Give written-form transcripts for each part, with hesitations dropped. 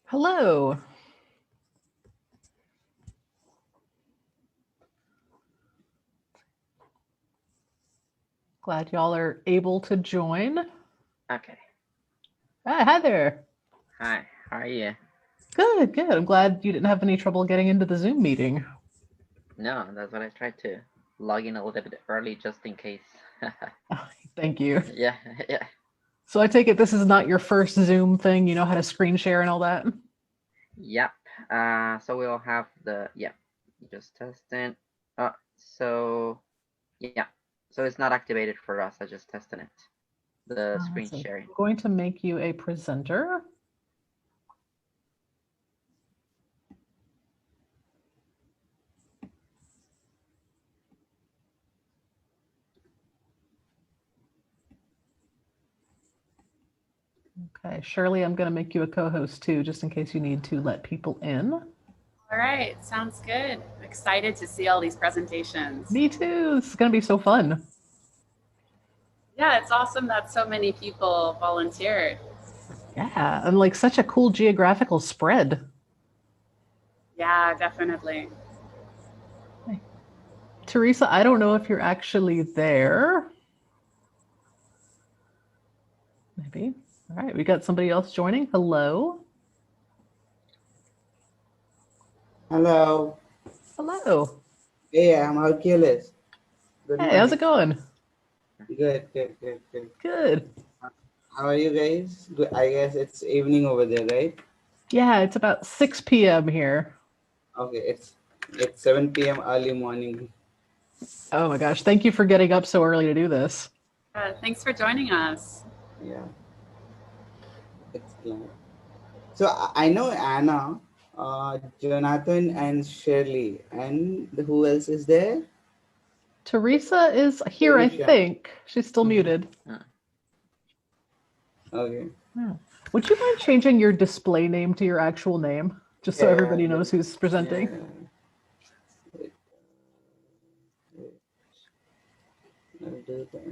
Hello. Glad y'all are able to join. Okay. Hi there. Hi, how are you? Good, good. I'm glad you didn't have any trouble getting into the Zoom meeting. No, that's what I tried to log in a little bit early just in case. Thank you. Yeah, yeah. So I take it this is not your first Zoom thing. You know how to screen share and all that? Yep. So we'll have just testing. So yeah. So it's not activated for us. I just tested it. The screen sharing. I'm going to make you a presenter. Okay, Shirley, I'm going to make you a co-host too, just in case you need to let people in. All right, sounds good. I'm excited to see all these presentations. Me too. This is going to be so fun. Yeah, it's awesome that so many people volunteered. Yeah, and like such a cool geographical spread. Yeah, definitely. Teresa, I don't know if you're actually there. Maybe. All right, we got somebody else joining. Hello. Hello. Hello. Hey, I'm Hercules. Good Hey, how's it morning. going? Good. Good. How are you guys? Good. I guess it's evening over there, right? Yeah, it's about 6 p.m. here. Okay, it's 7 p.m. early morning. Oh my gosh, thank you for getting up so early to do this. Thanks for joining us. Yeah. It's glad. So I know Anna, Jonathan, and Shirley, and who else is there? Teresa is here, I think. She's still muted. Okay. Would you mind changing your display name to your actual name, just so everybody knows who's presenting? I'll do that.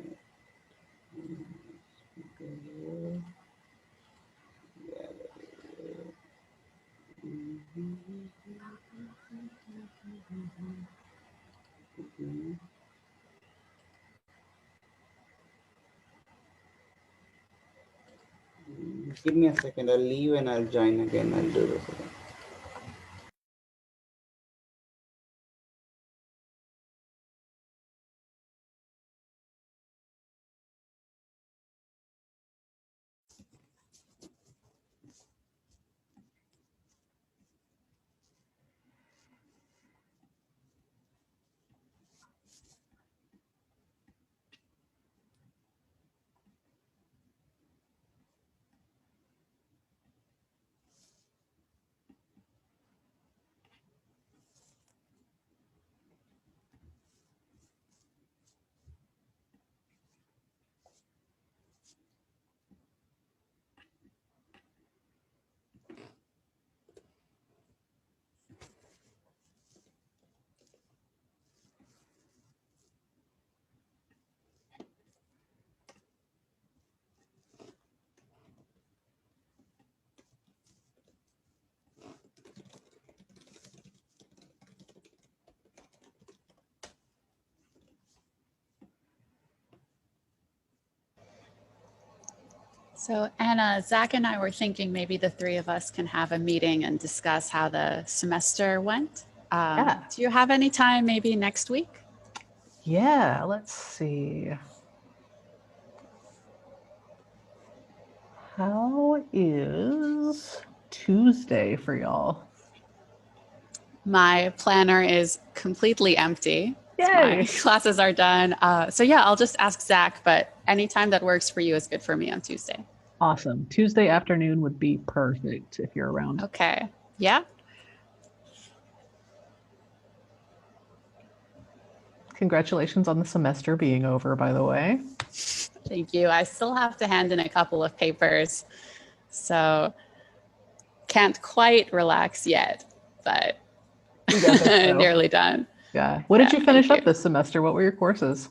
Give me a second. I'll leave and I'll join again. I'll do this again. So Anna, Zach and I were thinking maybe the three of us can have a meeting and discuss how the semester went. Do you have any time maybe next week? Yeah, let's see. How is Tuesday for y'all? My planner is completely empty. Yay! My classes are done. So yeah, I'll just ask Zach, but anytime that works for you is good for me on Tuesday. Awesome. Tuesday afternoon would be perfect if you're around. Okay. Yeah. Congratulations on the semester being over, by the way. Thank you. I still have to hand in a couple of papers, so can't quite relax yet, but nearly done. Yeah. What did you finish up this semester? What were your courses?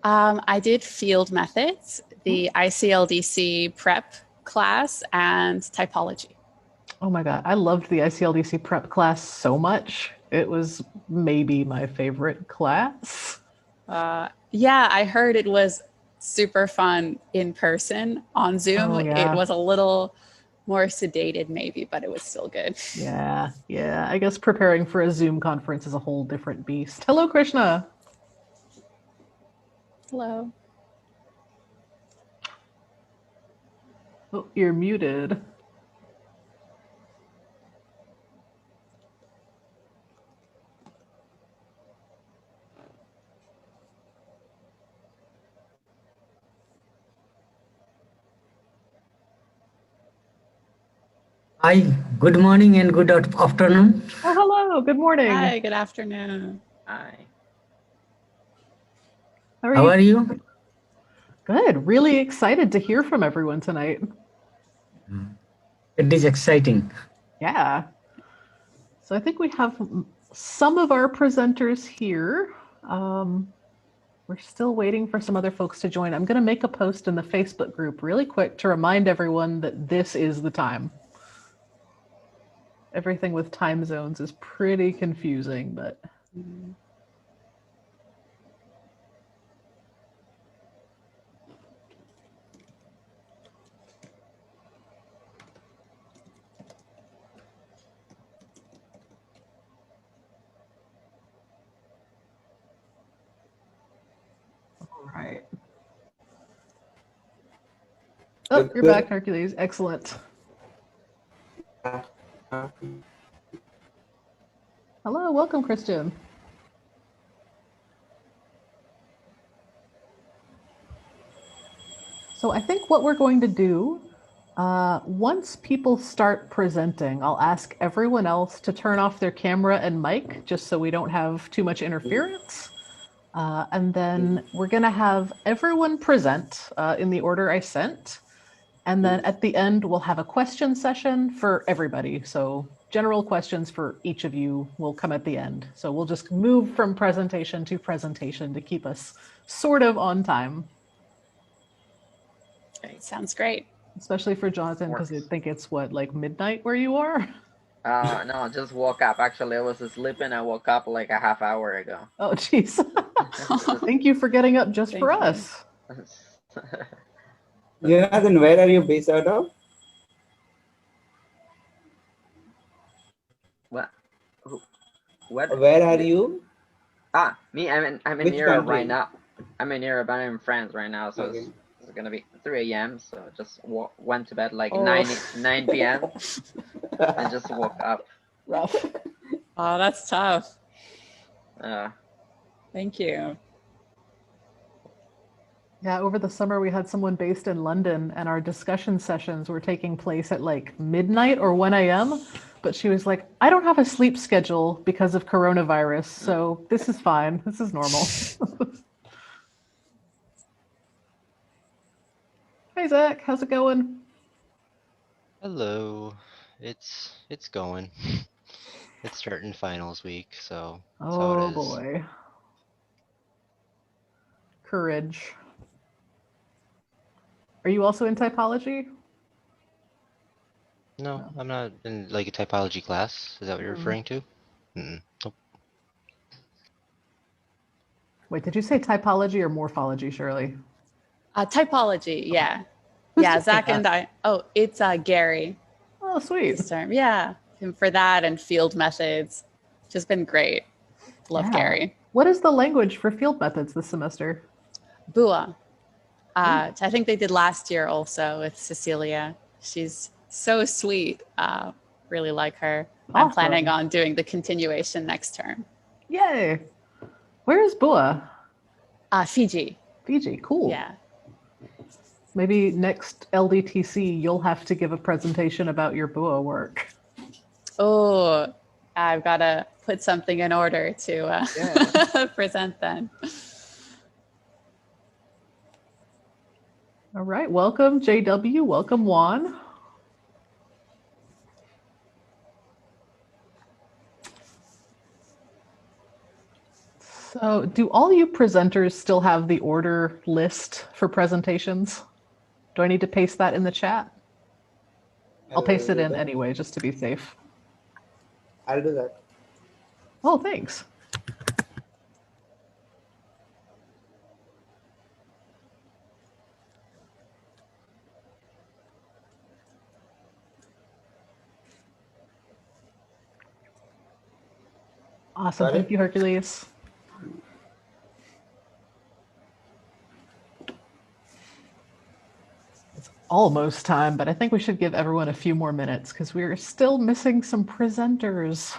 I did field methods, the ICLDC prep class, and typology. Oh my God, I loved the ICLDC prep class so much. It was maybe my favorite class. Yeah, I heard it was super fun in person. On Zoom, Oh, yeah. it was a little more sedated maybe, but it was still good. Yeah. I guess preparing for a Zoom conference is a whole different beast. Hello, Krishna. Hello. Oh, you're muted. Hi, good morning and good afternoon. Oh, hello. Good morning. Hi, good afternoon. Hi. How are you? Good. Really excited to hear from everyone tonight. It is exciting. Yeah. So I think we have some of our presenters here. We're still waiting for some other folks to join. I'm going to make a post in the Facebook group really quick to remind everyone that this is the time. Everything with time zones is pretty confusing, but all right. Oh, you're back, Hercules. Excellent. Hello, welcome, Christian. So I think what we're going to do, once people start presenting, I'll ask everyone else to turn off their camera and mic just so we don't have too much interference. And then we're going to have everyone present in the order I sent. And then at the end, we'll have a question session for everybody. So general questions for each of you will come at the end. So we'll just move from presentation to presentation to keep us sort of on time. Okay. Sounds great. Especially for Jonathan, because I Works. think it's what, like midnight where you are? No, just woke up. Actually, I was sleeping. I woke up like a half hour ago. Oh, jeez. Thank you for getting up just for Thank you. us. Jonathan, where are you based out of? What? What? Where are you? Me. I'm in Which Europe country? right now. I'm in Europe. I'm in France right now. So Okay. it's gonna be 3 a.m. So just went to bed like Oh. 9 p.m. and just woke up. Rough. Oh, that's tough. Uh, Thank you. Yeah, over the summer we had someone based in London and our discussion sessions were taking place at like midnight or 1 a.m. But she was like, I don't have a sleep schedule because of coronavirus, so this is fine. This is normal. Hey, Zach, how's it going? Hello. It's going. It's starting finals week, so that's how Oh it is. boy. Courage. Are you also in typology? No, I'm not in like a typology class. Is that what you're referring to? Nope. Wait, did you say typology or morphology, Shirley? Typology, yeah. Who's Yeah, teaching Zach that? and I. Oh, it's Gary Oh, sweet. this term. Yeah, and for that and field methods. Just been great. Love Yeah. Gary. What is the language for field methods this semester? Bua. I think they did last year also with Cecilia. She's so sweet. Really like her. I'm Awesome. planning on doing the continuation next term. Yay. Where is Bua? Fiji. Fiji. Cool. Yeah. Maybe next LDTC, you'll have to give a presentation about your Bua work. Oh, I've got to put something in order to present then. All right. Welcome, JW. Welcome, Juan. So do all you presenters still have the order list for presentations? Do I need to paste that in the chat? I'll paste it do in that. anyway, just to be safe. I'll do that. Oh, thanks. Awesome. Got Thank it? you, Hercules. It's almost time, but I think we should give everyone a few more minutes because we're still missing some presenters.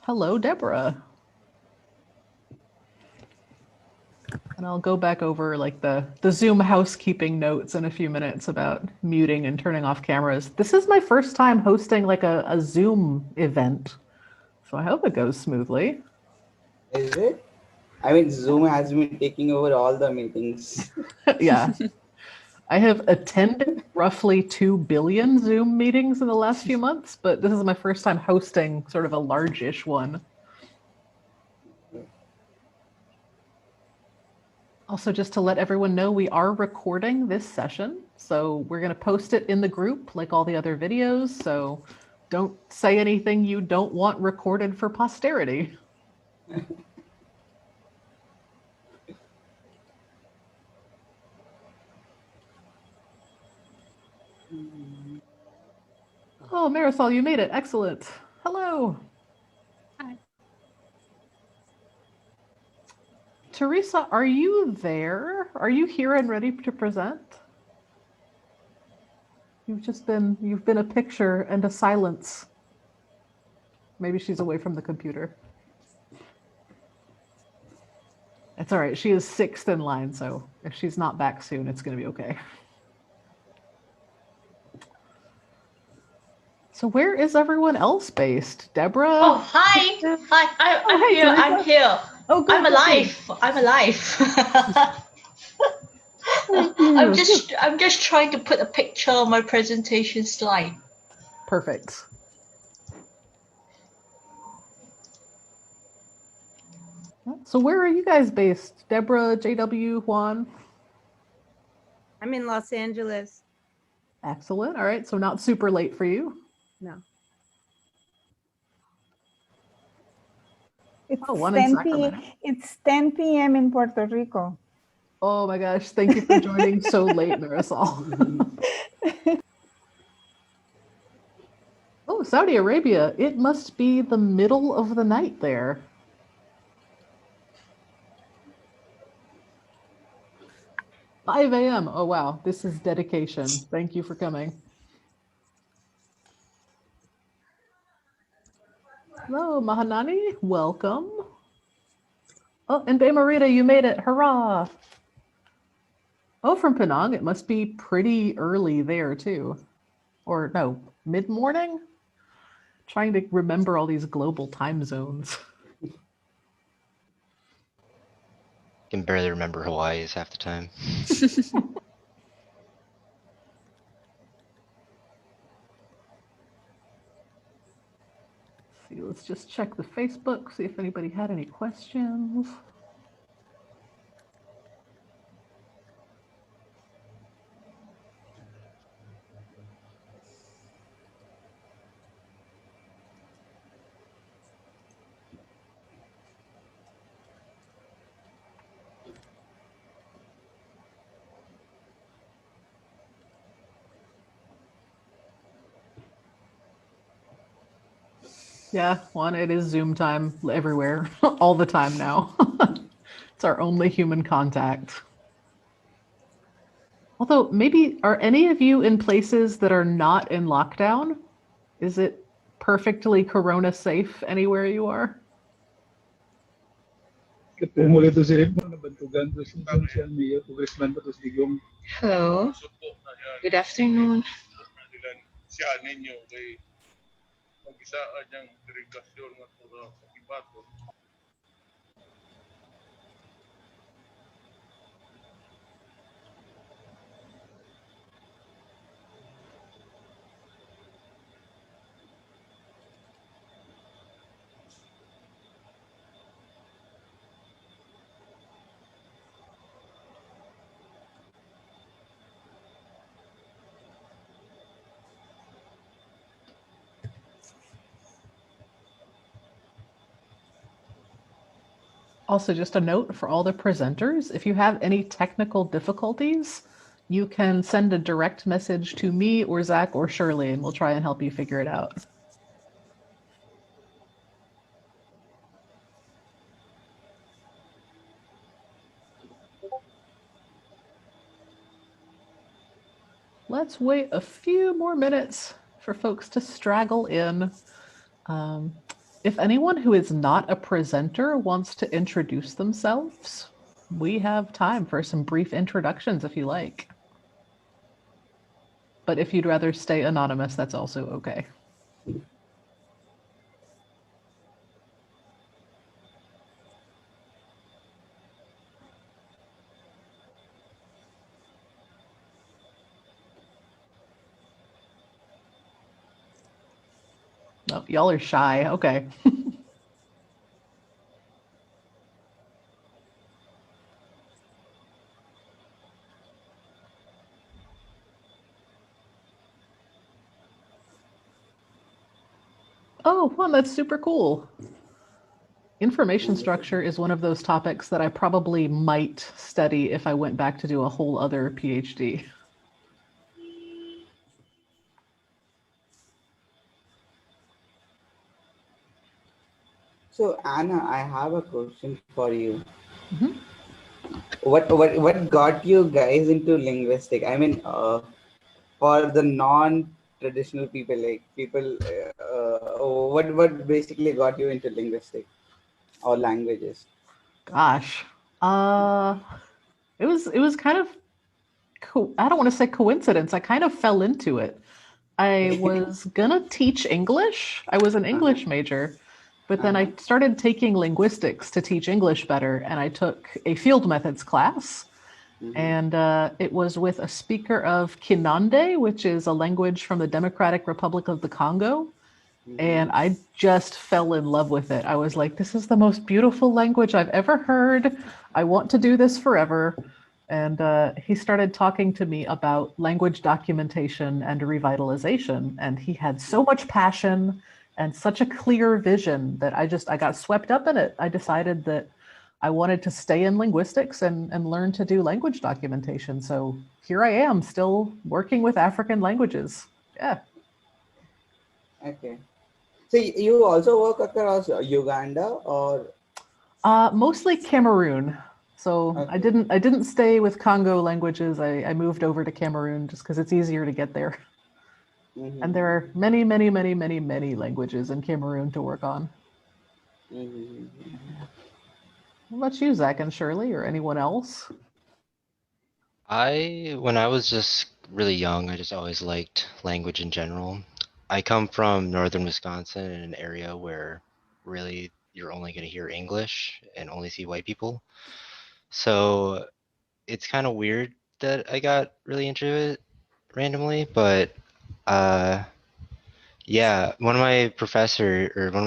Hello, Deborah. And I'll go back over like the Zoom housekeeping notes in a few minutes about muting and turning off cameras. This is my first time hosting like a Zoom event, so I hope it goes smoothly. Is it? I mean, Zoom has been taking over all the meetings. Yeah. I have attended roughly 2 billion Zoom meetings in the last few months, but this is my first time hosting sort of a large-ish one. Also, just to let everyone know, we are recording this session, so we're going to post it in the group like all the other videos, so don't say anything you don't want recorded for posterity. Oh, Marisol, you made it. Excellent. Hello. Hi. Teresa, are you there? Are you here and ready to present? You've been a picture and a silence. Maybe she's away from the computer. It's all right. She is 6th in line, so if she's not back soon, it's going to be okay. So where is everyone else based? Deborah? Oh, hi. Hi. I'm hey, here. Teresa. I'm here. Oh, good. I'm alive. I'm alive. I'm just trying to put a picture on my presentation slide. Perfect. So where are you guys based? Deborah, JW, Juan? I'm in Los Angeles. Excellent. All right. So not super late for you. No. It's Oh, one in Sacramento. It's 10 p.m. in Puerto Rico. Oh my gosh. Thank you for joining so late, Marisol. Oh, Saudi Arabia. It must be the middle of the night there. "5 a.m. Oh, wow. This is dedication. Thank you for coming. Hello, Mahanani. Welcome. Oh, and Bay Marita, you made it. Hurrah. Oh, from Penang. It must be pretty early there, too. Or no, mid-morning? Trying to remember all these global time zones. Can barely remember Hawaii's half the time. See, let's just check the Facebook, see if anybody had any questions. Yeah, Juan, it is Zoom time everywhere, all the time now. It's our only human contact. Although, maybe, are any of you in places that are not in lockdown? Is it perfectly corona safe anywhere you are? Hello. Good afternoon. Also, just a note for all the presenters, if you have any technical difficulties, you can send a direct message to me or Zach or Shirley, and we'll try and help you figure it out. Let's wait a few more minutes for folks to straggle in. If anyone who is not a presenter wants to introduce themselves, we have time for some brief introductions if you like. But if you'd rather stay anonymous, that's also okay. No, y'all are shy. Okay. Oh, well, that's super cool. Information structure is one of those topics that I probably might study if I went back to do a whole other PhD. So Anna, I have a question for you. Mhm. What got you guys into linguistic? I mean, for the non-traditional people, like people, what basically got you into linguistic or languages? Gosh, it was kind of I don't want to say coincidence. I kind of fell into it. I was gonna teach English. I was an English major, but then I started taking linguistics to teach English better, and I took a field methods class. And it was with a speaker of Kinande, which is a language from the Democratic Republic of the Congo. And I just fell in love with it. I was like, this is the most beautiful language I've ever heard. I want to do this forever. And he started talking to me about language documentation and revitalization. And he had so much passion and such a clear vision that I got swept up in it. I decided that I wanted to stay in linguistics and learn to do language documentation. So here I am, still working with African languages. Yeah. Okay. So you also work across Uganda or? Mostly Cameroon. So Okay. I didn't stay with Congo languages. I moved over to Cameroon just because it's easier to get there. And there are many, many, many, many, many languages in Cameroon to work on. What about you, Zach and Shirley, or anyone else? When I was just really young, I just always liked language in general. I come from northern Wisconsin in an area where really you're only going to hear English and only see white people. So it's kind of weird that I got really into it randomly, but yeah, one of my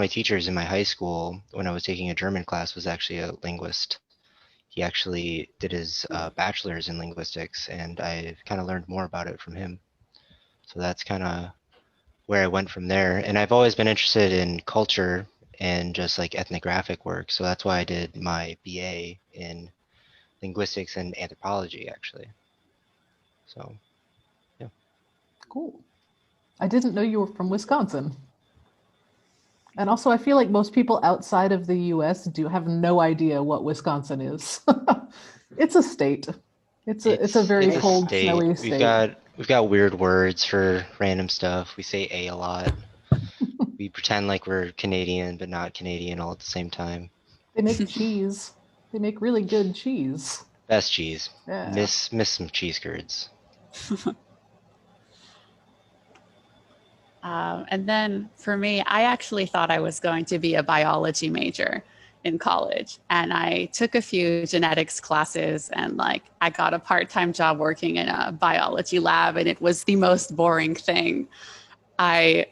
teachers in my high school when I was taking a German class was actually a linguist. He actually did his bachelor's in linguistics, and I kind of learned more about it from him. So that's kind of where I went from there. And I've always been interested in culture and just like ethnographic work. So that's why I did my BA in linguistics and anthropology, actually. So, yeah. Cool. I didn't know you were from Wisconsin. And also, I feel like most people outside of the US do have no idea what Wisconsin is. It's a state. It's a very It's a cold, state. snowy state. We've got weird words for random stuff. We say a lot. We pretend like we're Canadian, but not Canadian all at the same time. They make cheese. They make really good cheese. Best cheese. Yeah. Miss some cheese curds. And then for me, I actually thought I was going to be a biology major in college. And I took a few genetics classes and I got a part-time job working in a biology lab, and it was the most boring thing. I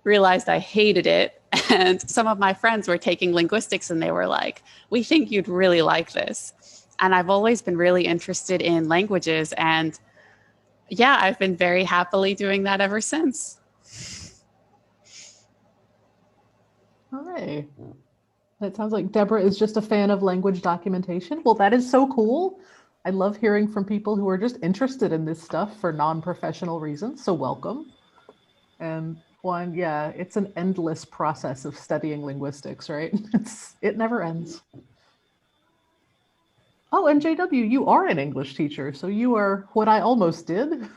realized I hated it. And some of my friends were taking linguistics and they were like, we think you'd really like this. And I've always been really interested in languages. And yeah, I've been very happily doing that ever since. All right. It sounds like Deborah is just a fan of language documentation. Well, that is so cool. I love hearing from people who are just interested in this stuff for non-professional reasons. So welcome. And Juan, yeah, it's an endless process of studying linguistics, right? It never ends. Oh, and JW, you are an English teacher, so you are what I almost did.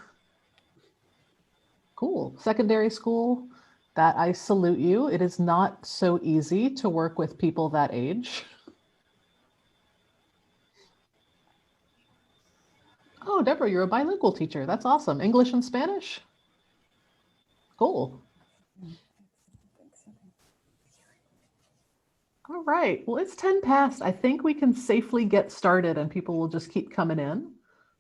Cool. Secondary school, that I salute you. It is not so easy to work with people that age. Oh, Deborah, you're a bilingual teacher. That's awesome. English and Spanish? Cool. All right. Well, it's 10 past. I think we can safely get started and people will just keep coming in.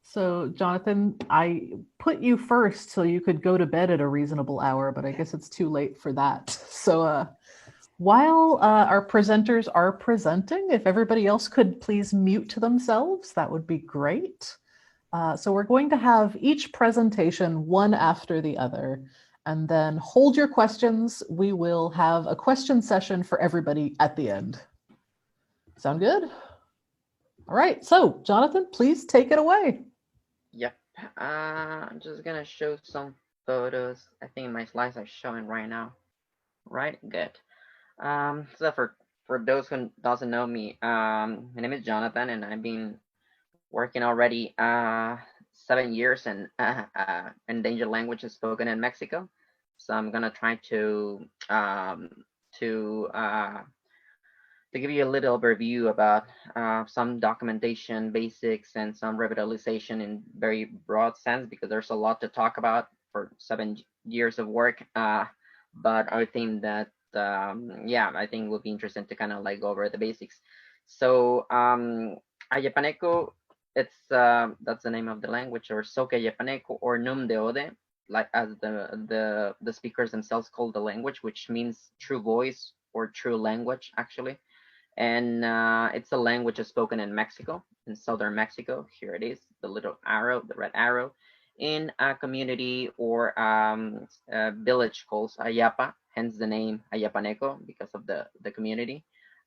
So, Jonathan, I put you first so you could go to bed at a reasonable hour, but I guess it's too late for that. So, while our presenters are presenting, if everybody else could please mute themselves, that would be great. So we're going to have each presentation one after the other, and then hold your questions. We will have a question session for everybody at the end. Sound good? All right, so Jonathan, please take it away. Yep. I'm just gonna show some photos. I think my slides are showing right now. Right, good. So for those who doesn't know me, my name is Jonathan, and I've been working already 7 years in endangered languages spoken in Mexico. So I'm gonna try to give you a little overview about some documentation basics and some revitalization in very broad sense, because there's a lot to talk about for 7 years of work. But I think that yeah, I think it would be interesting to kind of like go over the basics. So Ayapaneco, it's that's the name of the language, or Soke Ayapaneco, or Num de Ode, like as the speakers themselves call the language, which means true voice or true language actually. And it's a language spoken in Mexico, in southern Mexico. Here it is, the little arrow, the red arrow, in a community or a village called Ayapa, hence the name Ayapaneco, because of the community.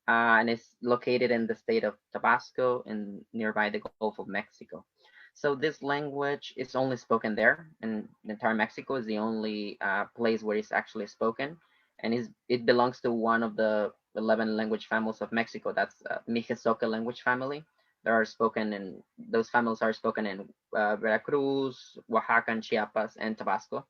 And it's located in the state of Tabasco and nearby the Gulf of Mexico. So this language is only spoken there, and the entire Mexico is the only place where it's actually spoken, and it belongs to one of the 11 language families of Mexico. That's Mijezoque language family. Those families are spoken in Veracruz, Oaxaca, and Chiapas, and Tabasco.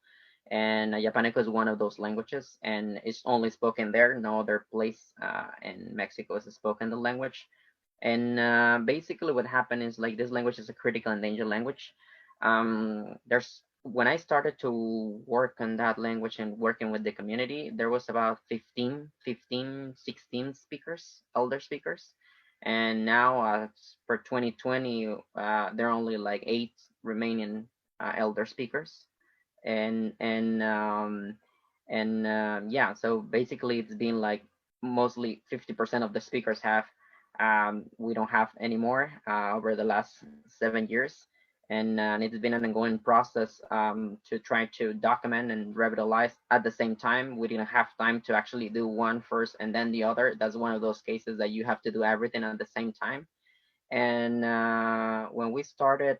And Yapaneco is one of those languages, and it's only spoken there. No other place in Mexico is spoken the language. And basically what happened is, like, this language is a critical endangered language. When I started to work on that language and working with the community, there was about 15, 16 speakers, elder speakers. And now for 2020, there are only like 8 remaining elder speakers. Yeah, so basically it's been like mostly 50% of the speakers we don't have anymore over the last 7 years. And it's been an ongoing process to try to document and revitalize at the same time. We didn't have time to actually do one first and then the other. That's one of those cases that you have to do everything at the same time. And when we started,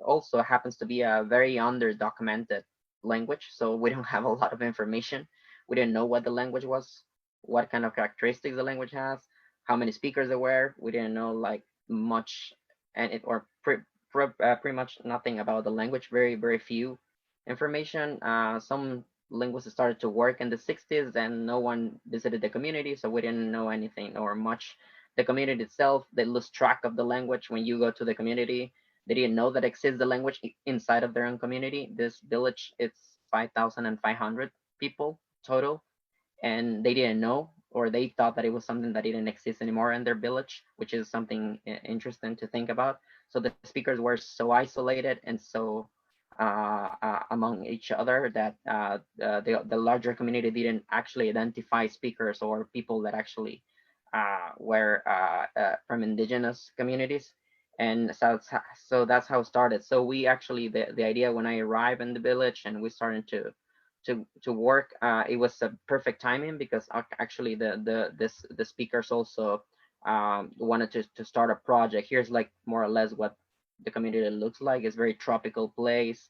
also happens to be a very under-documented language, so we don't have a lot of information. We didn't know what the language was, what kind of characteristics the language has, how many speakers there were. We didn't know like much, or pretty much nothing about the language. Very, very few information. Some linguists started to work in the 60s, and no one visited the community, so we didn't know anything or much. The community itself, they lose track of the language. When you go to the community, they didn't know that exists the language inside of their own community. This village, it's 5,500 people total, and they didn't know, or they thought that it was something that didn't exist anymore in their village, which is something interesting to think about. So the speakers were so isolated and so among each other that the larger community didn't actually identify speakers or people that actually were from indigenous communities. And so that's how it started. So we actually, the idea when I arrived in the village and we started to to work, it was a perfect timing because actually the speakers also wanted to start a project. Here's like more or less what the community looks like. It's a very tropical place.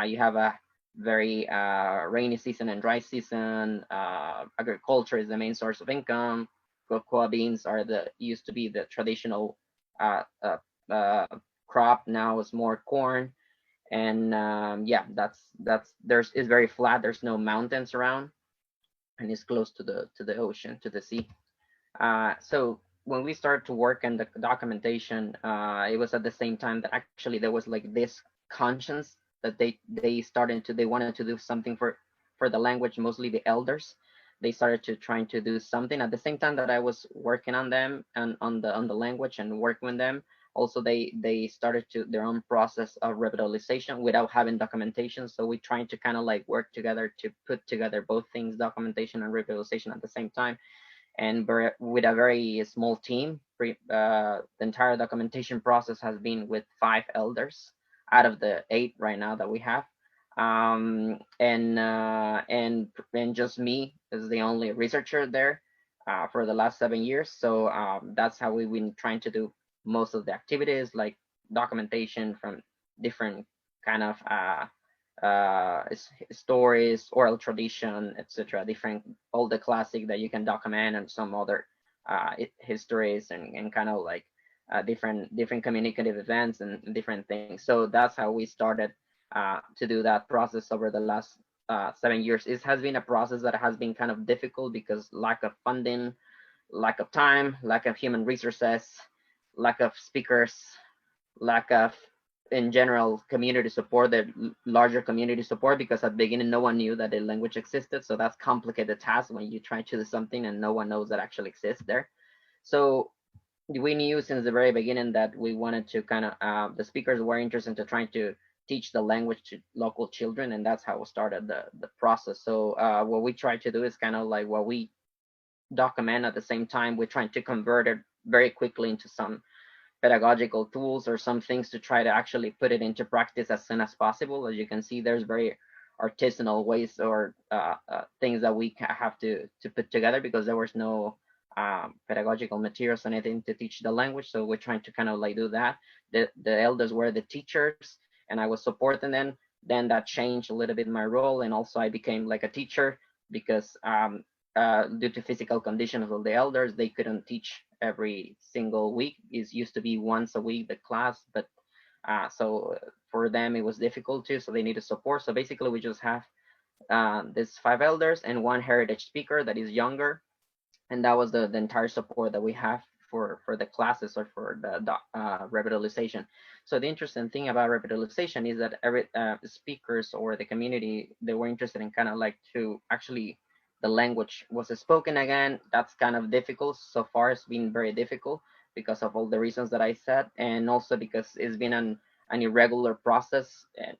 You have a very rainy season and dry season. Agriculture is the main source of income. Cocoa beans are used to be the traditional crop. Now it's more corn. And yeah, it's very flat. There's no mountains around, and it's close to the ocean, to the sea. So when we started to work on the documentation, it was at the same time that actually there was like this conscience that they wanted to do something for the language, mostly the elders. They started to trying to do something at the same time that I was working on them and on the language and working with them. Also, they started to their own process of revitalization without having documentation. So we trying to kind of like work together to put together both things, documentation and revitalization at the same time. And with a very small team, the entire documentation process has been with 5 elders out of the 8 right now that we have. And just me is the only researcher there for the last 7 years. So that's how we've been trying to do most of the activities, like documentation from different kind of stories, oral tradition, etc. Different, all the classic that you can document, and some other histories and kind of like different communicative events and different things. So that's how we started to do that process over the last 7 years. It has been a process that has been kind of difficult because lack of funding, lack of time, lack of human resources, lack of speakers, lack of in general community support, the larger community support, because at the beginning no one knew that the language existed. So that's complicated task when you try to do something and no one knows that actually exists there. So we knew since the very beginning that we wanted to kind of the speakers were interested in trying to teach the language to local children, and that's how we started the process. So what we try to do is kind of like what we document at the same time, we're trying to convert it very quickly into some pedagogical tools or some things to try to actually put it into practice as soon as possible. As you can see, there's very artisanal ways or things that we have to put together because there was no pedagogical materials or anything to teach the language. So we're trying to kind of like do that. The elders were the teachers and I was supporting them. Then that changed a little bit my role, and also I became like a teacher because due to physical conditions of the elders, they couldn't teach every single week. It used to be once a week the class, but so for them it was difficult too, so they needed support. So basically we just have these 5 elders and 1 heritage speaker that is younger, and that was the entire support that we have for the classes or for the revitalization. So the interesting thing about revitalization is that every speakers or the community, they were interested in kind of like to actually the language was spoken again. That's kind of difficult. So far it's been very difficult because of all the reasons that I said, and also because it's been an irregular process. And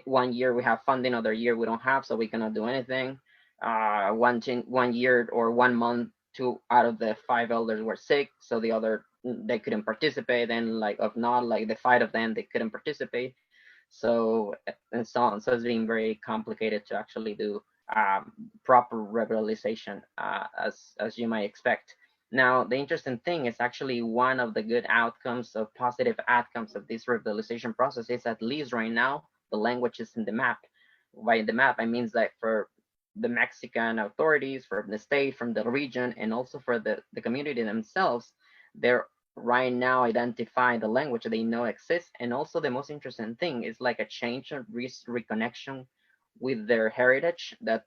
1 year we have funding, other year we don't have, so we cannot do anything. 1 year or 1 month, 2 out of the 5 elders were sick, so the other, they couldn't participate, and like if not, like the 5 of them, they couldn't participate. So and so on. So it's been very complicated to actually do proper revitalization as you might expect. Now, the interesting thing is actually one of the good outcomes of positive outcomes of this revitalization process is at least right now, the language is in the map. By the map, I mean that for the Mexican authorities, for the state, from the region, and also for the community themselves, they're right now identifying the language they know exists. And also the most interesting thing is like a change of reconnection with their heritage that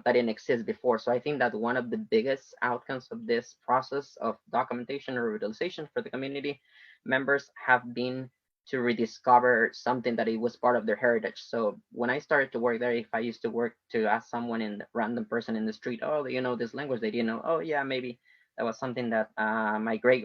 didn't exist before. So I think that one of the biggest outcomes of this process of documentation or revitalization for the community members have been to rediscover something that it was part of their heritage. So when I started to work there, if I used to work to ask someone in random person in the street, oh, do you know this language? They didn't know. Oh yeah, maybe that was something that my great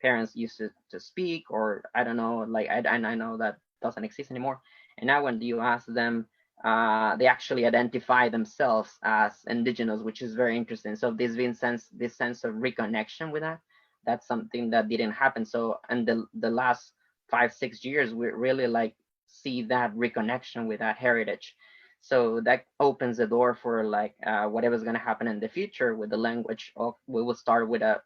parents used to speak, or I don't know, like I know that doesn't exist anymore. And now when you ask them, they actually identify themselves as indigenous, which is very interesting. So this sense of reconnection with that, that's something that didn't happen. So in the last 5-6 years, we really like see that reconnection with that heritage. So that opens the door for like whatever's going to happen in the future with the language. We will start with a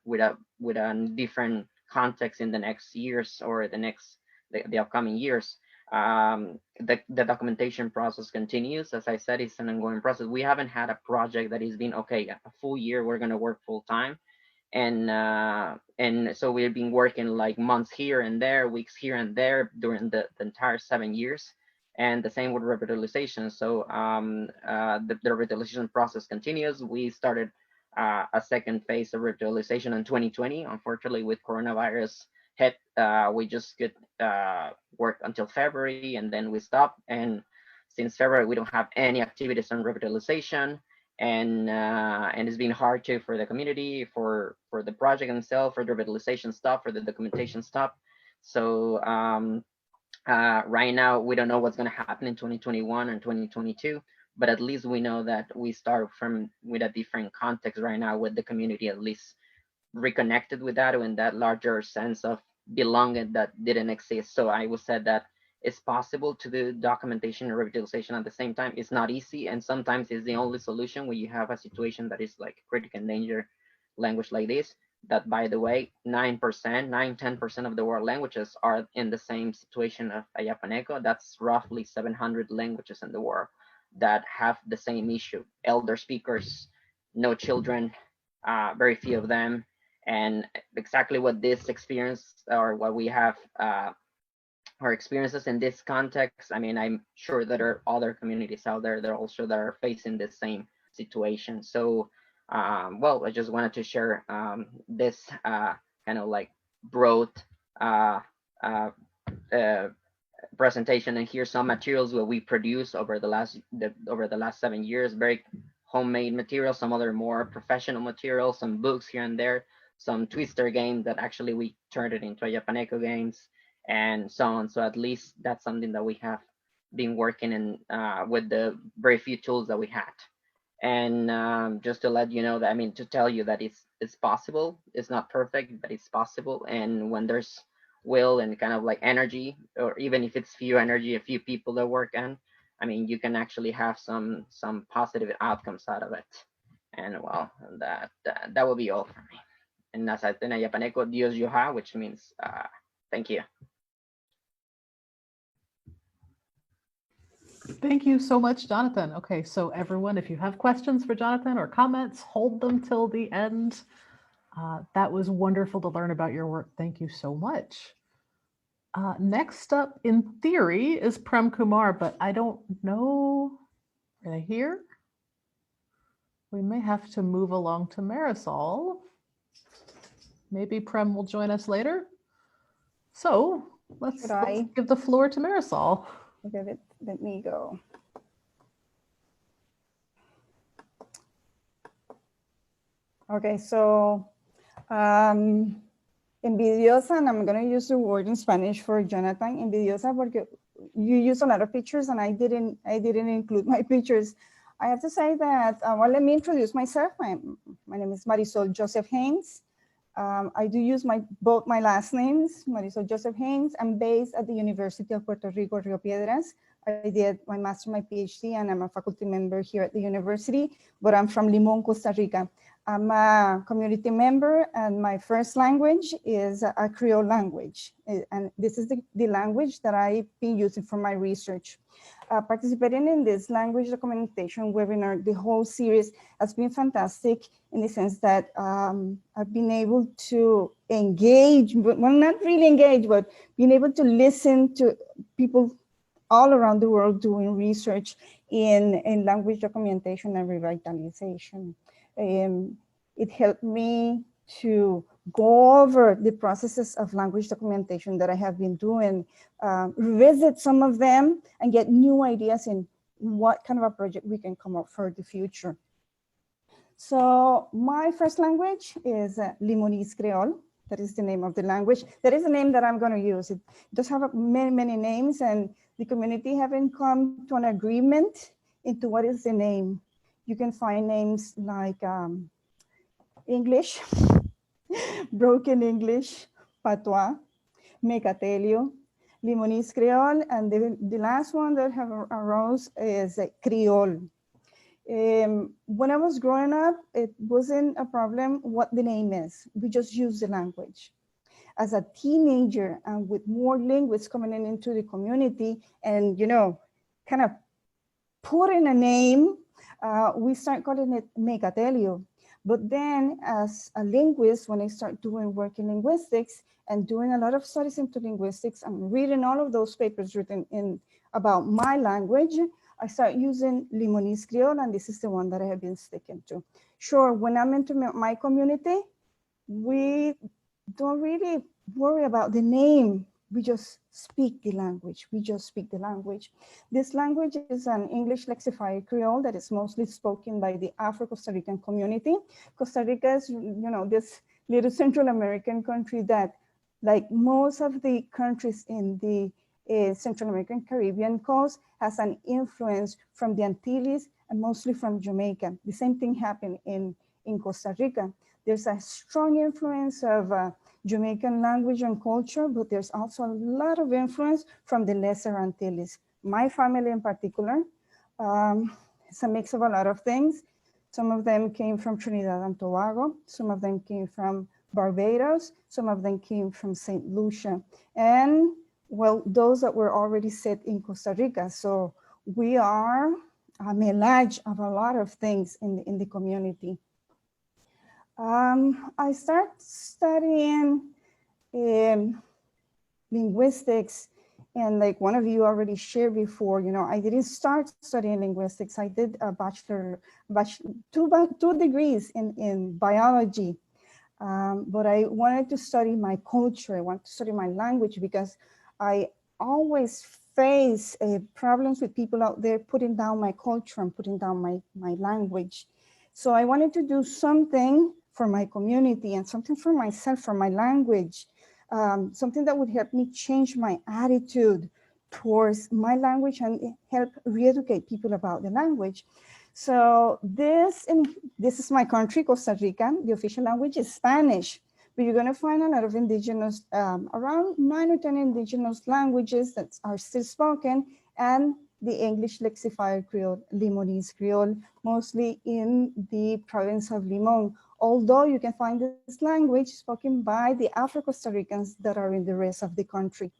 different context in the next years or the upcoming years. The documentation process continues. As I said, it's an ongoing process. We haven't had a project that has been okay a full year. We're going to work full time, and so we've been working like months here and there, weeks here and there during the entire 7 years. And the same with revitalization. So the revitalization process continues. We started a second phase of revitalization in 2020. Unfortunately, with coronavirus hit, we just could work until February, and then we stopped. And since February, we don't have any activities on revitalization, and it's been hard to for the community, for the project itself, for the revitalization stuff, for the documentation stuff. So right now, we don't know what's going to happen in 2021 and 2022, but at least we know that we start with a different context right now, with the community at least reconnected with that, and that larger sense of belonging that didn't exist. So I would say that it's possible to do documentation and revitalization at the same time. It's not easy, and sometimes it's the only solution when you have a situation that is like critical endangered language like this. That, by the way, 9%-10% of the world languages are in the same situation of Ayapaneco. That's roughly 700 languages in the world that have the same issue. Elder speakers, no children, very few of them. And exactly what this experience, or what we have our experiences in this context, I mean, I'm sure that there are other communities out there that also that are facing the same situation. So well, I just wanted to share this kind of like broad presentation, and here's some materials that we produced over the last 7 years. Very homemade materials, some other more professional materials, some books here and there, some Twister games that actually we turned it into Ayapaneco games, and so on. So at least that's something that we have been working in with the very few tools that we had. And just to let you know that, I mean, to tell you that it's possible. It's not perfect, but it's possible. And when there's will and kind of like energy, or even if it's few energy, a few people that work on, I mean, you can actually have some positive outcomes out of it. And well, that will be all for me. And nasa atin ay Ayapaneco, Dios Yuha, which means thank you. Thank you so much, Jonathan. Okay, so everyone, if you have questions for Jonathan or comments, hold them till the end. That was wonderful to learn about your work. Thank you so much. Next up, in theory, is Prem Kumar, but I don't know. Are they here? We may have to move along to Marisol. Maybe Prem will join us later. So let's give the floor to Marisol. Okay, let me go. Okay, so envidiosa, and I'm going to use the word in Spanish for Jonathan. Envidiosa, porque you use a lot of pictures, and I didn't include my pictures. I have to say that, well, let me introduce myself. My name is Marisol Joseph Haynes. I do use both my last names, Marisol Joseph Haynes. I'm based at the University of Puerto Rico, Rio Piedras. I did my master, my PhD, and I'm a faculty member here at the university, but I'm from Limón, Costa Rica. I'm a community member, and my first language is a Creole language. And this is the language that I've been using for my research. Participating in this language documentation webinar, the whole series has been fantastic in the sense that I've been able to engage, well, not really engage, but being able to listen to people all around the world doing research in language documentation and revitalization. It helped me to go over the processes of language documentation that I have been doing, revisit some of them, and get new ideas in what kind of a project we can come up for the future. So my first language is Limonese Creole. That is the name of the language. That is the name that I'm going to use. It does have many, many names, and the community haven't come to an agreement into what is the name. You can find names like English, Broken English, Patois, Mecatelio, Limonese Creole, and the last one that have arose is Creole. When I was growing up, it wasn't a problem what the name is. We just use the language. As a teenager, and with more linguists coming into the community, and kind of putting a name, we start calling it Megatelio. But then, as a linguist, when I start doing work in linguistics and doing a lot of studies into linguistics and reading all of those papers written in about my language, I start using Limonese Creole, and this is the one that I have been sticking to. Sure, when I'm into my community, we don't really worry about the name. We just speak the language. We just speak the language. This language is an English lexified Creole that is mostly spoken by the Afro-Costa Rican community. Costa Rica is, this little Central American country that, like most of the countries in the Central American Caribbean coast, has an influence from the Antilles and mostly from Jamaica. The same thing happened in Costa Rica. There's a strong influence of Jamaican language and culture, but there's also a lot of influence from the Lesser Antilles. My family in particular, it's a mix of a lot of things. Some of them came from Trinidad and Tobago. Some of them came from Barbados. Some of them came from St. Lucia. And well, those that were already set in Costa Rica. So we are a melange of a lot of things in the community. I started studying linguistics, and like one of you already shared before, I didn't start studying linguistics. I did a two degrees in biology, but I wanted to study my culture. I wanted to study my language because I always face problems with people out there putting down my culture and putting down my language. So I wanted to do something for my community and something for myself, for my language, something that would help me change my attitude towards my language and help re-educate people about the language. So this is my country, Costa Rica. The official language is Spanish, but you're gonna find a lot of indigenous, around 9 or 10 indigenous languages that are still spoken, and the English lexified Creole, Limonese Creole, mostly in the province of Limon. Although you can find this language spoken by the Afro-Costa Ricans that are in the rest of the country.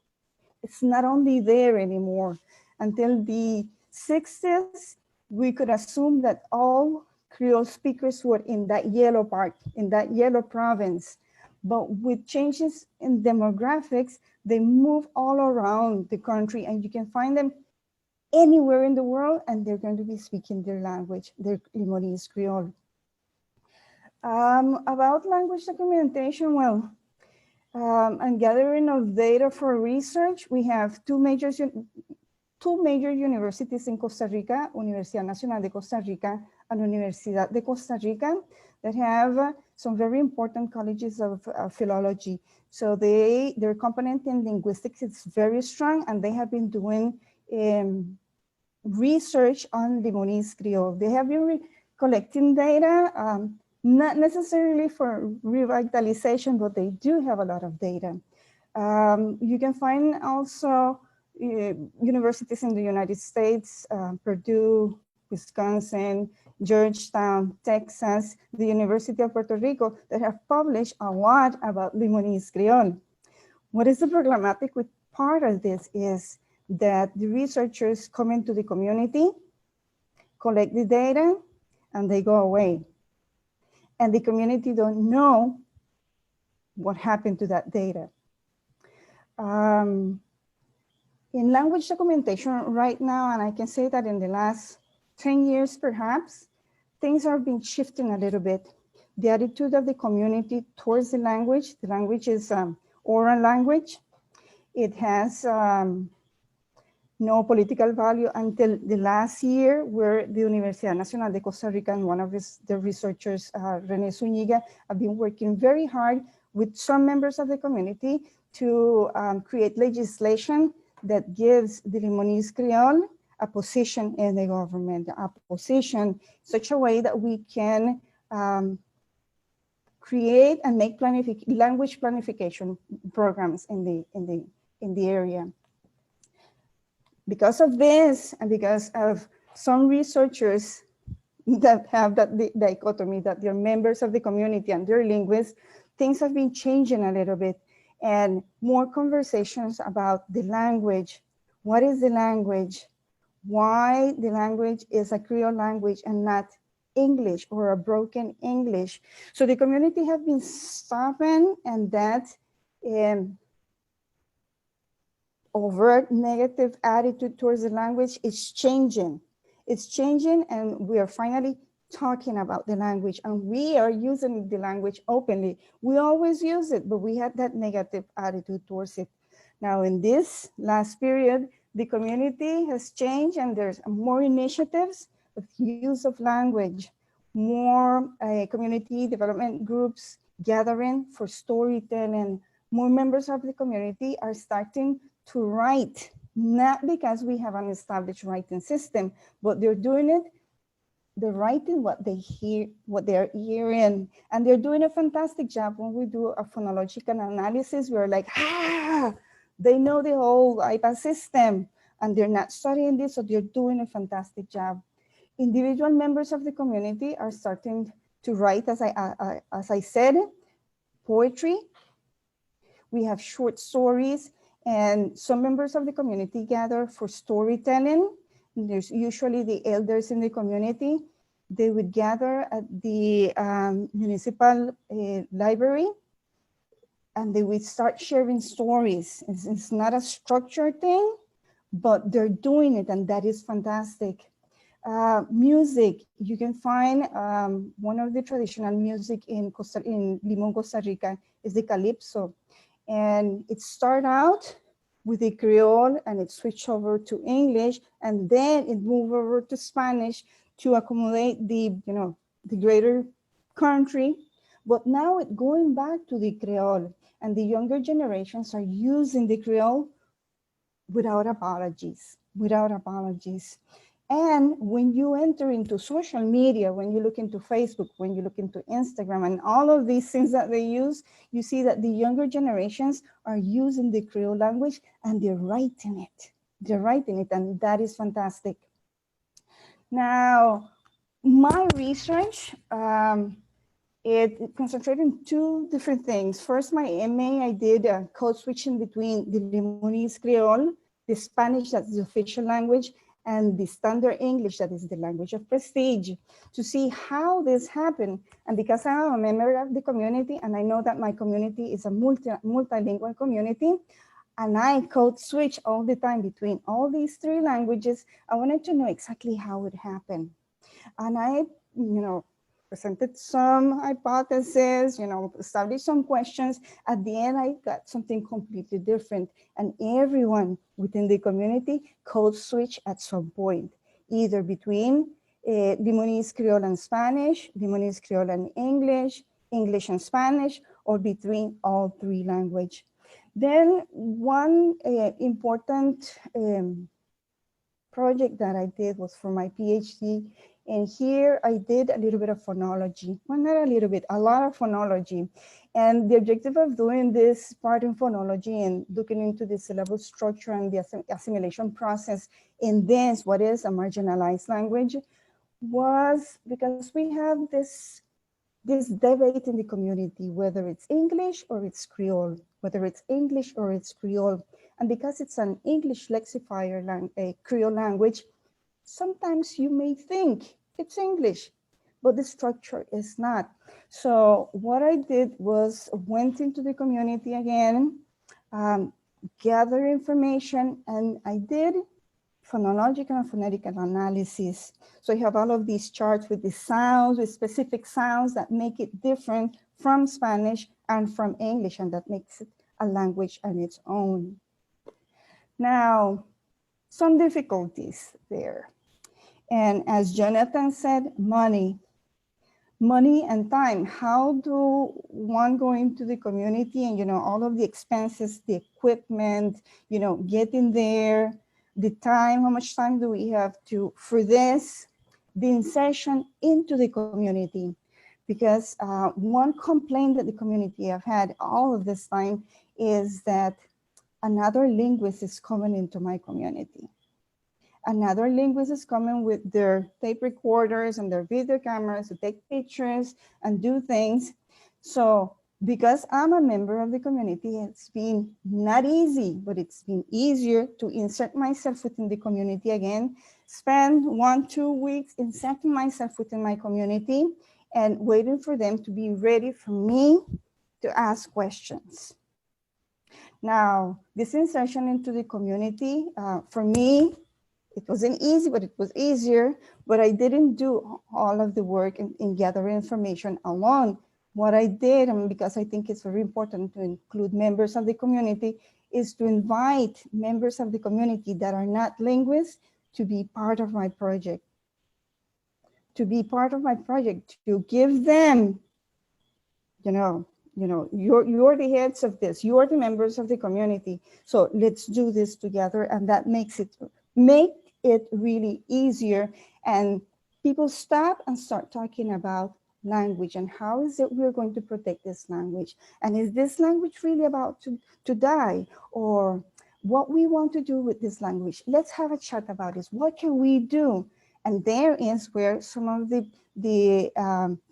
It's not only there anymore. Until the 60s, we could assume that all Creole speakers were in that yellow part, in that yellow province. But with changes in demographics, they move all around the country, and you can find them anywhere in the world, and they're going to be speaking their language, their Limonese Creole. About language documentation, well, and gathering of data for research, we have two major universities in Costa Rica, Universidad Nacional de Costa Rica and Universidad de Costa Rica, that have some very important colleges of philology. So their component in linguistics is very strong, and they have been doing research on Limonese Creole. They have been collecting data, not necessarily for revitalization, but they do have a lot of data. You can find also universities in the United States, Purdue, Wisconsin, Georgetown, Texas, the University of Puerto Rico, that have published a lot about Limonese Creole. What is the problematic with part of this is that the researchers come into the community, collect the data, and they go away. And the community don't know what happened to that data. In language documentation right now, and I can say that in the last 10 years perhaps, things are being shifting a little bit. The attitude of the community towards the language is oral language. It has no political value until the last year, where the Universidad Nacional de Costa Rica and one of the researchers, René Zúñiga, have been working very hard with some members of the community to create legislation that gives the Limonese Creole a position in the government, a position such a way that we can create and make language planification programs in the area. because of this, and because of some researchers that have that dichotomy, that they're members of the community and they're linguists, things have been changing a little bit, and more conversations about the language. What is the language? Why the language is a Creole language and not English or a broken English? So the community have been stopping, and that overt negative attitude towards the language is changing. It's changing, and we are finally talking about the language, and we are using the language openly. We always use it, but we had that negative attitude towards it. Now, in this last period, the community has changed, and there's more initiatives of use of language, more community development groups gathering for storytelling. More members of the community are starting to write, not because we have an established writing system, but they're doing it, they're writing what they hear, what they're hearing, and they're doing a fantastic job. When we do a phonological analysis, we're like, they know the whole IPA system, and they're not studying this, so they're doing a fantastic job. Individual members of the community are starting to write, as I said, poetry. We have short stories, and some members of the community gather for storytelling. There's usually the elders in the community. They would gather at the municipal library, and they would start sharing stories. It's not a structured thing, but they're doing it, and that is fantastic. Music, you can find one of the traditional music in Limon, Costa Rica is the calypso. And it started out with the Creole, and it switched over to English, and then it moved over to Spanish to accommodate the greater country. But now it's going back to the Creole, and the younger generations are using the Creole without apologies, And when you enter into social media, when you look into Facebook, when you look into Instagram, and all of these things that they use, you see that the younger generations are using the Creole language, and they're writing it. They're writing it, and that is fantastic. Now, my research, it concentrated on two different things. First, my MA, I did code switching between the Limonese Creole, the Spanish, that's the official language, and the standard English, that is the language of prestige, to see how this happened. And because I'm a member of the community, and I know that my community is a multilingual community, and I code switch all the time between all these three languages, I wanted to know exactly how it happened. And I, presented some hypotheses, established some questions. At the end, I got something completely different. And everyone within the community code switch at some point, either between Limonese Creole and Spanish, Limonese Creole and English, English and Spanish, or between all three languages. Then one important project that I did was for my PhD. And here I did a little bit of phonology. Well, not a little bit, a lot of phonology. And the objective of doing this part in phonology and looking into the syllable structure and the assimilation process in this, what is a marginalized language, was because we have this debate in the community, whether it's English or it's Creole, whether it's English or it's Creole. And because it's an English lexifier, a Creole language, sometimes you may think it's English, but the structure is not. So what I did was went into the community again, gather information, and I did phonological and phonetical analysis. So you have all of these charts with the sounds, with specific sounds that make it different from Spanish and from English, and that makes it a language on its own. Now, some difficulties there. And as Jonathan said, money and time. How do one go into the community and, all of the expenses, the equipment, getting there, the time, how much time do we have for this, the insertion into the community? Because one complaint that the community have had all of this time is that another linguist is coming into my community. Another linguist is coming with their tape recorders and their video cameras to take pictures and do things. So because I'm a member of the community, it's been not easy, but it's been easier to insert myself within the community again, spend 1-2 weeks inserting myself within my community and waiting for them to be ready for me to ask questions. Now, this insertion into the community, for me, it wasn't easy, but it was easier, but I didn't do all of the work in gathering information alone. What I did, and because I think it's very important to include members of the community, is to invite members of the community that are not linguists to be part of my project. To be part of my project, to give them, you're the heads of this, you're the members of the community, so let's do this together, and that makes it really easier, and people stop and start talking about language and how is it we're going to protect this language, and is this language really about to die, or what we want to do with this language. Let's have a chat about this. What can we do? And there is where some of the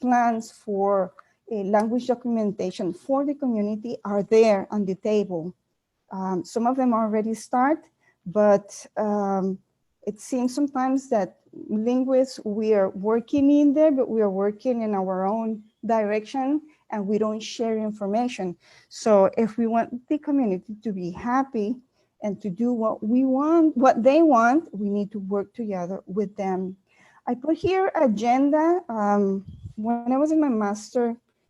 plans for language documentation for the community are there on the table. Some of them already start, but it seems sometimes that linguists, we are working in there, but we are working in our own direction and we don't share information. So if we want the community to be happy and to do what we want, what they want, we need to work together with them. I put here agenda. When I was in my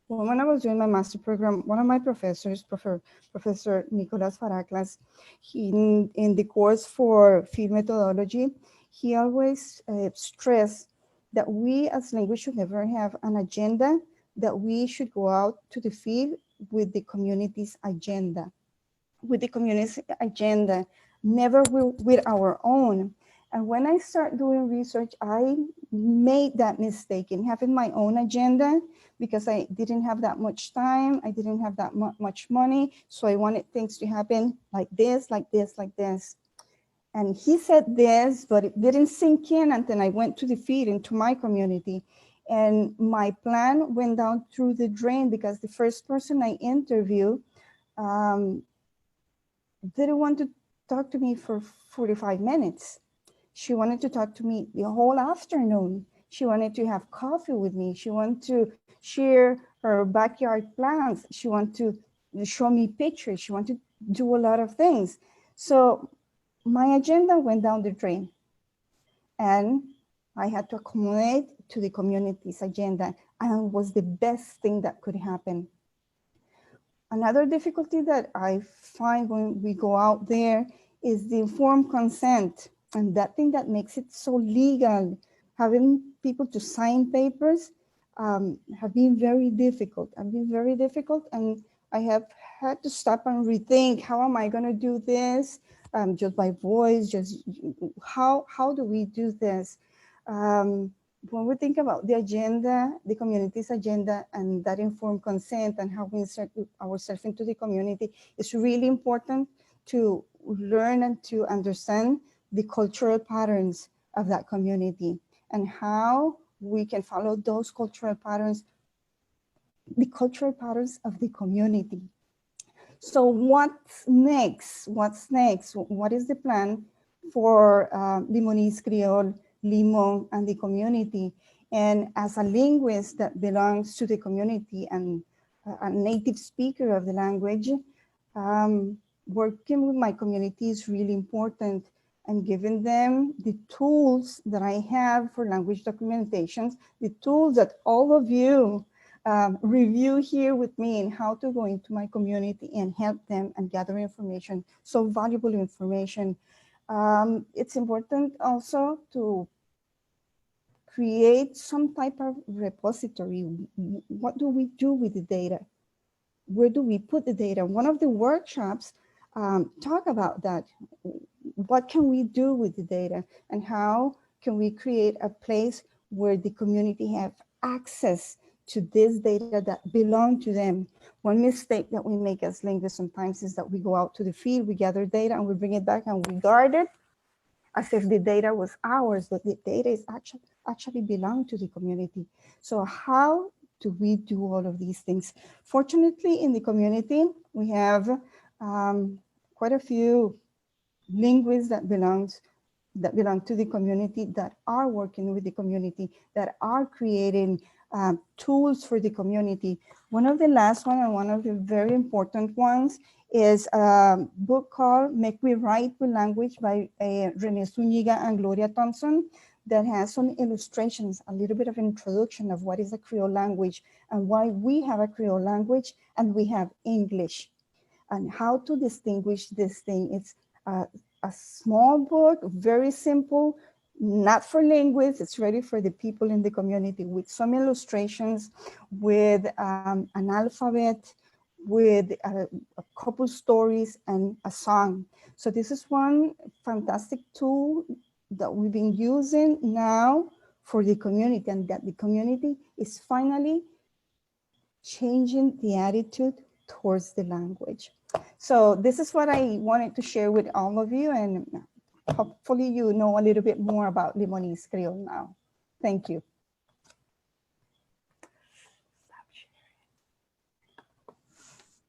when I was doing my master program, one of my professors, Professor Nicolas Faraclas, in the course for field methodology, he always stressed that we as linguists should never have an agenda, that we should go out to the field with the community's agenda. Never with our own. And when I start doing research, I made that mistake in having my own agenda because I didn't have that much time. I didn't have that much money. So I wanted things to happen like this, like this, like this. And he said this, but it didn't sink in until I went to the field into my community. And my plan went down through the drain because the first person I interviewed didn't want to talk to me for 45 minutes. She wanted to talk to me the whole afternoon. She wanted to have coffee with me. She wanted to share her backyard plants. She wanted to show me pictures. She wanted to do a lot of things. So my agenda went down the drain and I had to accommodate to the community's agenda, and it was the best thing that could happen. Another difficulty that I find when we go out there is the informed consent. And that thing that makes it so legal, having people to sign papers have been very difficult. And I have had to stop and rethink, how am I gonna do this? Just by voice, just how do we do this? When we think about the agenda, the community's agenda, and that informed consent and how we insert ourselves into the community, it's really important to learn and to understand the cultural patterns of that community and how we can follow those cultural patterns, the cultural patterns of the community. So what's next? What is the plan for Limonese Creole, Limon, and the community? And as a linguist that belongs to the community and a native speaker of the language, working with my community is really important, and giving them the tools that I have for language documentations, the tools that all of you review here with me, and how to go into my community and help them and gather information, so valuable information. It's important also to create some type of repository. What do we do with the data? Where do we put the data? One of the workshops talk about that. What can we do with the data, and how can we create a place where the community have access to this data that belong to them? One mistake that we make as linguists sometimes is that we go out to the field, we gather data and we bring it back and we guard it as if the data was ours, but the data is actually belong to the community. So how do we do all of these things? Fortunately, in the community, we have quite a few linguists that belong to the community, that are working with the community, that are creating tools for the community. One of the last one, and one of the very important ones, is a book called Make We Write with Language by Renee Zuniga and Gloria Thompson, that has some illustrations, a little bit of introduction of what is a Creole language and why we have a Creole language and we have English, and how to distinguish this thing. It's a small book, very simple, not for linguists, it's ready for the people in the community, with some illustrations, with an alphabet, with a couple stories and a song. So this is one fantastic tool that we've been using now for the community, and that the community is finally changing the attitude towards the language. So this is what I wanted to share with all of you, and hopefully you know a little bit more about Limonese Creole now. Thank you.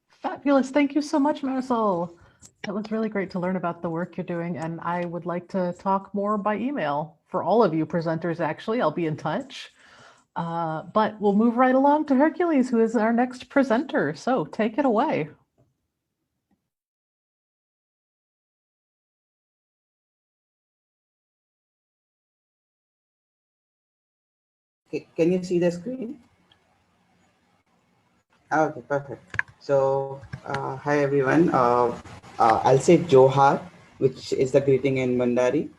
Fabulous. Thank you so much, Marisol. That was really great to learn about the work you're doing, and I would like to talk more by email for all of you presenters, actually. I'll be in touch. But we'll move right along to Hercules, who is our next presenter. So take it away. Can you see the screen? Okay, perfect. So, hi everyone. I'll say Johar, which is the greeting in MUNDARE.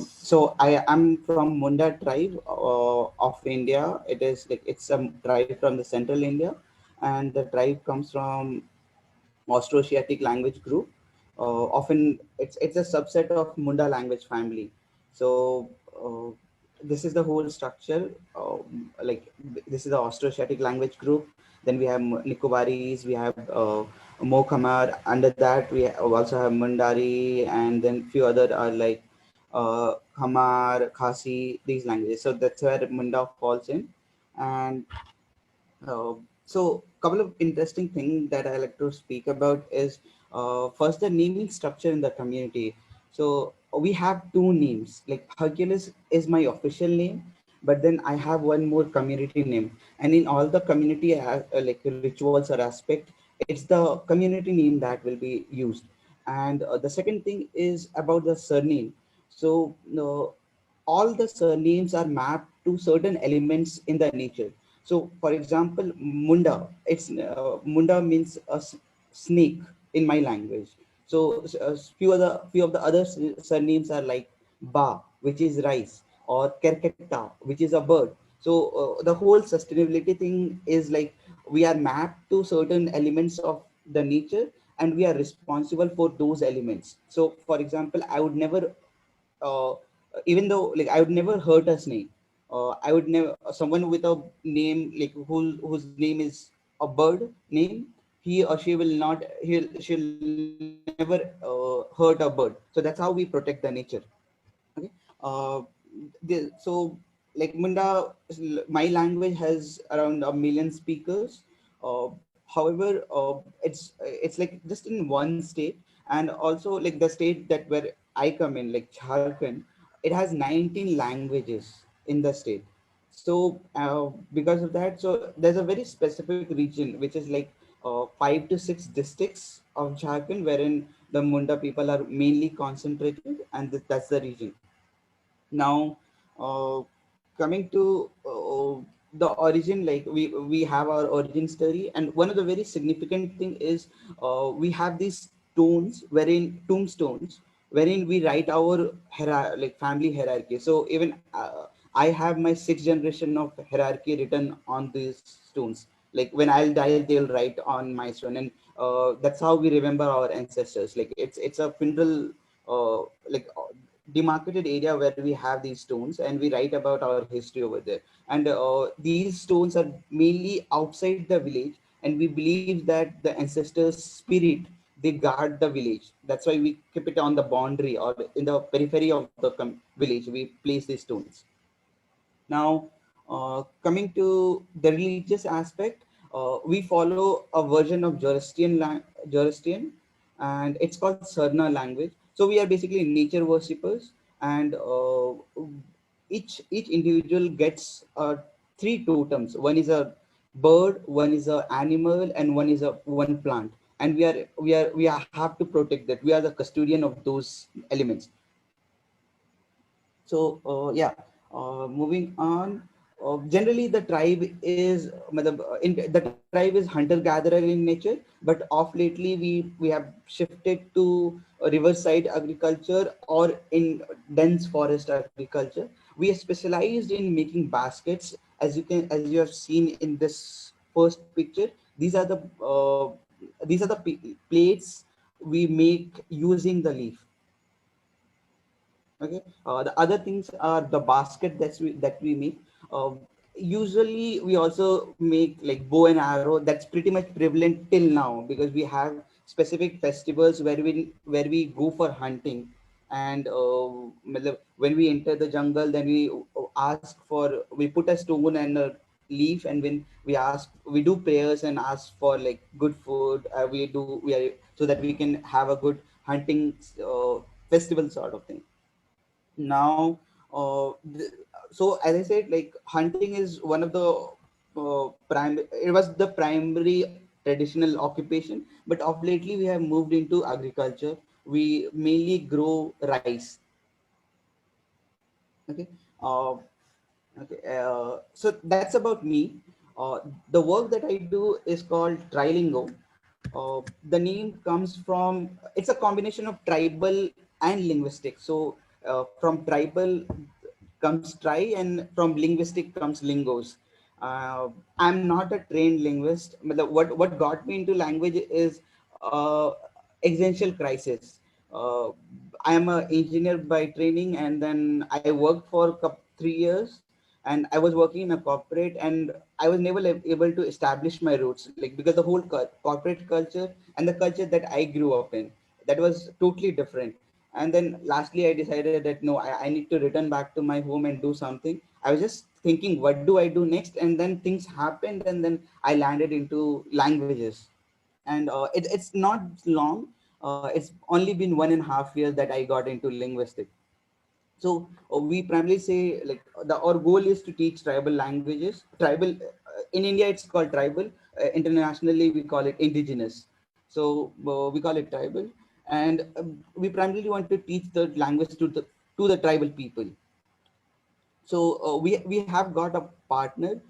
So I am from Munda tribe of India. It's a tribe from the central India, and the tribe comes from Austroasiatic language group. Often it's a subset of Munda language family. So this is the whole structure. This is the Austroasiatic language group. Then we have Nicobaris, we have Mokamar. Under that, we also have Mundari, and then few other are like Khamar, Khasi, these languages. So that's where Munda falls in. And so a couple of interesting things that I like to speak about is first the naming structure in the community. So we have two names, like Hercules is my official name, but then I have one more community name, and in all the community like rituals or aspect, it's the community name that will be used. And the second thing is about the surname. So all the surnames are mapped to certain elements in the nature. So, for example, Munda, Munda means a snake in my language. So, few of the other surnames are like Ba, which is rice, or Kerketa, which is a bird. So, the whole sustainability thing is like we are mapped to certain elements of the nature, and we are responsible for those elements. So, for example, I would never uh, even though like I would never hurt a snake. I would never someone with a name like whose name is a bird name. He or she will not. She'll never hurt a bird. So that's how we protect the nature. Okay. So like Munda, my language has around 1 million speakers. However, it's like just in one state, and also like the state that where I come in, like Jharkhand, it has 19 languages in the state. So because of that, so there's a very specific region which is like 5 to 6 districts of Jharkhand, wherein the Munda people are mainly concentrated, and that's the region. Now, coming to the origin, like we have our origin story, and one of the very significant thing is we have these tombstones, wherein we write our like family hierarchy. So even I have my 6th generation of hierarchy written on these stones. Like when I'll die, they'll write on my stone, and that's how we remember our ancestors. Like it's a funeral like demarcated area where we have these stones, and we write about our history over there. And these stones are mainly outside the village, and we believe that the ancestors spirit, they guard the village. That's why we keep it on the boundary or in the periphery of the village. We place these stones. Now, coming to the religious aspect, we follow a version of Zoroastrian, and it's called Sarna language. So we are basically nature worshippers, and each individual gets three totems. One is a bird, one is a animal, and one is a one plant. And we have to protect that. We are the custodian of those elements. So yeah, moving on. Generally, the tribe is the tribe is hunter gatherer in nature, but off lately we have shifted to riverside agriculture or in dense forest agriculture. We are specialized in making baskets, as you have seen in this first picture. These are the plates we make using the leaf. Okay, the other things are the basket that we make. Usually we also make like bow and arrow. That's pretty much prevalent till now, because we have specific festivals where we go for hunting. And when we enter the jungle, then we put a stone and a leaf, and when we do prayers and ask for like good food. We are so that we can have a good hunting festival sort of thing. Now, so as I said, like hunting is one of the it was the primary traditional occupation, but of lately we have moved into agriculture. We mainly grow rice. Okay. Okay, so that's about me. The work that I do is called Trilingo. The name comes from, it's a combination of tribal and linguistic. So from tribal comes tri, and from linguistic comes lingos. I'm not a trained linguist, but what got me into language is existential crisis. Uh, I am an engineer by training, and then I worked for 3 years, and I was working in a corporate, and I was never able to establish my roots, like because the whole corporate culture and the culture that I grew up in, that was totally different. And then lastly, I decided that no, I need to return back to my home and do something. I was just thinking, what do I do next? And then things happened, and then I landed into languages. And it's not long. It's only been 1.5 years that I got into linguistics. So we primarily say like our goal is to teach tribal languages. Tribal in India it's called tribal. Internationally we call it indigenous. So we call it tribal, and we primarily want to teach the language to the tribal people. So we have got a partner.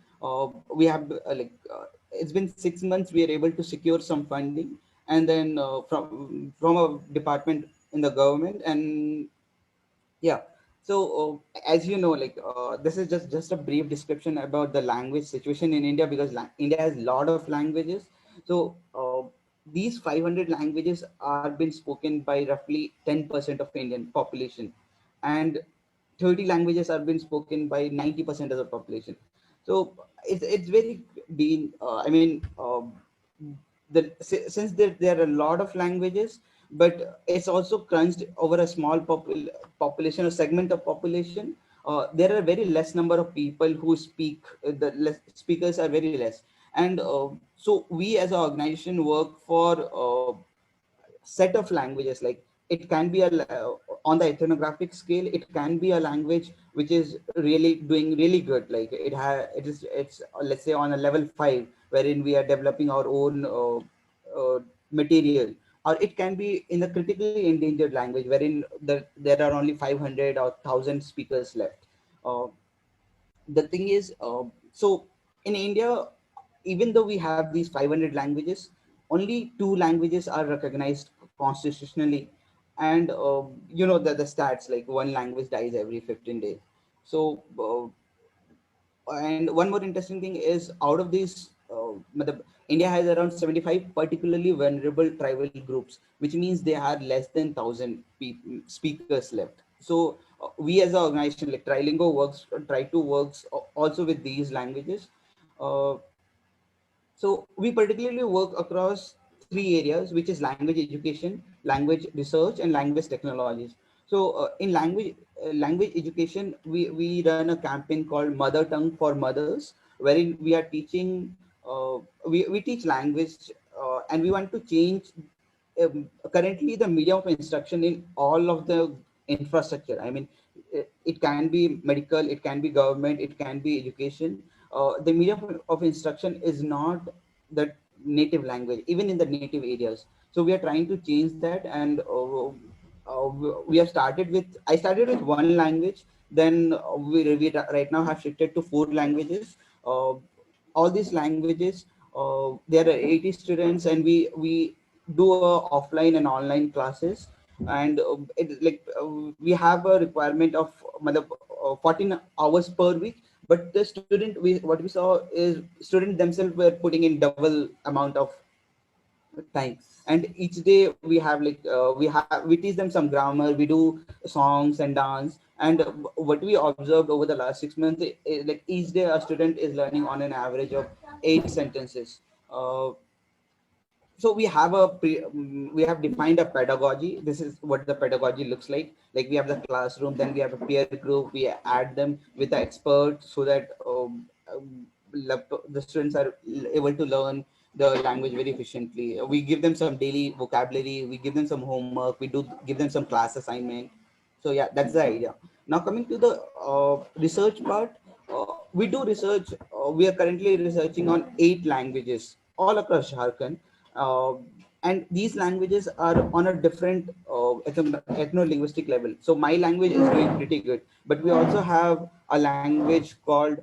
We have it's been 6 months. We are able to secure some funding, and then from a department in the government. And yeah. So as you know, this is just a brief description about the language situation in India, because India has a lot of languages. So these 500 languages are being spoken by roughly 10% of Indian population, and 30 languages are being spoken by 90% of the population. So it's very being since there are a lot of languages, but it's also crunched over a small population or segment of population. There are very less number of people who speak. Speakers are very less, and so we as an organization work for set of languages. Like it can be on the ethnographic scale, it can be a language which is really doing really good. Like it's let's say on a level 5, wherein we are developing our own material. Or it can be in the critically endangered language, wherein there are only 500 or 1,000 speakers left. The thing is, so in India, even though we have these 500 languages, only 2 languages are recognized constitutionally. And the stats, like one language dies every 15 days. So and one more interesting thing is, out of these India has around 75 particularly vulnerable tribal groups, which means they had less than 1,000 speakers left. So we as an organization like Trilingo try to works also with these languages. uh, so we particularly work across three areas, which is language education, language research, and language technologies. So in language education, we run a campaign called Mother Tongue for Mothers, wherein we are teaching, we teach language, and we want to change currently the medium of instruction in all of the infrastructure. I mean, it can be medical, it can be government, it can be education. The medium of instruction is not the native language, even in the native areas. So we are trying to change that, and we have started with, I started with one language, then we right now have shifted to 4 languages. All these languages, there are 80 students, and we do offline and online classes. And we have a requirement of 14 hours per week, but the student, what we saw is students themselves were putting in double amount of time. And each day we have we teach them some grammar, we do songs and dance. And what we observed over the last 6 months, like each day a student is learning on an average of 8 sentences. So we have we have defined a pedagogy. This is what the pedagogy looks like we have the classroom, then we have a peer group, we add them with the experts, so that the students are able to learn the language very efficiently. We give them some daily vocabulary, we give them some homework, we do give them some class assignment. So yeah, that's the idea. Now coming to the research part, we do research. We are currently researching on 8 languages all across Jharkhand. uh, and these languages are on a different ethno-linguistic level. So my language is doing pretty good, but we also have a language called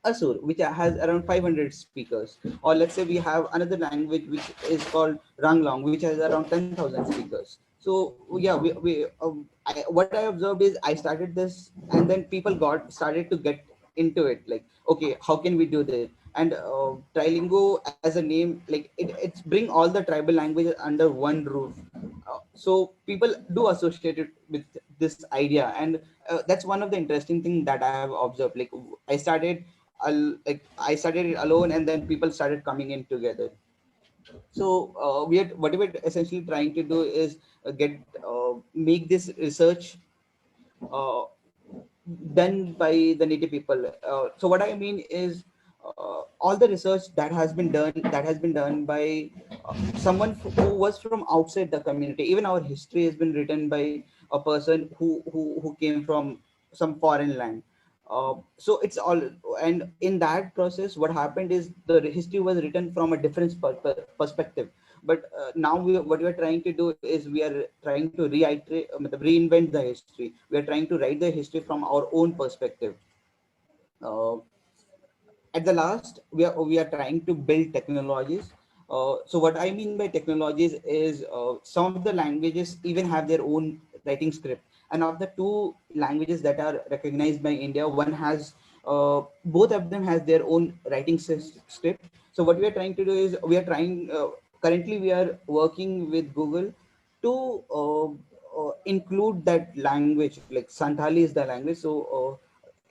Asur, which has around 500 speakers. Or let's say we have another language which is called Ranglong, which has around 10,000 speakers. So yeah, what I observed is I started this, and then people started to get into it. Like, okay, how can we do this? And Trilingo as a name, like it's bring all the tribal languages under one roof. So people do associate it with this idea, and that's one of the interesting things that I have observed. Like I started it alone, and then people started coming in together. So what we're essentially trying to do is make this research uh, done by the native people. So what I mean is, all the research that has been done by someone who was from outside the community. Even our history has been written by a person who came from some foreign land. So it's all, and in that process, what happened is the history was written from a different perspective. But now what we are trying to do is we are trying to reinvent the history. We are trying to write the history from our own perspective. Uh, at the last, we are trying to build technologies. So what I mean by technologies is, some of the languages even have their own writing script. And of the 2 languages that are recognized by India, one has both of them has their own writing script. So what we are trying to do is we are trying currently we are working with Google to include that language. Like Santali is the language. So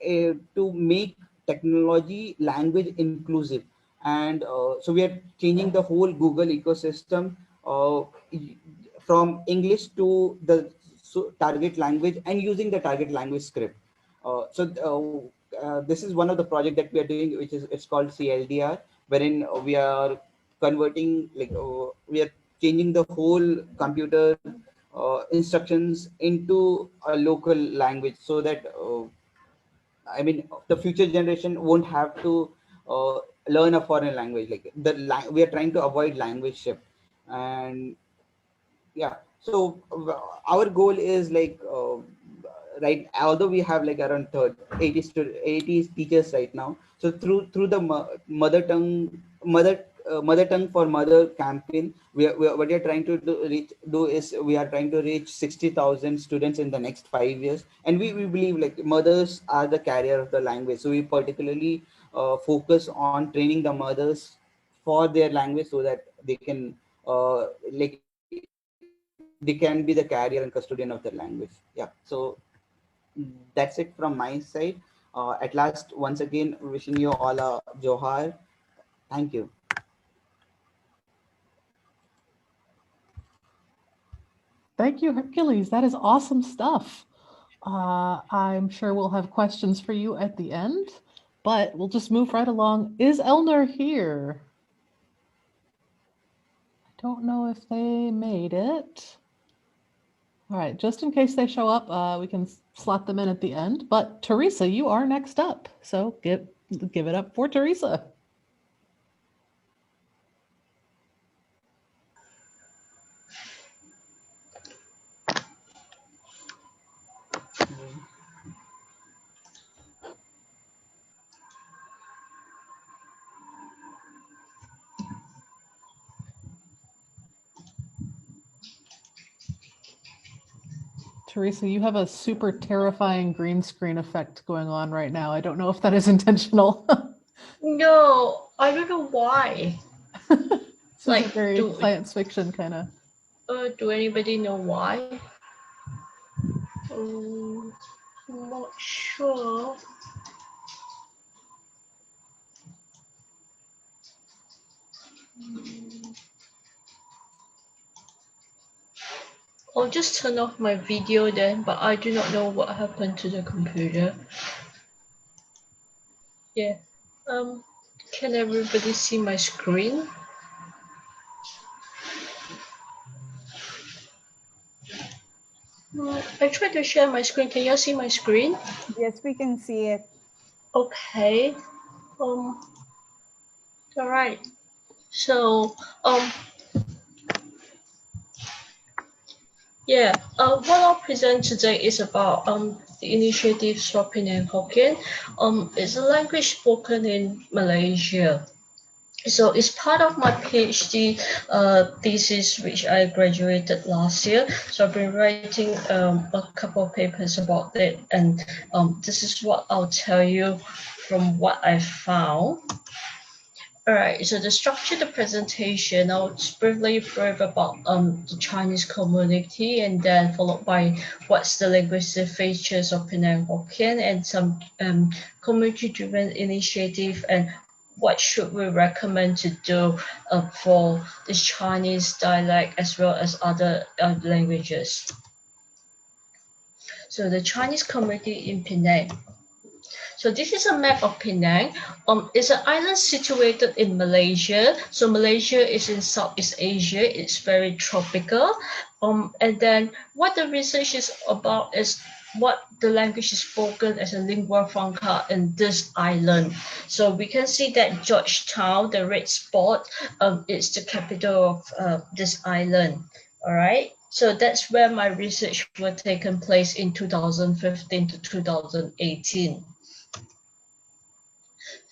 to make technology language inclusive. And so we are changing the whole Google ecosystem from English to the target language, and using the target language script. This is one of the project that we are doing, which is, it's called CLDR, wherein we are converting, we are changing the whole computer instructions into a local language, so that I mean, the future generation won't have to learn a foreign language. Like we are trying to avoid language shift. And yeah, so our goal is right, although we have like around 80 teachers right now. So through the mother tongue for mother campaign, what we are trying to do is we are trying to reach 60,000 students in the next 5 years. And we believe like mothers are the carrier of the language, so we particularly focus on training the mothers for their language, so that they can they can be the carrier and custodian of the language. Yeah, so that's it from my side. At last, once again, wishing you all a Johar. Thank you. Thank you, Hercules. That is awesome stuff. I'm sure we'll have questions for you at the end, but we'll just move right along. Is Elner here? I don't know if they made it. All right, just in case they show up, we can slot them in at the end. But Teresa, you are next up, so give it up for Teresa. Teresa, you have a super terrifying green screen effect going on right now. I don't know if that is intentional. No, I don't know why. This Like, is a very science fiction kind of. Do anybody know why? I'm not sure. I'll just turn off my video then, but I do not know what happened to the computer. Yeah. Can everybody see my screen? I tried to share my screen. Can you see my screen? Yes, we can see it. Okay. All right. So, yeah, what I'll present today is about the initiative for Penang Hokkien. It's a language spoken in Malaysia. So it's part of my PhD thesis, which I graduated last year. So I've been writing a couple of papers about it, and this is what I'll tell you from what I found. All right, so the structure of the presentation, I'll briefly brief about the Chinese community, and then followed by what's the linguistic features of Penang Hokkien and some community-driven initiative, and what should we recommend to do for the Chinese dialect as well as other languages. So the Chinese community in Penang. So this is a map of Penang. It's an island situated in Malaysia. So Malaysia is in Southeast Asia. It's very tropical. And then what the research is about is what the language is spoken as a lingua franca in this island. So we can see that Georgetown, the red spot, is the capital of this island. All right. So that's where my research was taken place in 2015 to 2018.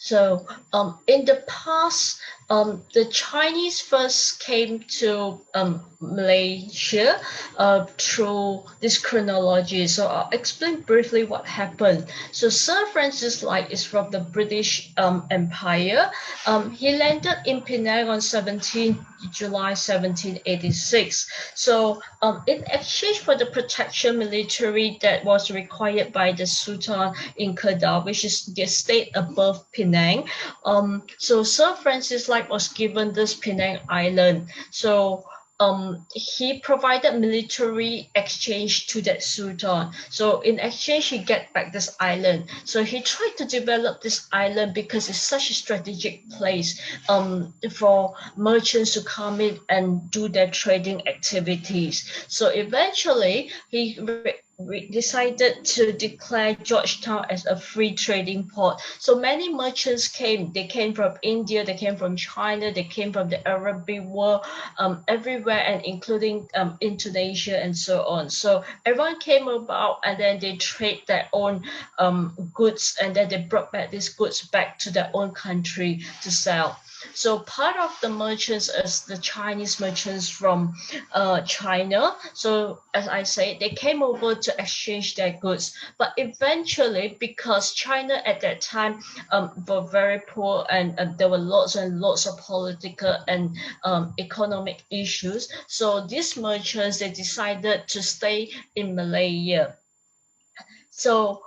So in the past, the Chinese first came to Malaysia through this chronology. So I'll explain briefly what happened. So Sir Francis Light is from the British Empire. He landed in Penang on 17 July 1786. So in exchange for the protection military that was required by the Sultan in Kedah, which is the state above Penang, so Sir Francis Light was given this Penang Island. So he provided military exchange to that Sultan. So in exchange, he get back this island. So he tried to develop this island because it's such a strategic place for merchants to come in and do their trading activities. So eventually, he decided to declare Georgetown as a free trading port. So many merchants came. They came from India, they came from China, they came from the Arabic world, everywhere, and including Indonesia and so on. So everyone came about, and then they trade their own goods, and then they brought back these goods back to their own country to sell. So part of the merchants is the Chinese merchants from China. So as I say, they came over to exchange their goods. But eventually, because China at that time were very poor, and there were lots and lots of political and economic issues, so these merchants, they decided to stay in Malaya. So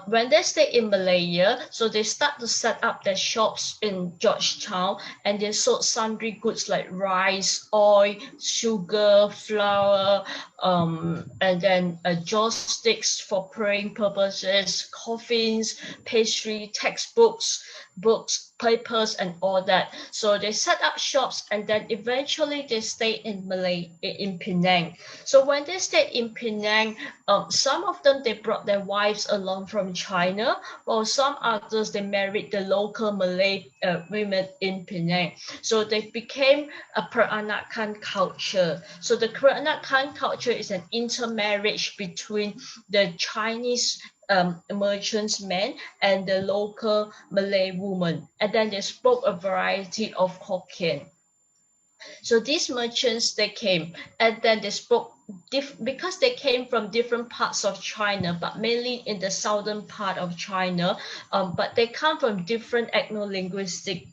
when they stay in Malaysia, so they start to set up their shops in Georgetown, and they sold sundry goods like rice, oil, sugar, flour, and then joysticks for praying purposes, coffins, pastry, textbooks, books, papers, and all that. So they set up shops, and then eventually they stay in Penang. So when they stayed in Penang, some of them, they brought their wives along from China, while some others, they married the local Malay women in Penang. So they became a Peranakan culture. So the Peranakan culture is an intermarriage between the Chinese merchants men and the local Malay woman. And then they spoke a variety of Hokkien. So these merchants, they came, and then they spoke because they came from different parts of China, but mainly in the southern part of China. But they come from different ethno-linguistic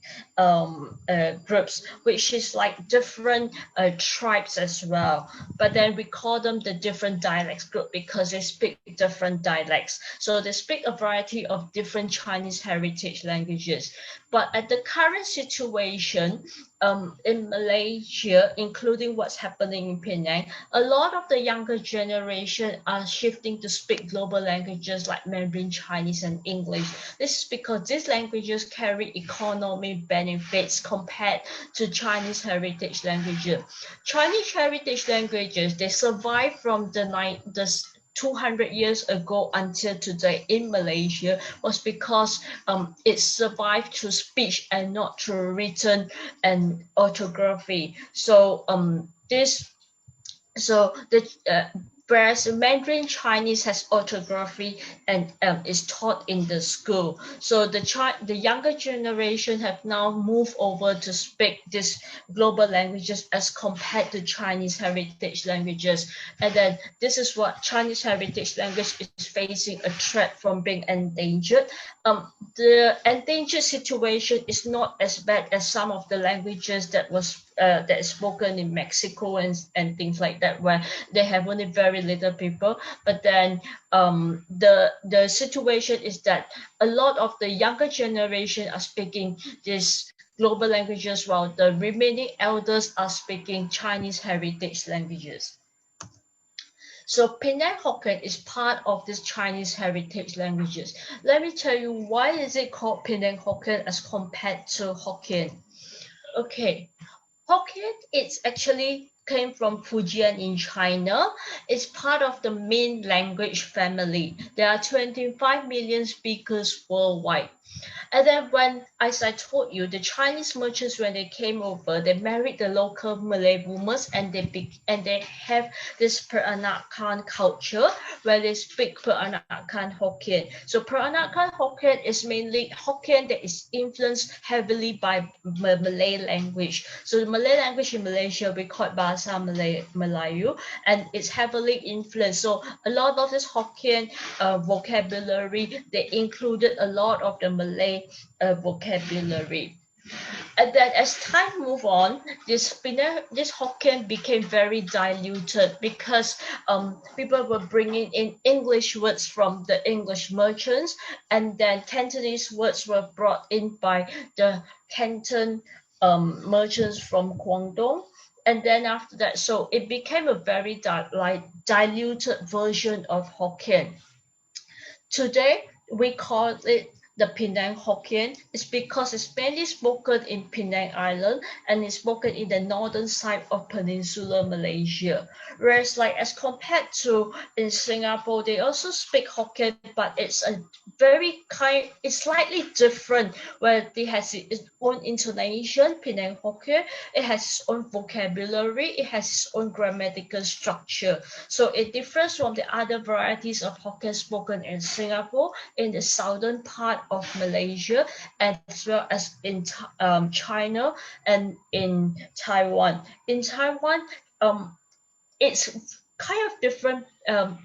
groups, which is like different tribes as well. But then we call them the different dialects group because they speak different dialects. So they speak a variety of different Chinese heritage languages. But at the current situation, in Malaysia, including what's happening in Penang, a lot of the younger generation are shifting to speak global languages like Mandarin Chinese and English. This is because these languages carry economic benefits compared to Chinese heritage languages. Chinese heritage languages, they survive from the 200 years ago until today in Malaysia was because it survived through speech and not through written and orthography. So whereas Mandarin Chinese has orthography and is taught in the school. So the younger generation have now moved over to speak these global languages as compared to Chinese heritage languages. And then this is what Chinese heritage language is facing a threat from being endangered. The endangered situation is not as bad as some of the languages that is spoken in Mexico and things like that, where they have only very little people. But then the situation is that a lot of the younger generation are speaking these global languages, while the remaining elders are speaking Chinese heritage languages. So Penang Hokkien is part of this Chinese heritage languages. Let me tell you, why is it called Penang Hokkien as compared to Hokkien? Okay, Hokkien, it's actually came from Fujian in China. It's part of the main language family. There are 25 million speakers worldwide. And then as I told you, the Chinese merchants, when they came over, they married the local Malay women, and they have this Peranakan culture where they speak Peranakan Hokkien. So Peranakan Hokkien is mainly Hokkien that is influenced heavily by Malay language. So the Malay language in Malaysia, we call it Bahasa Melayu, and it's heavily influenced. So a lot of this Hokkien vocabulary, they included a lot of the Malay vocabulary. And then as time moved on, this Hokkien became very diluted because people were bringing in English words from the English merchants, and then Cantonese words were brought in by the Canton merchants from Guangdong. And then after that, so it became a very diluted version of Hokkien. Today, we call it the Penang Hokkien. It's because it's mainly spoken in Penang Island and it's spoken in the northern side of peninsular Malaysia. Whereas as compared to in Singapore, they also speak Hokkien, but it's it's slightly different, where it has its own intonation, Penang Hokkien. It has its own vocabulary, it has its own grammatical structure. So it differs from the other varieties of Hokkien spoken in Singapore, in the southern part of Malaysia, as well as in China and in Taiwan. In Taiwan, it's kind of different,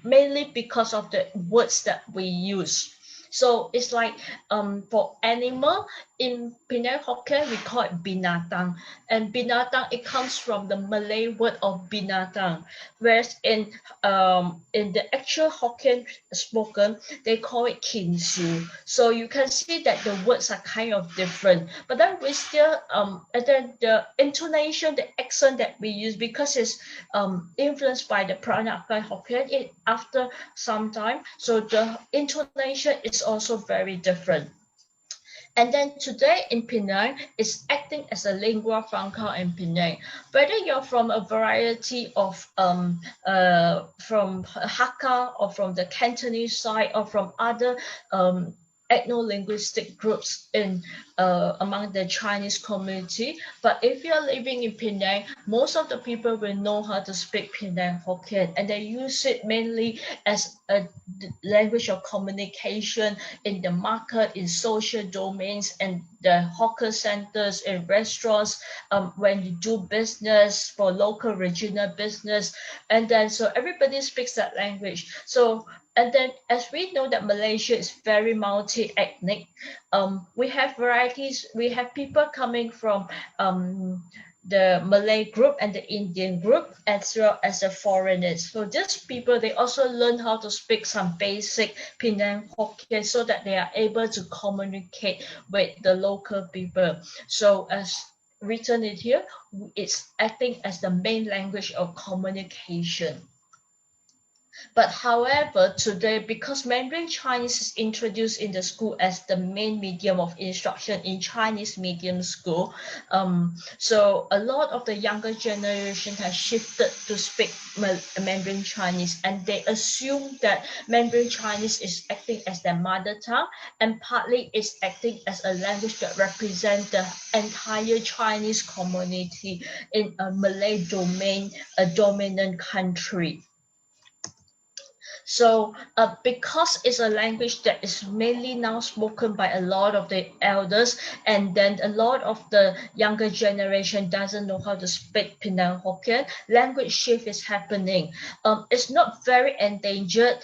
mainly because of the words that we use. So it's like for animal in Penang Hokkien we call it binatang, and binatang it comes from the Malay word of binatang, whereas in the actual Hokkien spoken they call it kinsu. So you can see that the words are kind of different, but then we still and then the intonation, the accent that we use, because it's influenced by the Peranakan Hokkien after some time, so the intonation is also very different. And then today in Penang, it's acting as a lingua franca in Penang. Whether you're from a variety of from Hakka or from the Cantonese side or from other ethno-linguistic groups in among the Chinese community, but if you're living in Penang, most of the people will know how to speak Penang Hokkien, and they use it mainly as a language of communication in the market, in social domains, and the hawker centers, in restaurants, when you do business for local regional business, and then so everybody speaks that language. So and then as we know that Malaysia is very multi-ethnic, we have varieties, we have people coming from the Malay group and the Indian group, as well as the foreigners. So these people, they also learn how to speak some basic Penang Hokkien so that they are able to communicate with the local people. So as written in here, it's acting as the main language of communication. But however, today, because Mandarin Chinese is introduced in the school as the main medium of instruction in Chinese medium school, so a lot of the younger generation has shifted to speak Mandarin Chinese, and they assume that Mandarin Chinese is acting as their mother tongue, and partly it's acting as a language that represents the entire Chinese community in a Malay domain, a dominant country. So because it's a language that is mainly now spoken by a lot of the elders, and then a lot of the younger generation doesn't know how to speak Penang Hokkien, language shift is happening. It's not very endangered,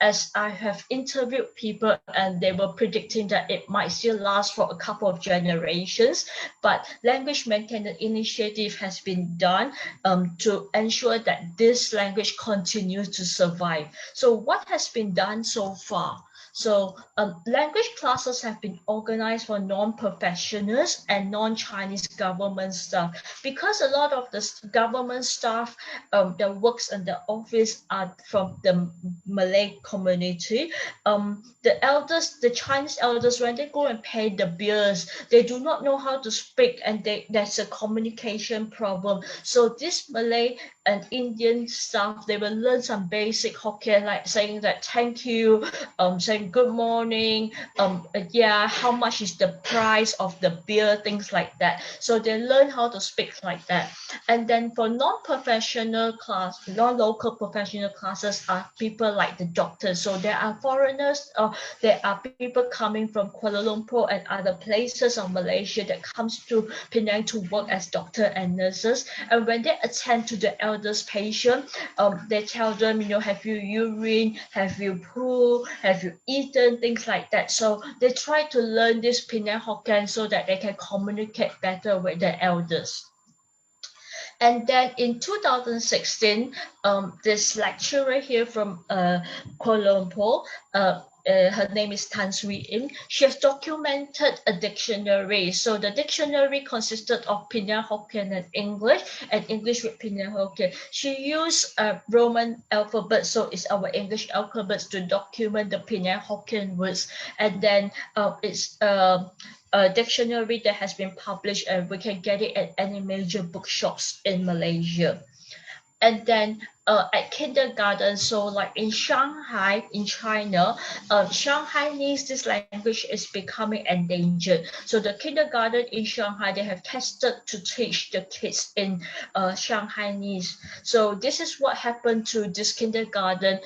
as I have interviewed people and they were predicting that it might still last for a couple of generations, but language maintenance initiative has been done to ensure that this language continues to survive. So what has been done so far? So language classes have been organized for non-professionals and non-Chinese government staff, because a lot of the government staff that works in the office are from the Malay community. The elders, the Chinese elders, when they go and pay the bills, they do not know how to speak, and there's a communication problem. So this Malay and Indian staff, they will learn some basic Hokkien, like saying that thank you, saying good morning, yeah, how much is the price of the beer, things like that. So they learn how to speak like that. And then for non-professional class, non-local professional classes are people like the doctors. So there are foreigners, there are people coming from Kuala Lumpur and other places of Malaysia that comes to Penang to work as doctor and nurses. And when they attend to the elders patient, they tell them, you know, have you urine, have you poo, have you eaten, things like that. So they try to learn this Penang Hokkien so that they can communicate better with the elders. And then in 2016, this lecturer here from Kuala Lumpur, her name is Tan Sui In. She has documented a dictionary. So the dictionary consisted of Penang Hokkien and English with Penang Hokkien. She used Roman alphabet, so it's our English alphabets, to document the Penang Hokkien words. And then it's a dictionary that has been published, and we can get it at any major bookshops in Malaysia. And then at kindergarten, so like in Shanghai, in China, Shanghainese, this language is becoming endangered. So the kindergarten in Shanghai, they have tested to teach the kids in Shanghainese. So this is what happened to this kindergarten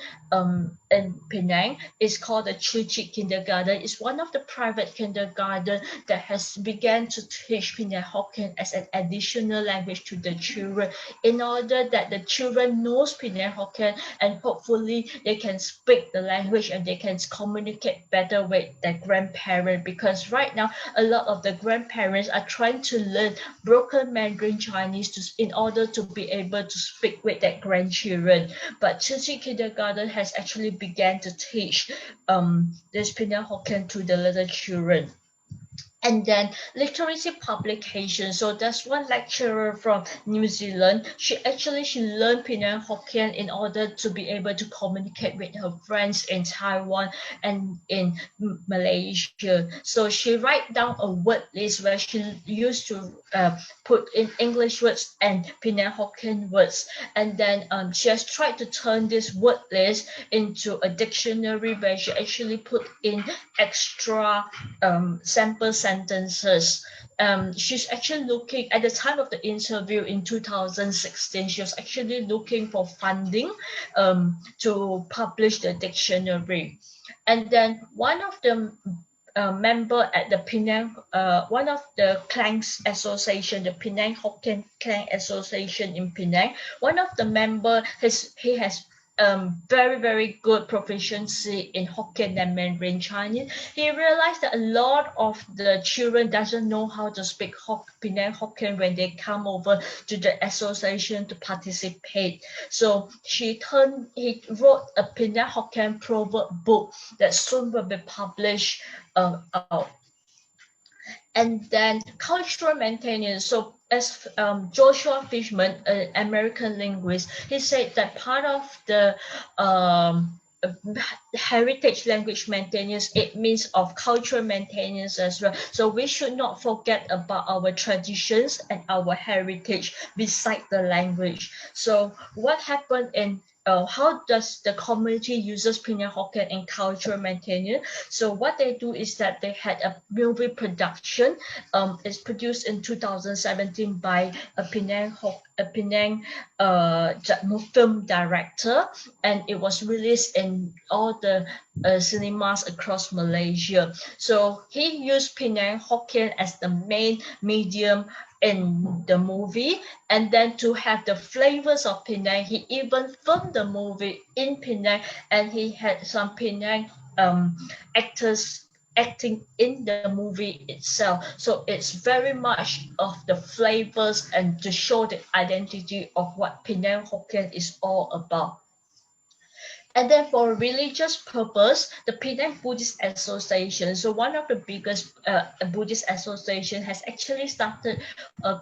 in Penang. It's called the Chuchi Kindergarten. It's one of the private kindergarten that has began to teach Penang Hokkien as an additional language to the children, in order that the children knows first Penang Hokkien, and hopefully they can speak the language and they can communicate better with their grandparents, because right now a lot of the grandparents are trying to learn broken Mandarin Chinese in order to be able to speak with their grandchildren. But Tzu Kindergarten has actually began to teach this Penang Hokkien to the little children. And then literacy publication. So there's one lecturer from New Zealand. She learned Penang Hokkien in order to be able to communicate with her friends in Taiwan and in Malaysia. So she write down a word list where she used to put in English words and Penang Hokkien words. And then she has tried to turn this word list into a dictionary where she actually put in extra sample sentences. She's actually looking at the time of the interview in 2016. She was actually looking for funding to publish the dictionary. And then one of the member at the Penang, one of the clans association, the Penang Hokkien Clan Association in Penang, one of the member has very, very good proficiency in Hokkien and Mandarin Chinese. He realized that a lot of the children doesn't know how to speak Penang Hokkien when they come over to the association to participate. So he wrote a Penang Hokkien proverb book that soon will be published out. And then cultural maintenance. So as Joshua Fishman, an American linguist, he said that part of the heritage language maintenance, it means of cultural maintenance as well. So we should not forget about our traditions and our heritage beside the language. So what happened in how does the community uses Penang Hokkien in cultural maintenance? So what they do is that they had a movie production. It's produced in 2017 by a Penang film director, and it was released in all the cinemas across Malaysia. So he used Penang Hokkien as the main medium in the movie, and then to have the flavors of Penang, he even filmed the movie in Penang, and he had some Penang actors acting in the movie itself. So it's very much of the flavors and to show the identity of what Penang Hokkien is all about. And then for religious purpose, the Penang Buddhist Association, so one of the biggest Buddhist association, has actually started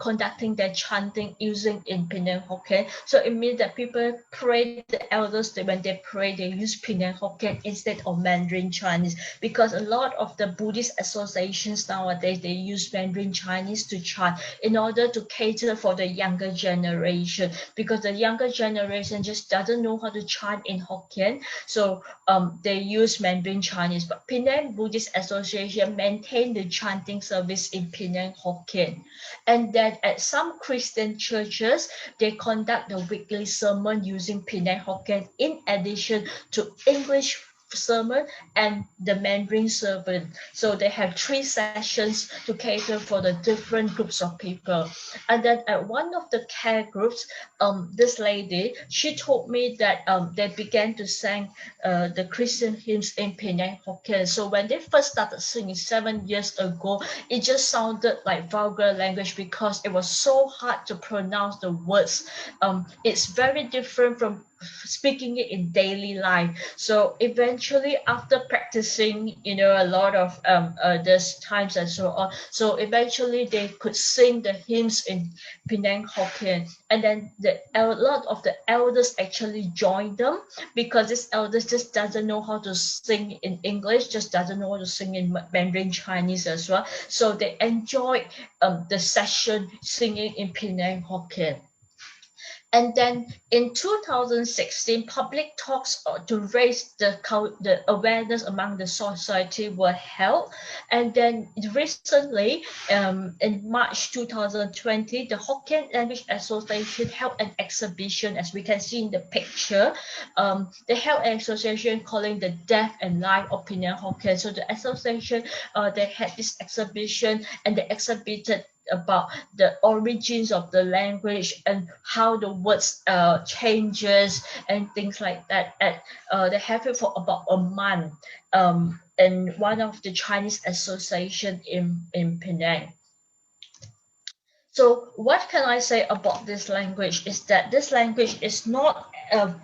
conducting their chanting using in Penang Hokkien. So it means that people pray, the elders, when they pray, they use Penang Hokkien instead of Mandarin Chinese, because a lot of the Buddhist associations nowadays, they use Mandarin Chinese to chant in order to cater for the younger generation, because the younger generation just doesn't know how to chant in Hokkien. So they use Mandarin Chinese, but Penang Buddhist Association maintain the chanting service in Penang Hokkien. And then at some Christian churches, they conduct the weekly sermon using Penang Hokkien in addition to English sermon and the Mandarin sermon. So they have 3 sessions to cater for the different groups of people. And then at one of the care groups, this lady, she told me that they began to sing the Christian hymns in Penang Hokkien. So when they first started singing 7 years ago, it just sounded like vulgar language because it was so hard to pronounce the words. It's very different from speaking it in daily life. So eventually, after practicing, a lot of this times and so on, so eventually they could sing the hymns in Penang Hokkien. And then a lot of the elders actually joined them, because this elders just doesn't know how to sing in English, just doesn't know how to sing in Mandarin Chinese as well. So they enjoyed the session singing in Penang Hokkien. And then in 2016, public talks to raise the awareness among the society were held. And then recently, in March 2020, the Hokkien Language Association held an exhibition, as we can see in the picture. They held an association calling the Death and Life of Penang Hokkien. So the association, they had this exhibition, and they exhibited about the origins of the language and how the words changes and things like that. They have it for about a month in one of the Chinese association in Penang. So what can I say about this language is that this language is not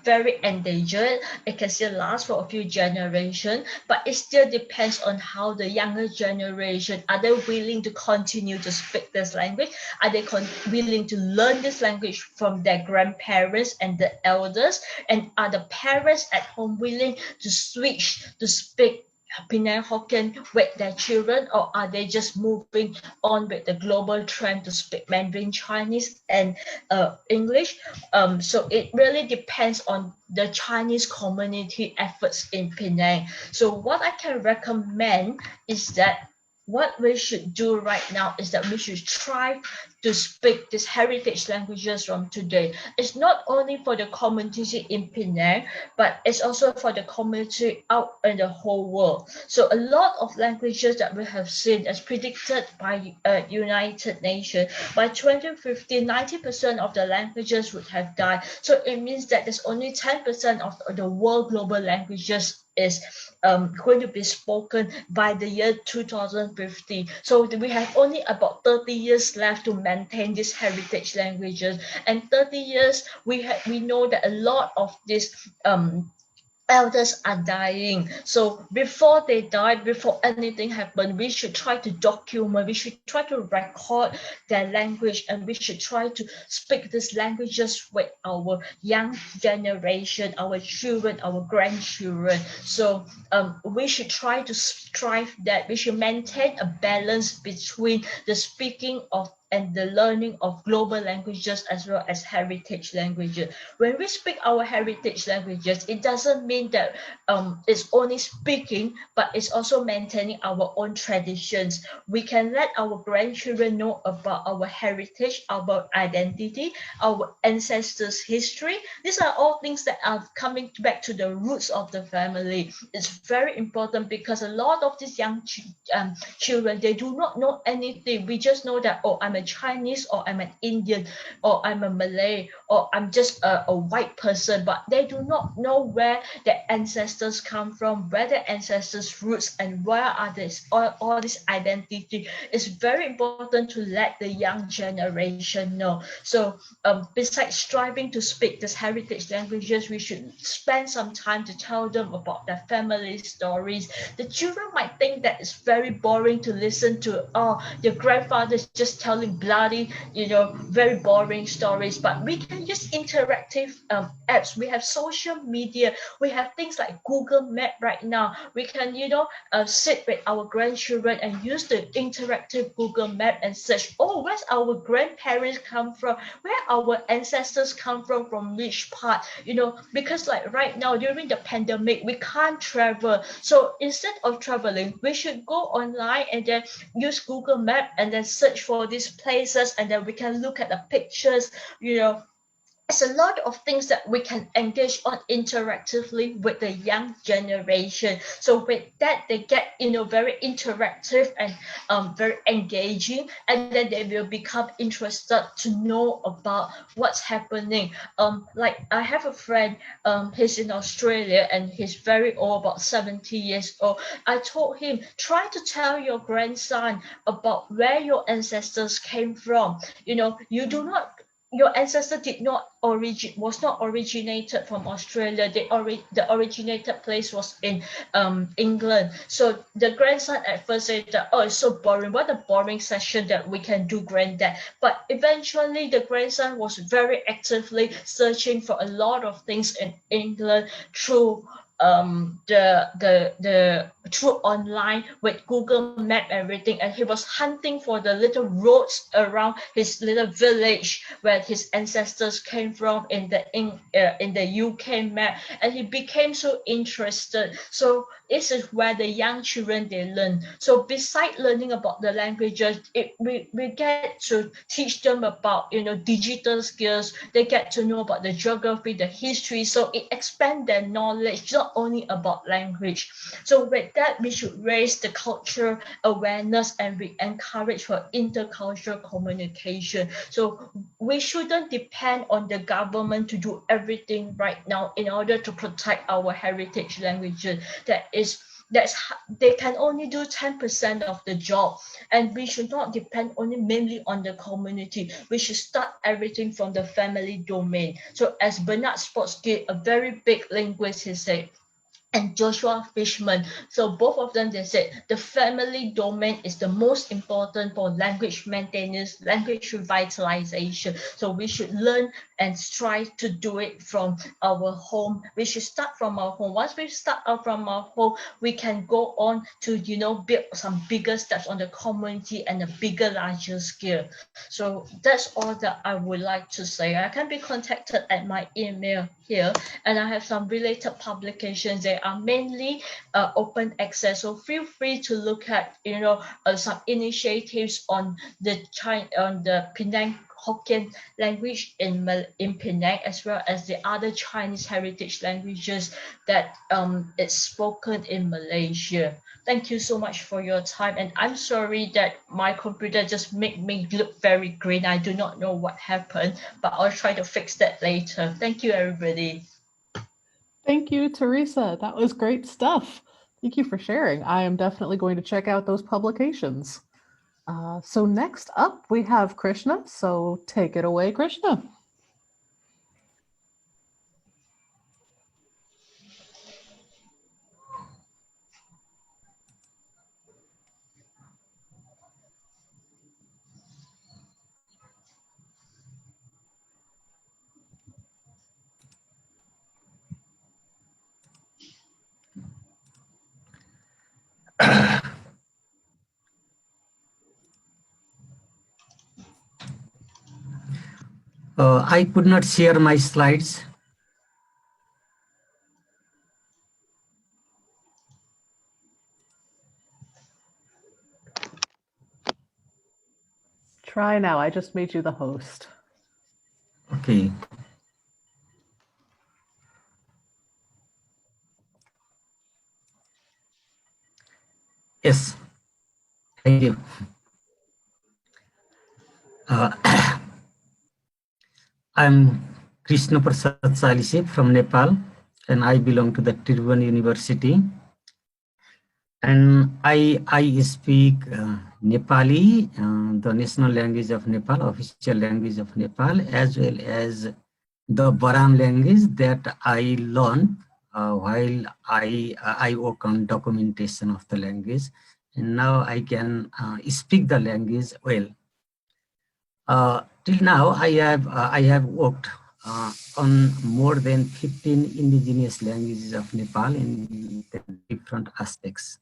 very endangered. It can still last for a few generations, but it still depends on how the younger generation, are they willing to continue to speak this language? Are they willing to learn this language from their grandparents and the elders? And are the parents at home willing to switch to speak Penang Hokkien with their children, or are they just moving on with the global trend to speak Mandarin Chinese and English? So it really depends on the Chinese community efforts in Penang. So what I can recommend is that what we should do right now is that we should try to speak these heritage languages from today. It's not only for the community in Penang, but it's also for the community out in the whole world. So a lot of languages that we have seen as predicted by United Nations, by 2050, 90% of the languages would have died. So it means that there's only 10% of the world global languages is going to be spoken by the year 2050. So we have only about 30 years left to maintain these heritage languages. And 30 years, we know that a lot of these elders are dying. So before they die, before anything happens, we should try to document, we should try to record their language, and we should try to speak these languages with our young generation, our children, our grandchildren. So we should try to strive that we should maintain a balance between the speaking of and the learning of global languages as well as heritage languages. When we speak our heritage languages, it doesn't mean that it's only speaking, but it's also maintaining our own traditions. We can let our grandchildren know about our heritage, our identity, our ancestors' history. These are all things that are coming back to the roots of the family. It's very important because a lot of these young children, they do not know anything. We just know that, oh, I'm a Chinese, or I'm an Indian, or I'm a Malay, or I'm just a white person, but they do not know where their ancestors come from, where their ancestors' roots, and where are this all this identity. It's very important to let the young generation know. So besides striving to speak these heritage languages, we should spend some time to tell them about their family stories. The children might think that it's very boring to listen to, oh, your grandfather is just telling bloody, very boring stories, but we can use interactive apps. We have social media, we have things like Google Map right now. We can sit with our grandchildren and use the interactive Google Map and search, oh, where's our grandparents come from, where our ancestors come from which part, because like right now during the pandemic we can't travel. So instead of traveling, we should go online and then use Google Map and then search for these places, and then we can look at the pictures. It's a lot of things that we can engage on interactively with the young generation. So with that, they get very interactive and very engaging, and then they will become interested to know about what's happening. Like I have a friend, he's in Australia and he's very old, about 70 years old. I told him, try to tell your grandson about where your ancestors came from. Your ancestor was not originated from Australia. The originated place was in England. So the grandson at first said that, oh, it's so boring. What a boring session that we can do, granddad. But eventually the grandson was very actively searching for a lot of things in England through through online with Google Map and everything, and he was hunting for the little roads around his little village where his ancestors came from in the UK map, and he became so interested. So this is where the young children, they learn. So besides learning about the languages, we get to teach them about digital skills. They get to know about the geography, the history, so it expands their knowledge, not not only about language. So with that, we should raise the culture awareness and we encourage for intercultural communication. So we shouldn't depend on the government to do everything right now in order to protect our heritage languages. They can only do 10% of the job, and we should not depend only mainly on the community. We should start everything from the family domain. So as Bernard Spotsky, a very big linguist, he said, and Joshua Fishman. So both of them, they said the family domain is the most important for language maintenance, language revitalization. So we should learn and strive to do it from our home. We should start from our home. Once we start out from our home, we can go on to, build some bigger steps on the community and a bigger, larger scale. So that's all that I would like to say. I can be contacted at my email here, and I have some related publications. They are mainly open access, so feel free to look at some initiatives on the Penang Hokkien language in Penang, as well as the other Chinese heritage languages that is spoken in Malaysia. Thank you so much for your time, and I'm sorry that my computer just made me look very green. I do not know what happened, but I'll try to fix that later. Thank you, everybody. Thank you, Teresa. That was great stuff. Thank you for sharing. I am definitely going to check out those publications. So next up, we have Krishna. So take it away, Krishna. I could not share my slides. Try now. I just made you the host. Okay. Yes. Thank you. I'm Krishna Prasad Salisi from Nepal, and I belong to the Tribhuvan University. And I speak Nepali, the national language of Nepal, official language of Nepal, as well as the Baram language that I learned while I work on documentation of the language. And now I can speak the language well. Till now, I have worked on more than 15 indigenous languages of Nepal in different aspects.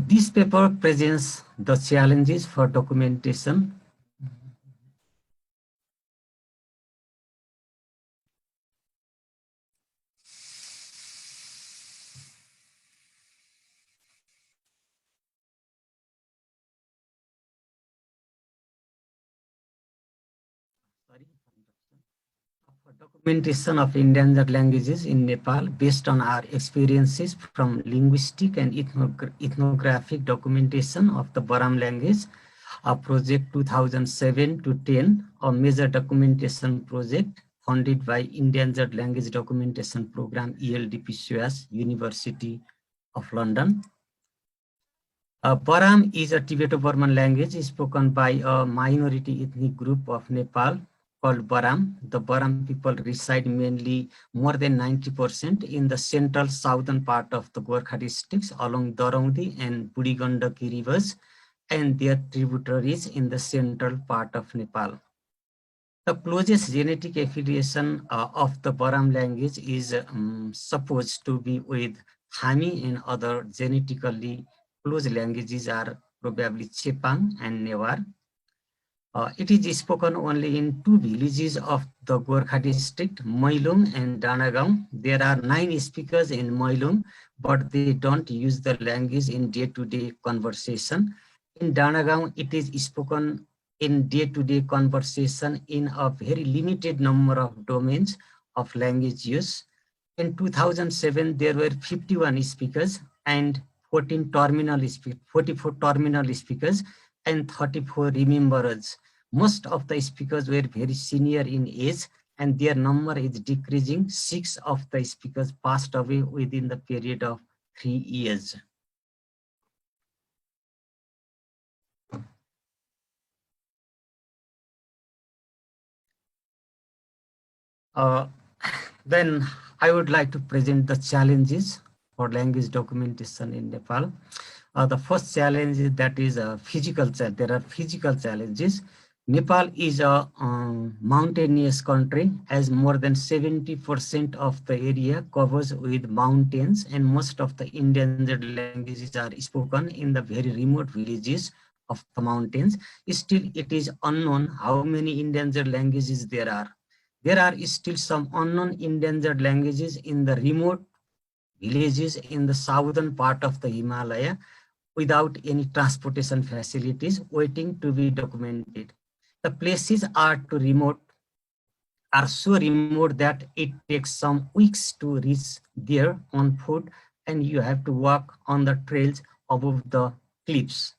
This paper presents the challenges for documentation. Documentation of endangered languages in Nepal based on our experiences from linguistic and ethnographic documentation of the Baram language, a project 2007 to 10, a major documentation project funded by Endangered Language Documentation Program ELDTC, University of London. Baram is a Tibeto-Burman language spoken by a minority ethnic group of Nepal called Baram. The Baram people reside mainly more than 90% in the central southern part of the Gorkha districts along Daraudi and Budi Gandaki rivers and their tributaries in the central part of Nepal. The closest genetic affiliation of the Baram language is supposed to be with Khami, and other genetically close languages are probably Chepang and Newar. It is spoken only in 2 villages of the Gorkha district, Mailung and Danagaon. There are 9 speakers in Mailung, but they don't use the language in day-to-day conversation. In Danagaon, it is spoken in day-to-day conversation in a very limited number of domains of language use. In 2007, there were 51 speakers and 44 terminal speakers and 34 rememberers. Most of the speakers were very senior in age, and their number is decreasing. 6 of the speakers passed away within the period of 3 years. Then I would like to present the challenges for language documentation in Nepal. The first challenge is that is a physical challenge. There are physical challenges. Nepal is a mountainous country, as more than 70% of the area covers with mountains, and most of the endangered languages are spoken in the very remote villages of the mountains. Still, it is unknown how many endangered languages there are. There are still some unknown endangered languages in the remote villages in the southern part of the Himalaya without any transportation facilities waiting to be documented. The places are so remote that it takes some weeks to reach there on foot, and you have to walk on the trails above the cliffs.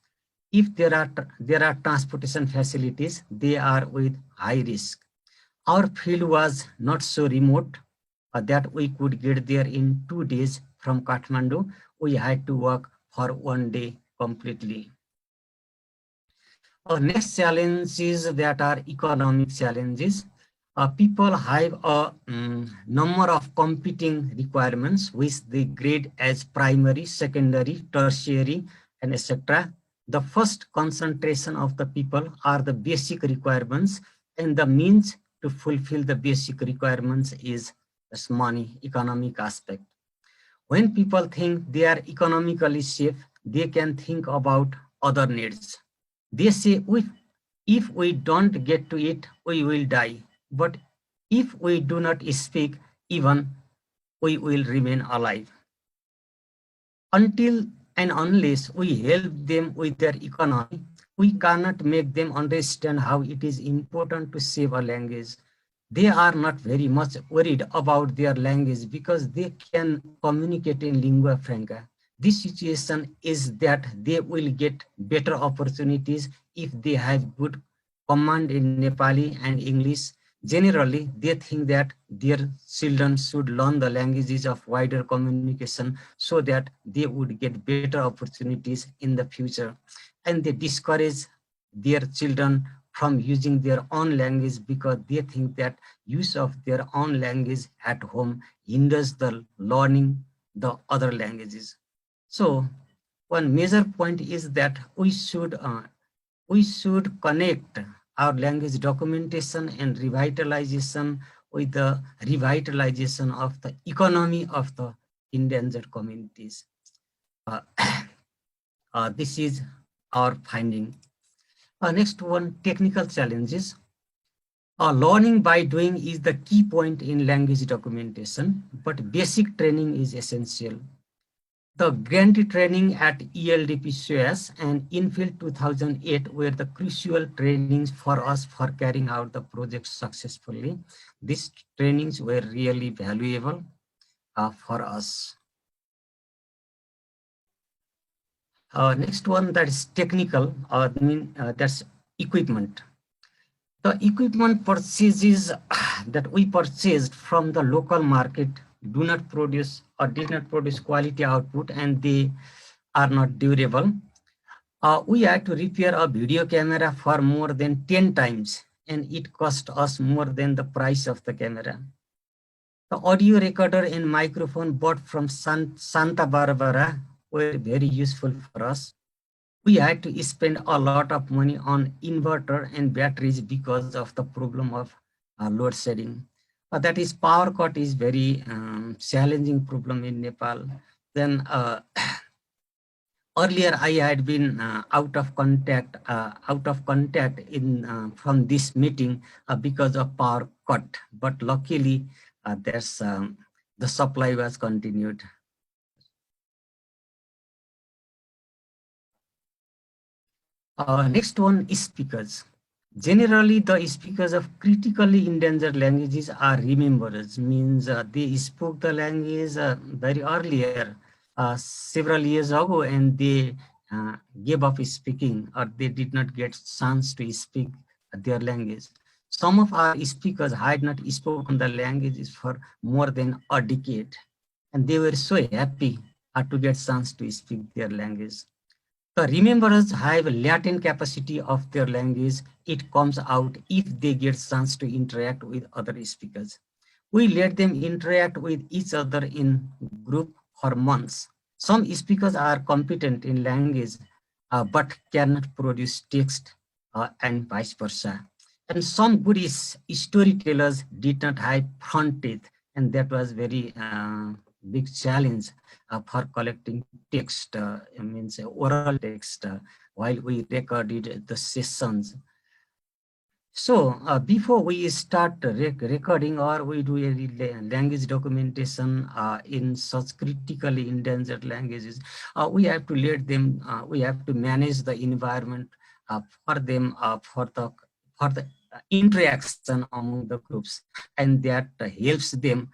If there are transportation facilities, they are with high risk. Our field was not so remote that we could get there in 2 days from Kathmandu. We had to walk for 1 day completely. Next challenges that are economic challenges. People have a number of competing requirements which they grade as primary, secondary, tertiary, and etc. The first concentration of the people are the basic requirements, and the means to fulfill the basic requirements is this money, economic aspect. When people think they are economically safe, they can think about other needs. They say, if we don't get to it, we will die. But if we do not speak, even we will remain alive. Until and unless we help them with their economy, we cannot make them understand how it is important to save a language. They are not very much worried about their language because they can communicate in lingua franca. This situation is that they will get better opportunities if they have good command in Nepali and English. Generally, they think that their children should learn the languages of wider communication so that they would get better opportunities in the future. And they discourage their children from using their own language because they think that use of their own language at home hinders the learning the other languages. So one major point is that we should connect our language documentation and revitalization with the revitalization of the economy of the endangered communities. This is our finding. Next one, technical challenges. Learning by doing is the key point in language documentation, but basic training is essential. The grant training at ELDTC and Infield 2008 were the crucial trainings for us for carrying out the project successfully. These trainings were really valuable for us. Next one, that is technical, that's equipment. The equipment purchases that we purchased from the local market do not produce or did not produce quality output, and they are not durable. We had to repair a video camera for more than 10 times, and it cost us more than the price of the camera. The audio recorder and microphone bought from Santa Barbara were very useful for us. We had to spend a lot of money on inverter and batteries because of the problem of load shedding. That is, power cut is very challenging problem in Nepal. Then earlier I had been out of contact in from this meeting because of power cut, but luckily there's the supply was continued. Next one is speakers. Generally, the speakers of critically endangered languages are rememberers, means they spoke the language very earlier, several years ago, and they gave up speaking, or they did not get chance to speak their language. Some of our speakers had not spoken the languages for more than a decade, and they were so happy to get chance to speak their language. The rememberers have a latent capacity of their language. It comes out if they get chance to interact with other speakers. We let them interact with each other in group for months. Some speakers are competent in language, but cannot produce text and vice versa. And some good storytellers did not have front teeth, and that was very big challenge for collecting text, means oral text, while we recorded the sessions. So before we start recording or we do any language documentation in such critically endangered languages, we have to let them, we have to manage the environment for them, for the interaction among the groups, and that helps them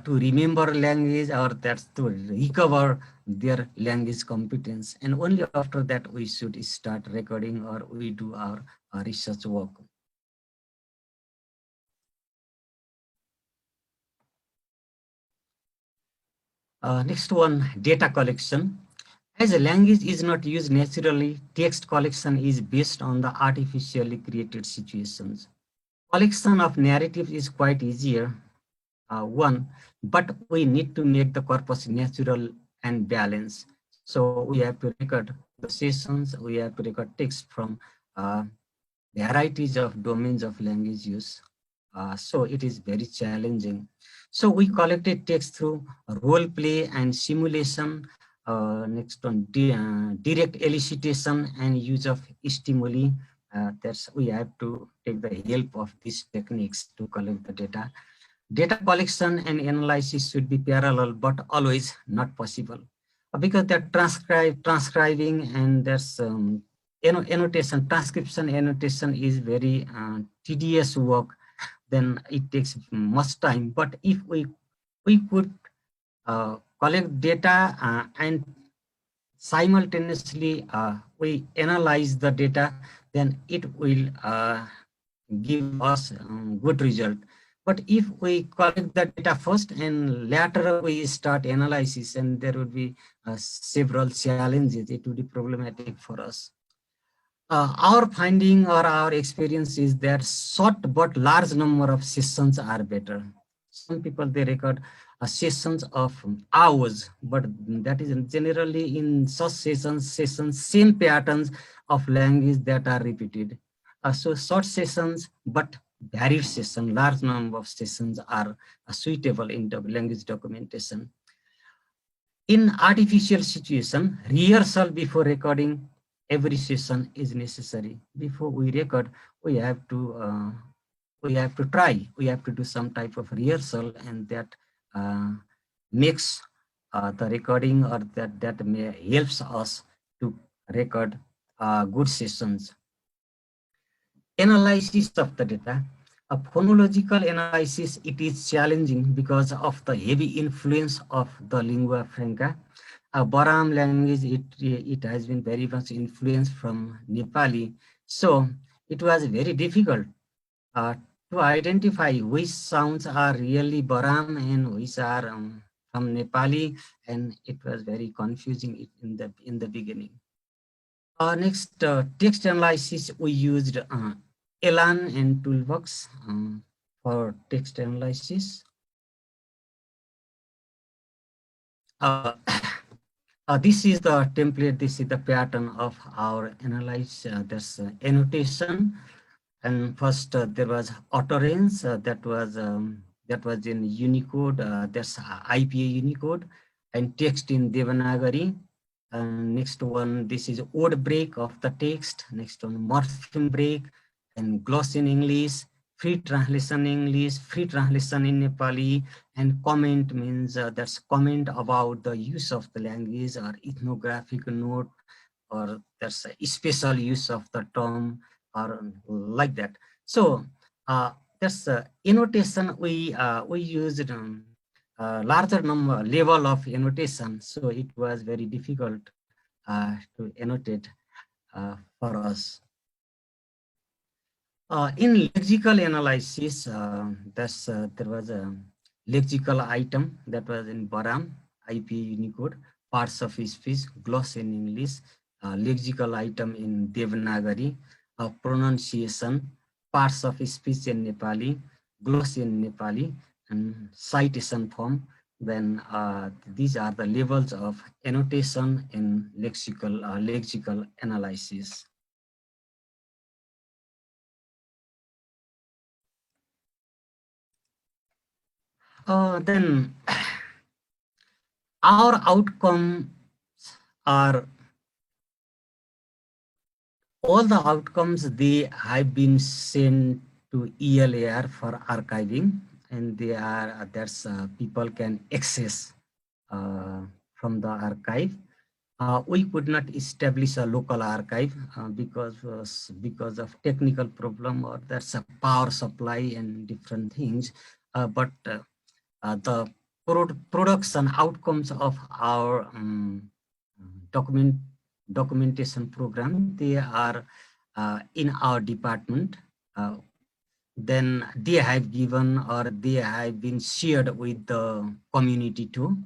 to remember language, or that's to recover their language competence. And only after that we should start recording or we do our research work. Next one, data collection. As a language is not used naturally, text collection is based on the artificially created situations. Collection of narratives is quite easier, one, but we need to make the corpus natural and balanced. So we have to record the sessions, we have to record text from varieties of domains of language use. So it is very challenging. So we collected text through role play and simulation. Next one, direct elicitation and use of stimuli. That's we have to take the help of these techniques to collect the data. Data collection and analysis should be parallel, but always not possible because they're transcribing, and there's annotation, transcription annotation is very tedious work. Then it takes much time. But if we could collect data and simultaneously we analyze the data, then it will give us good result. But if we collect the data first and later we start analysis, and there would be several challenges, it would be problematic for us. Our finding or our experience is that short but large number of sessions are better. Some people, they record sessions of hours, but that is generally in such sessions, same patterns of language that are repeated. So short sessions, but varied session, large number of sessions are suitable in the language documentation. In artificial situation, rehearsal before recording every session is necessary. Before we record, we have to try, we have to do some type of rehearsal, and that makes the recording, or that helps us to record good sessions. Analysis of the data. A phonological analysis, it is challenging because of the heavy influence of the lingua franca. Baram language, it has been very much influenced from Nepali. So it was very difficult to identify which sounds are really Baram and which are from Nepali, and it was very confusing in the beginning. Next, text analysis, we used Elan and Toolbox for text analysis. This is the template, this is the pattern of our analysis. There's annotation, and first there was utterance that was in Unicode. There's IPA Unicode, and text in Devanagari. Next one, this is word break of the text. Next one, morpheme break, and gloss in English, free translation in English, free translation in Nepali, and comment means that's comment about the use of the language, or ethnographic note, or there's a special use of the term or like that. So there's annotation. We used larger number level of annotation, so it was very difficult to annotate for us. In lexical analysis, there was a lexical item that was in Baram, IP Unicode, parts of speech, gloss in English, lexical item in Devanagari, pronunciation, parts of speech in Nepali, gloss in Nepali, and citation form. Then these are the levels of annotation in lexical analysis. Then our outcomes are all the outcomes. They have been sent to ELAR for archiving, and they are people can access from the archive. We could not establish a local archive because of technical problem, or there's a power supply and different things. But the production outcomes of our documentation program, they are in our department. Then they have given, or they have been shared with the community too.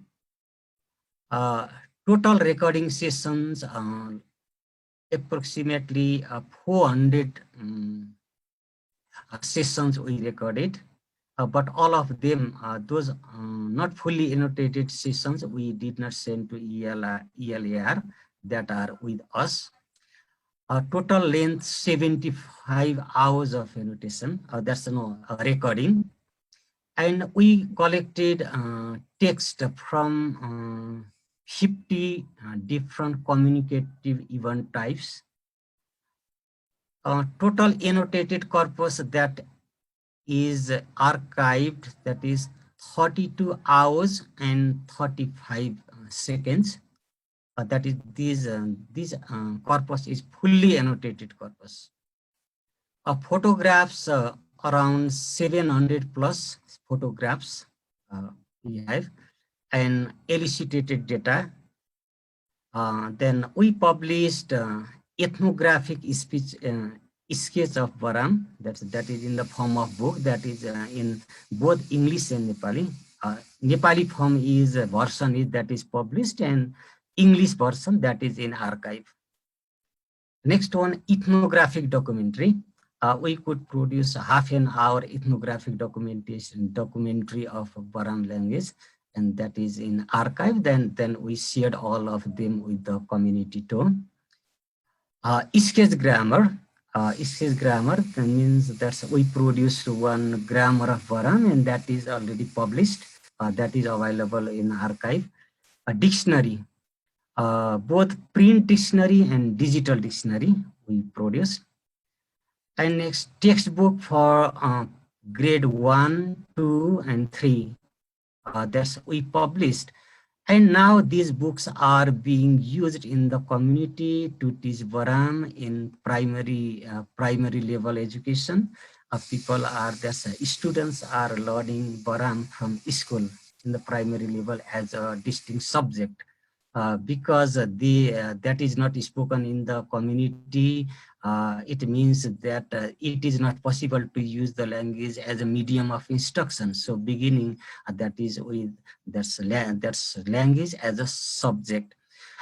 Total recording sessions, approximately 400 sessions we recorded. But all of them, those not fully annotated sessions, we did not send to ELAR that are with us. Total length 75 hours of annotation. That's no recording. And we collected text from 50 different communicative event types. Total annotated corpus that is archived, that is 32 hours and 35 seconds. That is this corpus is fully annotated corpus. Photographs, around 700 plus photographs we have, and elicited data. Then we published ethnographic speech sketch of Baram, that is in the form of book, that is in both English and Nepali. Nepali form is a version that is published, and English version that is in archive. Next one, ethnographic documentary. We could produce a half an hour ethnographic documentary of Baram language, and that is in archive. Then we shared all of them with the community too. Sketch grammar. Sketch grammar means that we produced one grammar of Baram, and that is already published. That is available in archive. A dictionary, both print dictionary and digital dictionary we produced. And next, textbook for grade 1, 2, and 3. That's we published. And now these books are being used in the community to teach Baram in primary level education. Students are learning Baram from school in the primary level as a distinct subject. Because that is not spoken in the community, it means that it is not possible to use the language as a medium of instruction. So beginning that is with that's language as a subject.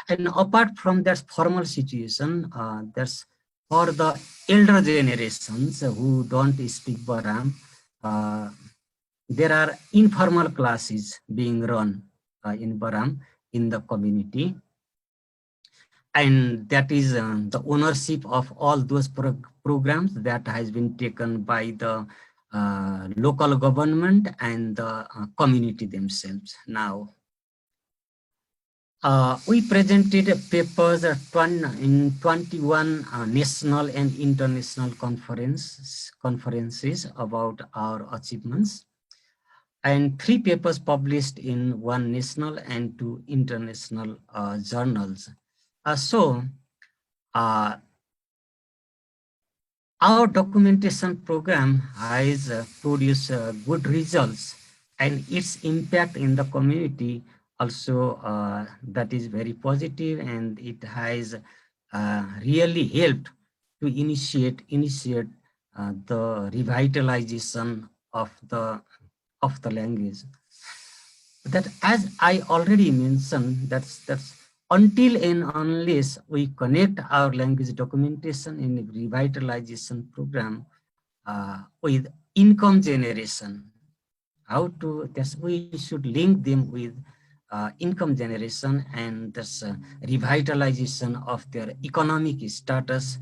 And apart from that formal situation, that's for the elder generations who don't speak Baram, there are informal classes being run in Baram in the community, and that is the ownership of all those programs that has been taken by the local government and the community themselves. Now, we presented papers in 21 national and international conferences about our achievements, and 3 papers published in 1 national and 2 international journals. So Our documentation program has produced good results, and its impact in the community also that is very positive, and it has really helped to initiate the revitalization of the language. That, as I already mentioned, that's until and unless we connect our language documentation in revitalization program with income generation, how to, that's, we should link them with income generation and this revitalization of their economic status.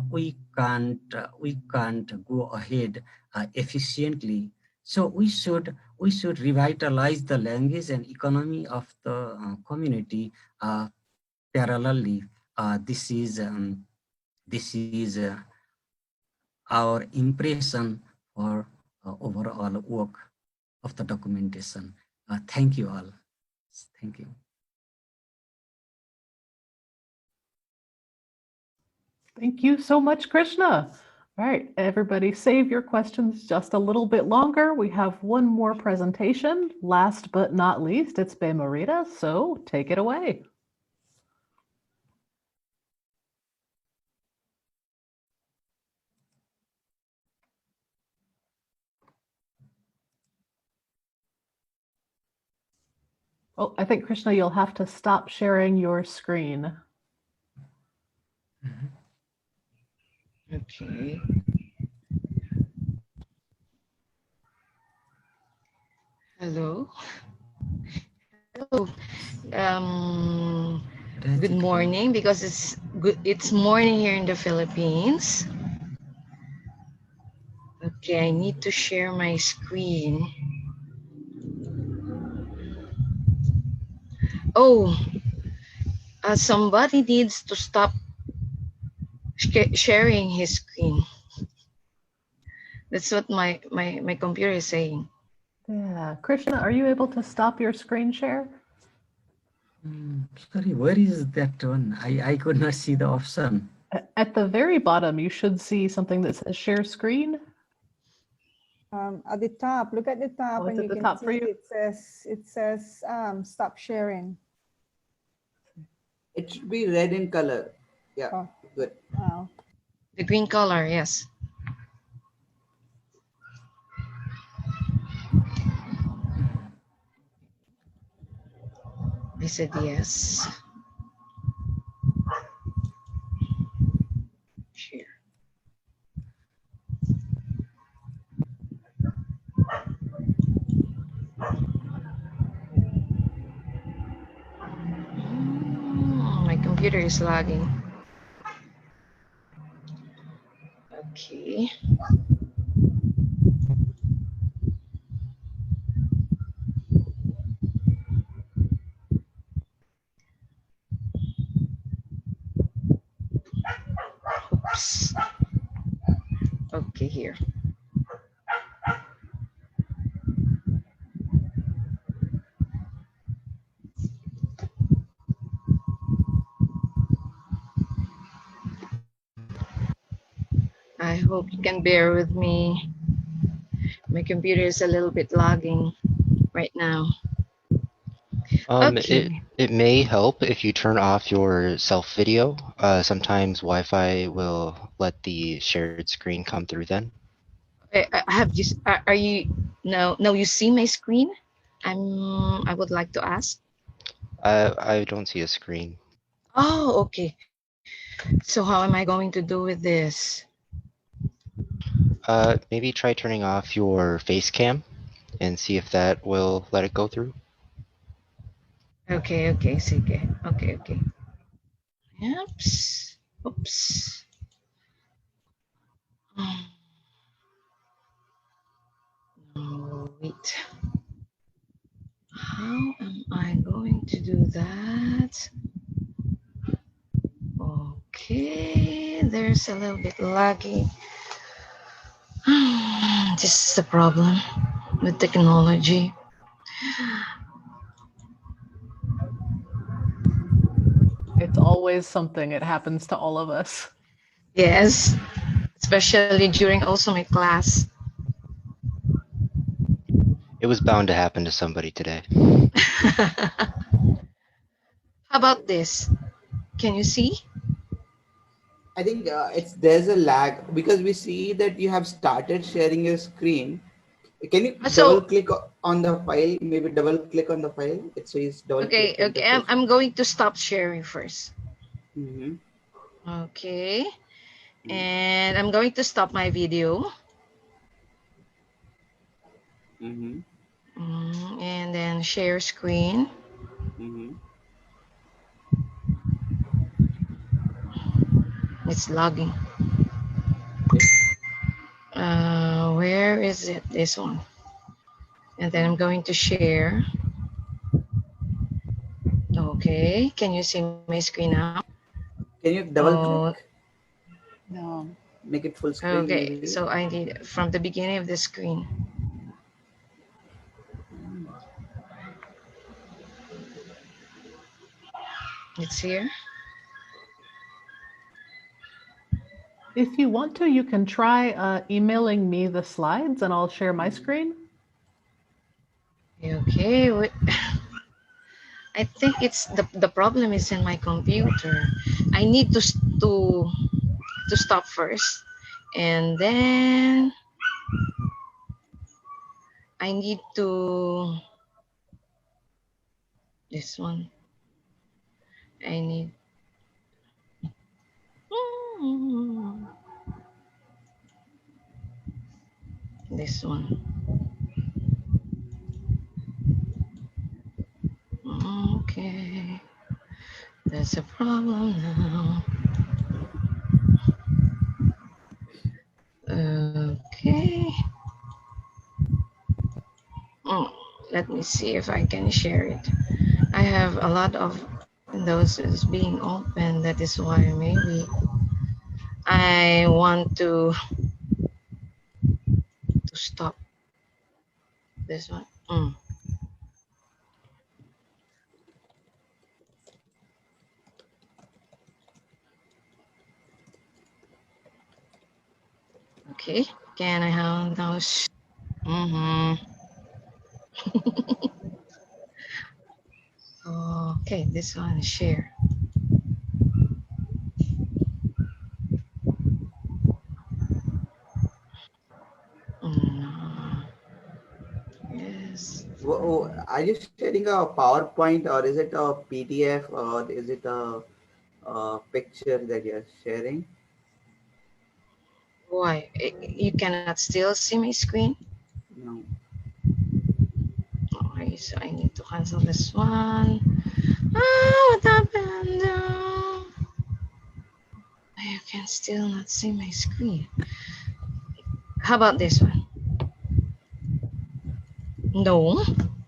We can't go ahead efficiently. So we should revitalize the language and economy of the community parallelly. This is our impression for overall work of the documentation. Thank you all. Thank you. Thank you so much, Krishna. All right, everybody save your questions just a little bit longer. We have one more presentation. Last but not least, it's Bemarita, so take it away. Oh, I think, Krishna, you'll have to stop sharing your screen. Okay. Hello. Hello. Good morning, because it's morning here in the Philippines. Okay, I need to share my screen. Oh, somebody needs to stop sharing his screen. That's what my computer is saying. Yeah, Krishna, are you able to stop your screen share? Sorry, where is that one? I could not see the option. At the very bottom, you should see something that says share screen. At the top, look at the top, Oh, and you the can top see for you? it says stop sharing. It should be red in color. Yeah, Oh. good. Wow. The green color, yes. I said yes. Share. My computer is lagging. Okay. Oops. Okay, here. I hope you can bear with me. My computer is a little bit lagging right now. Okay. It may help if you turn off your self video. Sometimes Wi-Fi will let the shared screen come through then. I have you. Are you no? You see my screen? I would like to ask. I don't see a screen. Oh, okay. So how am I going to do with this? Maybe try turning off your face cam and see if that will let it go through. Okay. Sige. Okay. Oops. Oops. Oh, wait. How am I going to do that? Okay, there's a little bit laggy. This is the problem with technology. It's always something. It happens to all of us. Yes, especially during also my class. It was bound to happen to somebody today. How about this? Can you see? I think there's a lag because we see that you have started sharing your screen. Can you double So, click on the file? Maybe double click on the file. It says double okay, click okay. interface. I'm going to stop sharing first. Mm-hmm. Okay. And I'm going to stop my video. Mm-hmm. And then share screen. Mm-hmm. It's logging. Okay. Where is it? This one. And then I'm going to share. Okay. Can you see my screen now? Can you double click? No. Make it full screen Okay. maybe. So I need from the beginning of the screen. It's here. If you want to, you can try emailing me the slides and I'll share my screen. Okay. I think it's the problem is in my computer. I need to stop first, and then I need to this one. I need this one. Okay, there's a problem now. Okay. Let me see if I can share it. I have a lot of windows is being open. That is why maybe I want to stop this one. Okay, can I have those? Okay, this one is share. Yes. Are you sharing a PowerPoint or is it a PDF or is it a picture that you're sharing? Why? You cannot still see my screen? No. Okay, so I need to cancel this one. What happened? You can still not see my screen. How about this one? No.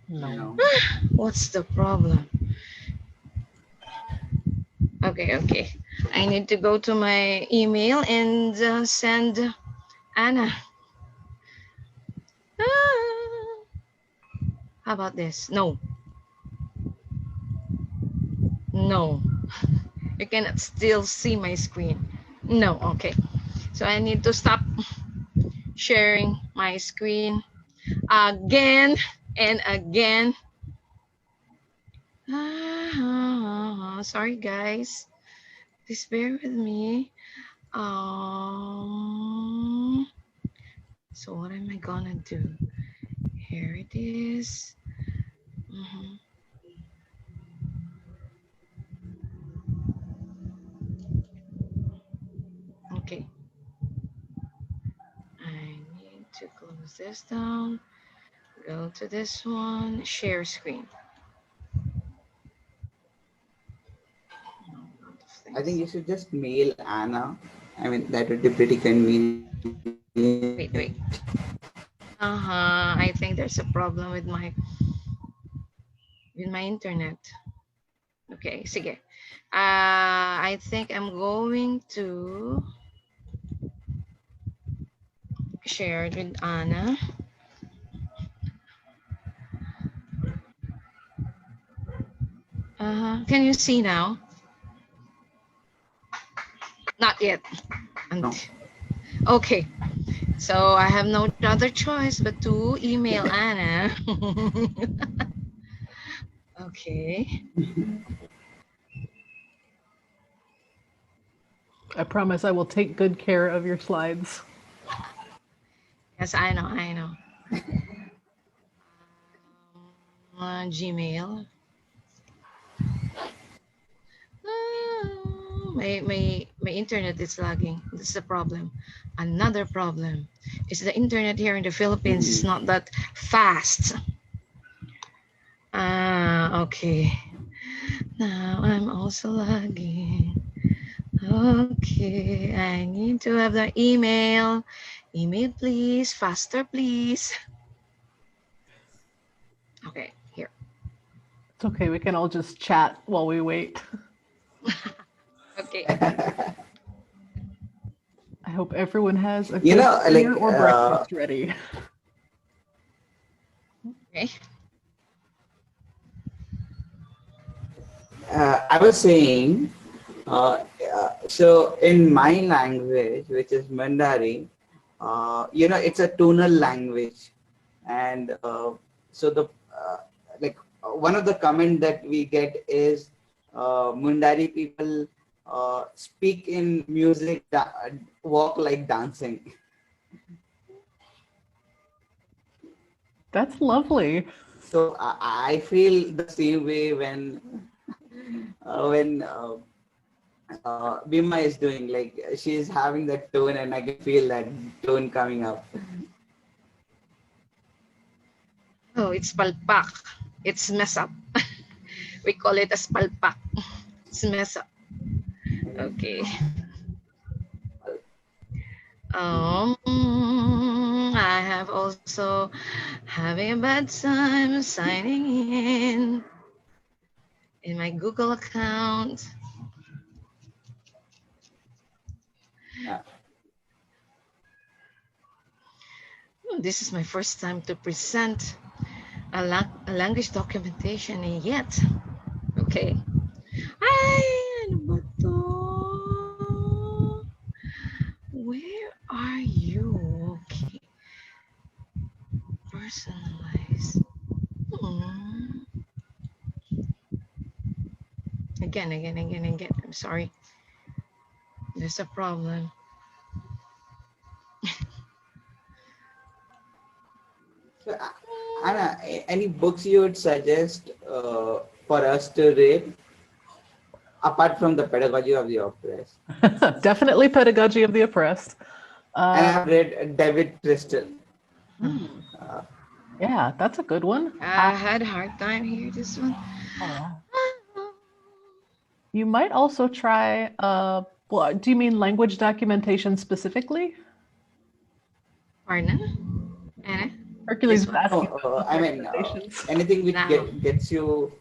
No. What's the problem? Okay. I need to go to my email and send Anna. How about this? No. You cannot still see my screen. No. Okay. So I need to stop sharing my screen again and again. Sorry guys, please bear with me. So what am I gonna do? Here it is. Okay, I need to close this down, go to this one, share screen. I think you should just mail Anna. I mean, that would be pretty convenient. Wait. I think there's a problem with my internet. Okay, sige. I think I'm going to share it with Anna. Can you see now? Not yet. No. Okay. So I have no other choice but to email Anna. Okay. I promise I will take good care of your slides. Yes, I know. I know. Gmail. My internet is lagging. This is a problem. Another problem is the internet here in the Philippines is not that fast. Okay. Now I'm also lagging. Okay, I need to have the email. Email, please. Faster, please. Okay, here. It's okay, we can all just chat while we wait. Okay. I hope everyone has a You good know, like, dinner or breakfast ready. Okay. I was saying, so in my language, which is MUNDARE, you know, it's a tonal language, and so the like one of the comment that we get is MUNDARE people speak in music, walk like dancing. That's lovely. So I feel the same way when Bima is doing, like she's having that tone and I can feel that tone coming up. Oh, it's palpak. It's mess up. We call it as palpak. It's mess up. Okay. I have also having a bad time signing in my Google account. This is my first time to present a language documentation yet. Okay. Ay, ano ba to? Where are you? Okay. Personalize. Again. I'm sorry. There's a problem. So, Anna, any books you would suggest for us to read apart from the Pedagogy of the Oppressed? Definitely Pedagogy of the Oppressed. And I've read David Crystal. Yeah, that's a good one. I had a hard time here, this one. You might also try, well, do you mean language documentation specifically? Pardon? Anna? Hercules was asking No, about I mean, documentations. anything which gets you.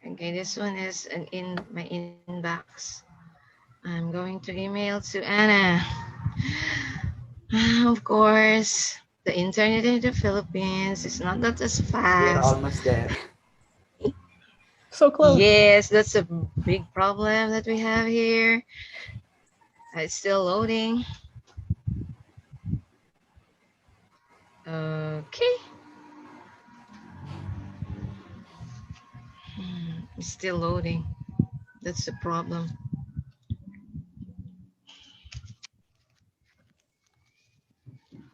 Okay, this one is in my inbox. I'm going to email to Anna. Of course, the internet in the Philippines is not that as fast. We're almost there. So close. Yes, that's a big problem that we have here. It's still loading. Okay. It's still loading. That's the problem.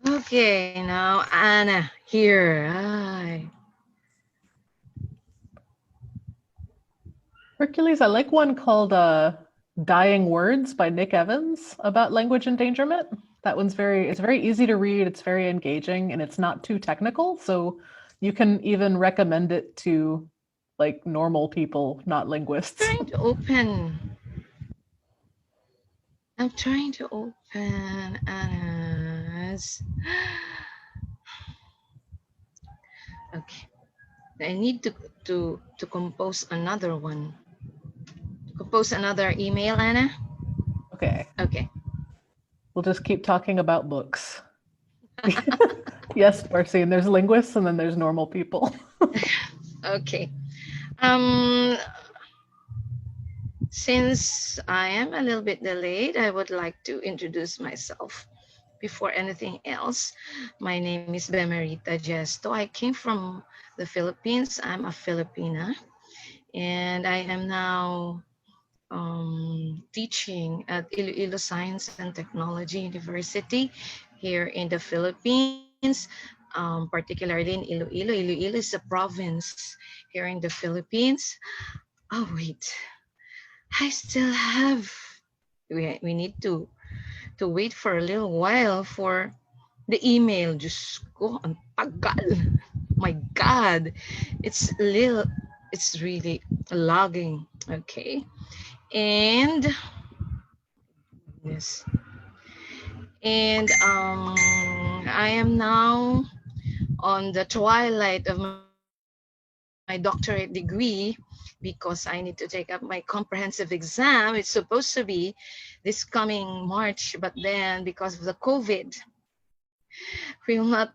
Okay, now Anna here. Hi. Hercules, I like one called Dying Words by Nick Evans about language endangerment. That one's it's very easy to read, it's very engaging, and it's not too technical. So you can even recommend it to like normal people, not linguists. I'm trying to open Anna's. Okay. I need to compose another one. Compose another email, Anna. Okay. Okay. We'll just keep talking about books. Yes, Darcy, and there's linguists and then there's normal people. Okay. Since I am a little bit delayed, I would like to introduce myself. Before anything else, my name is Bemerita Gesto. I came from the Philippines. I'm a Filipina, and I am now teaching at Iloilo Science and Technology University here in the Philippines, particularly in Iloilo. Iloilo is a province here in the Philippines. Oh, wait. I still have, we need to wait for a little while for the email. Diyos ko, ang tagal. My God, it's really logging. Okay. And yes. And I am now on the twilight of my doctorate degree because I need to take up my comprehensive exam. It's supposed to be this coming March, but then because of the COVID, we will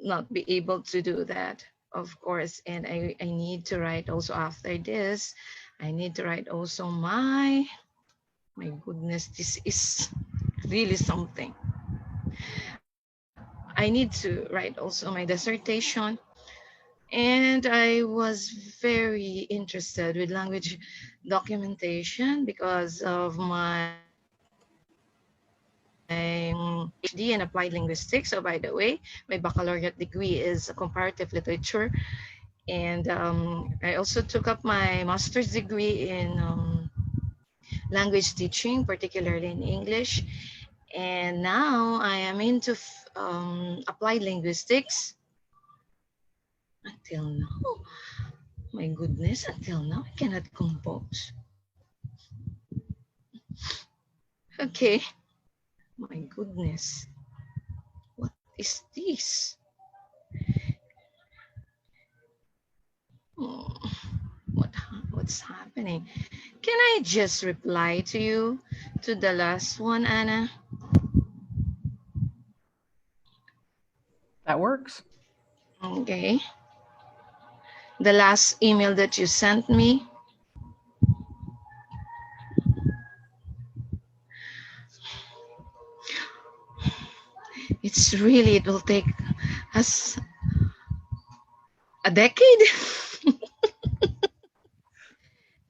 not be able to do that, of course. And I need to write also after this. I need to write also my goodness, this is really something. I need to write also my dissertation. And I was very interested with language documentation because of my PhD in applied linguistics. So by the way, my baccalaureate degree is comparative literature. And I also took up my master's degree in language teaching, particularly in English. And now I am into applied linguistics. Until now, my goodness, until now I cannot compose. Okay, my goodness, what is this? Oh, what's happening? Can I just reply to you to the last one, Anna? That works. Okay. The last email that you sent me. It's really, it will take us a decade.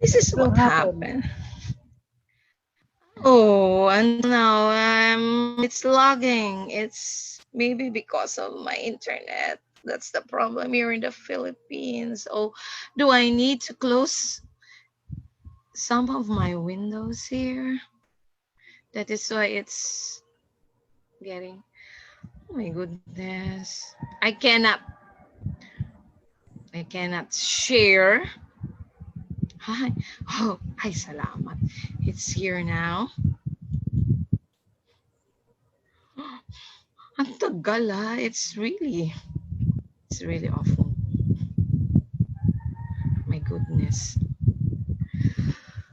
This is what happened. Oh, and now it's logging. It's maybe because of my internet. That's the problem here in the Philippines. Oh, do I need to close some of my windows here? That is why it's getting, oh my goodness. I cannot share. Hi. Oh, ay salamat. It's here now. Ang tagal ah. It's really awful. My goodness.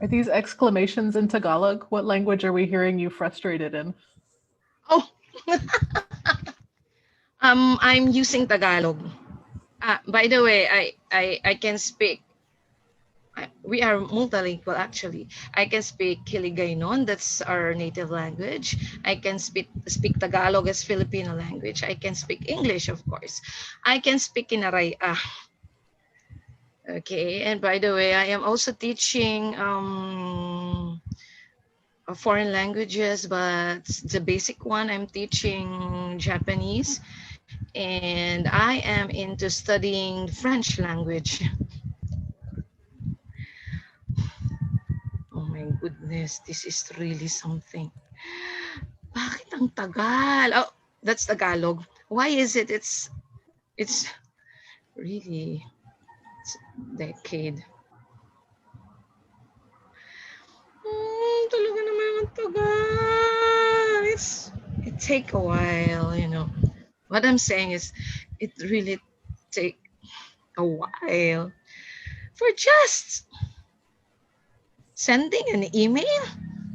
Are these exclamations in Tagalog? What language are we hearing you frustrated in? Oh, I'm using Tagalog. By the way, I can speak. We are multilingual actually. I can speak Hiligaynon, that's our native language. I can speak Tagalog as Filipino language. I can speak English, of course. I can speak Inaraya. Okay, and by the way, I am also teaching foreign languages, but the basic one, I'm teaching Japanese, and I am into studying French language. Oh my goodness, this is really something. Bakit ang tagal? Oh, that's Tagalog. Why is it? It's really decade. Talaga naman ang tagal. It take a while, you know. What I'm saying is, it really take a while for just sending an email.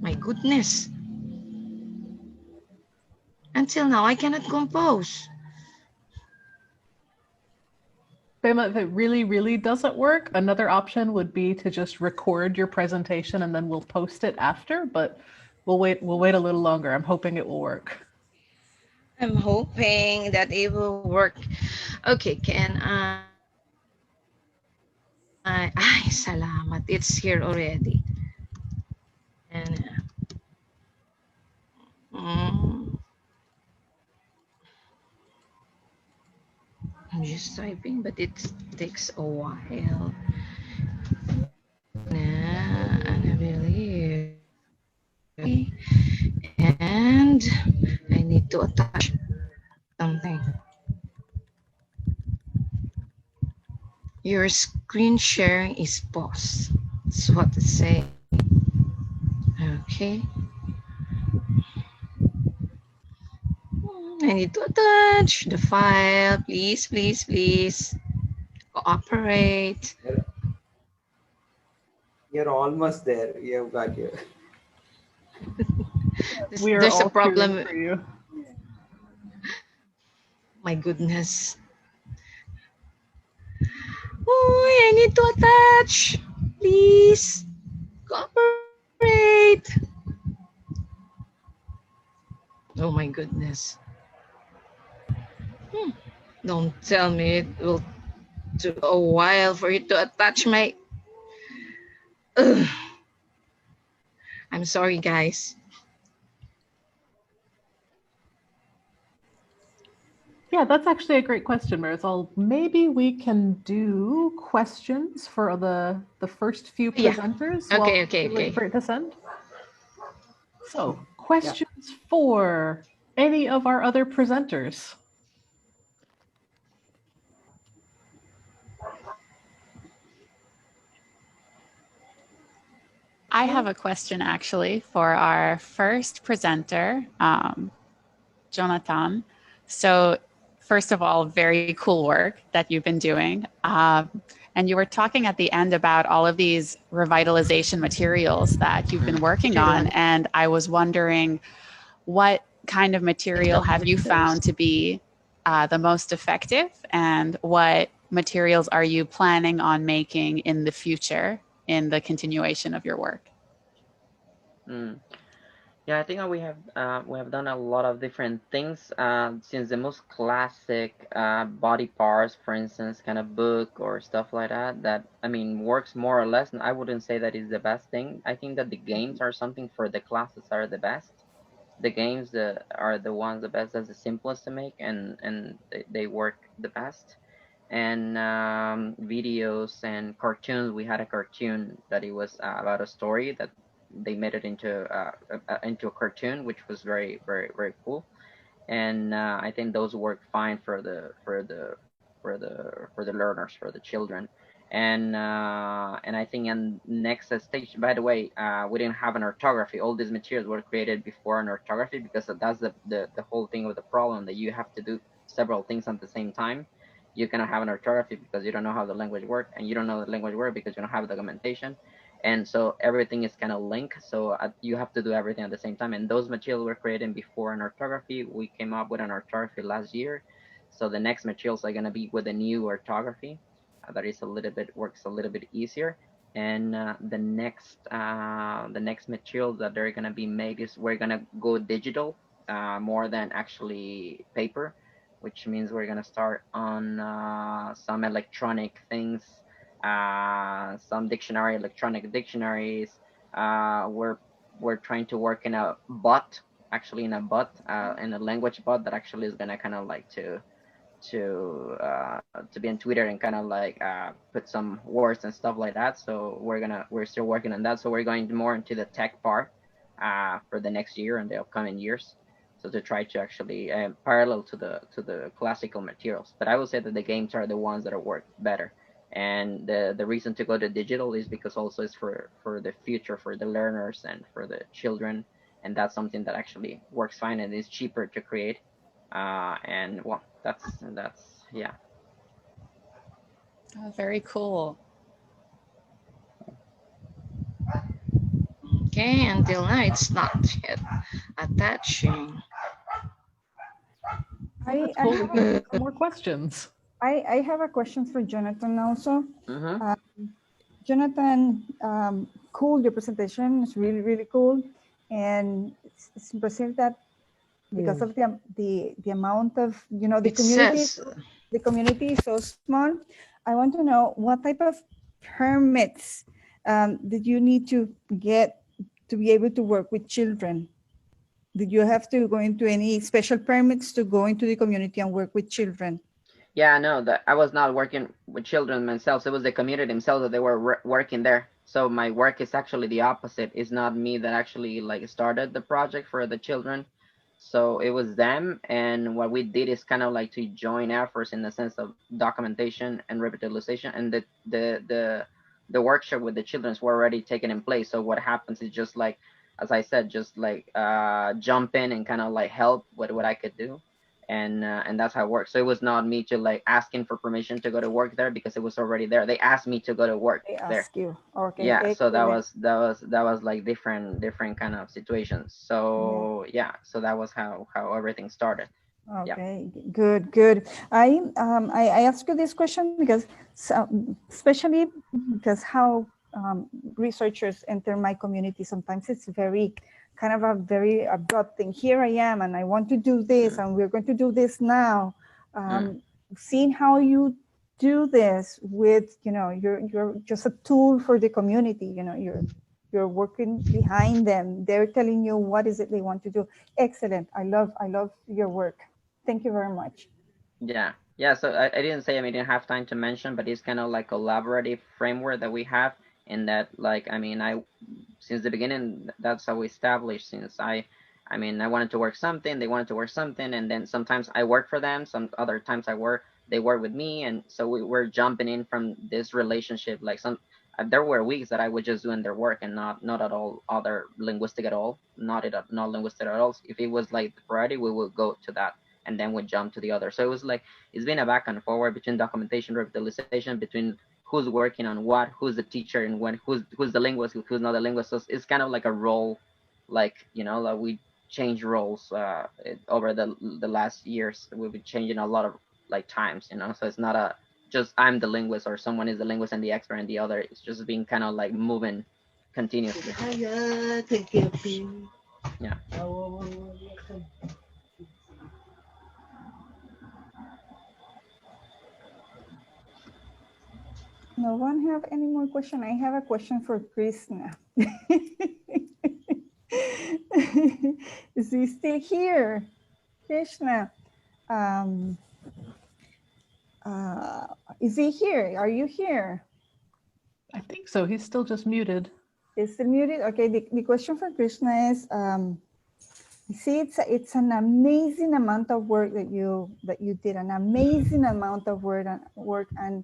My goodness. Until now, I cannot compose. Bema, if it really, really doesn't work, another option would be to just record your presentation and then we'll post it after, but we'll wait a little longer. I'm hoping it will work. I'm hoping that it will work. Okay, can ay, salamat. It's here already. And I'm just typing, but it takes a while. And I believe, and I need to attach something. Your screen sharing is paused. That's what it say. Okay. I need to attach the file. Please, please, please. Cooperate. You're almost there. You've got you. We are There's all a problem. cheering for you. My goodness. Oh, I need to attach. Please. Cooperate. Oh my goodness. Don't tell me it will take a while for you to attach my... Ugh. I'm sorry, guys. Yeah, that's actually a great question, Marisol. Maybe we can do questions for the first few presenters. Okay, while okay, we wait okay. for it to send. So, questions for any of our other presenters? I have a question actually for our first presenter, Jonathan. So first of all, very cool work that you've been doing. And you were talking at the end about all of these revitalization materials that you've been working on. And I was wondering, what kind of material have you found to be the most effective? And what materials are you planning on making in the future in the continuation of your work? Yeah, I think we have done a lot of different things. Since the most classic body parts, for instance, kind of book or stuff like that, that I mean works more or less. And I wouldn't say that is the best thing. I think that the games are something for the classes are the best. The games are the ones the best. That's the simplest to make, and they work the best. And videos and cartoons. We had a cartoon that it was about a story that they made it into a cartoon, which was very, very, very cool. And I think those work fine for the learners, for the children. And I think in next stage, by the way, we didn't have an orthography. All these materials were created before an orthography, because that's the whole thing with the problem, that you have to do several things at the same time. You cannot have an orthography because you don't know how the language works, and you don't know the language work because you don't have documentation. And so everything is kind of linked. So you have to do everything at the same time. And those materials were created before an orthography. We came up with an orthography last year. So the next materials are going to be with a new orthography that is works a little bit easier. And the next material that they're going to be made is we're going to go digital more than actually paper, which means we're going to start on some electronic things, some electronic dictionaries. We're trying to work in a bot, in a language bot that actually is going to kind of like to be on Twitter and kind of like put some words and stuff like that. So we're still working on that. So we're going more into the tech part for the next year and the upcoming years. So to try to actually parallel to the classical materials. But I will say that the games are the ones that work better. And the reason to go to digital is because also it's for the future, for the learners and for the children. And that's something that actually works fine and is cheaper to create. And well, that's yeah. Oh, very cool. Okay, until now it's not yet attaching. That's cool. We can take some more questions. I have a question for Jonathan also. Mm-hmm. Jonathan, cool, your presentation is really, really cool. And it's impressive that because of the amount of, you know, the It community is so small. I want to know what type of permits did you need to get to be able to work with children? Did you have to go into any special permits to go into the community and work with children? Yeah, no, that I was not working with children themselves. It was the community themselves that they were working there. So my work is actually the opposite. It's not me that actually like started the project for the children. So it was them, and what we did is kind of like to join efforts in the sense of documentation and revitalization, and the workshop with the childrens were already taken in place. So what happens is just like, as I said, just like jump in and kind of like help with what I could do, and that's how it works. So it was not me to like asking for permission to go to work there because it was already there. They asked me to go to work They there. ask you. Okay. Yeah, so Excellent. that was like different kind of situations. So yeah, so that was how everything started. Okay, good, good. I ask you this question because especially because how researchers enter my community, sometimes it's very kind of a very abrupt thing. Here I am and I want to do this and we're going to do this now. Seeing how you do this with, you know, you're just a tool for the community, you know, you're working behind them. They're telling you what is it they want to do. Excellent. I love your work. Thank you very much. Yeah, yeah. So I didn't say, I mean, I didn't have time to mention, but it's kind of like collaborative framework that we have, in that, like, I mean, I since the beginning, that's how we established. Since I mean, I wanted to work something, they wanted to work something, and then sometimes I work for them, some other times they work with me, and so we were jumping in from this relationship. Like there were weeks that I was just doing their work and not at all other linguistic at all, not linguistic at all. If it was like the priority, we would go to that, and then we jump to the other. So it was like it's been a back and forward between documentation, revitalization, between who's working on what, who's the teacher, and when who's the linguist, who's not the linguist. So it's kind of like a role, like, you know, like we change roles over the last years. We've been changing a lot of like times, you know. So it's not a just I'm the linguist or someone is the linguist and the expert and the other. It's just being kind of like moving continuously. Yeah. No one have any more question? I have a question for Krishna. Is he still here? Krishna, is he here? Are you here? I think so. He's still just muted. Is still muted? Okay, the question for Krishna is, you see, it's an amazing amount of work that you did, an amazing amount of work, and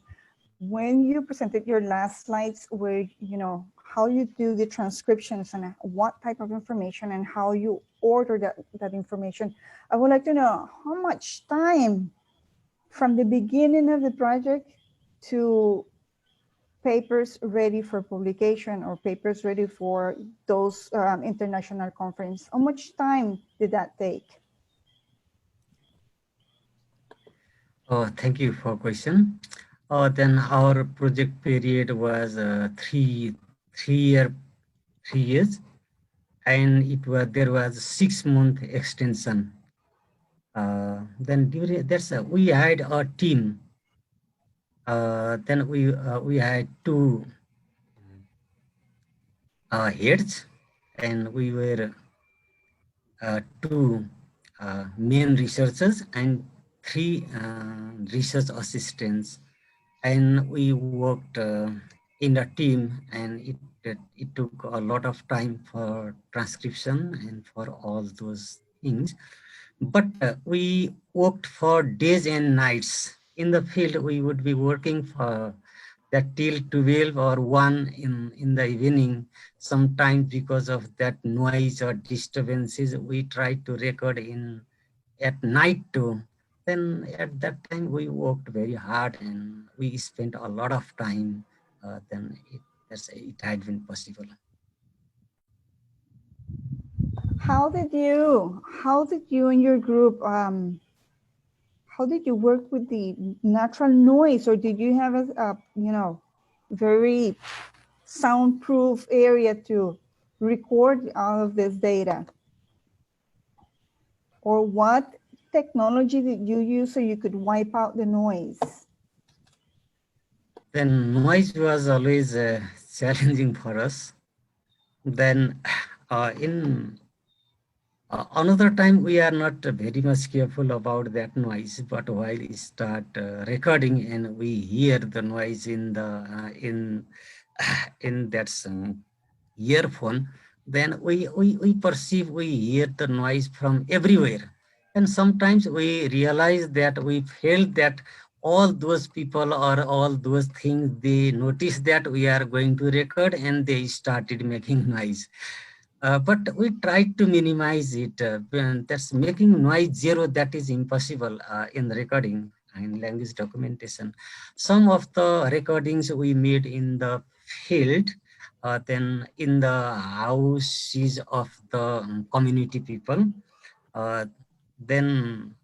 when you presented your last slides where, you know, how you do the transcriptions and what type of information and how you order that information, I would like to know how much time from the beginning of the project to papers ready for publication or papers ready for those international conference, how much time did that take? Thank you for question. Then our project period was 3 years, and there was 6-month extension. Then during we had a team. Then we had 2 heads, and we were 2 main researchers and 3 research assistants, and we worked in a team, and it took a lot of time for transcription and for all those things. But we worked for days and nights in the field. We would be working for that till 12 or 1 in the evening. Sometimes because of that noise or disturbances, we try to record at night too. Then at that time we worked very hard and we spent a lot of time. Then it had been possible. How did you and your group how did you work with the natural noise, or did you have a you know, very soundproof area to record all of this data? Or what technology did you use so you could wipe out the noise? Then noise was always challenging for us. Then in another time, we are not very much careful about that noise, but while we start recording and we hear the noise in the in that earphone, then we perceive, we hear the noise from everywhere. And sometimes we realize that we felt that all those people or all those things, they noticed that we are going to record and they started making noise. But we tried to minimize it. That's making noise zero, that is impossible in recording and language documentation. Some of the recordings we made in the field, then in the houses of the community people. Then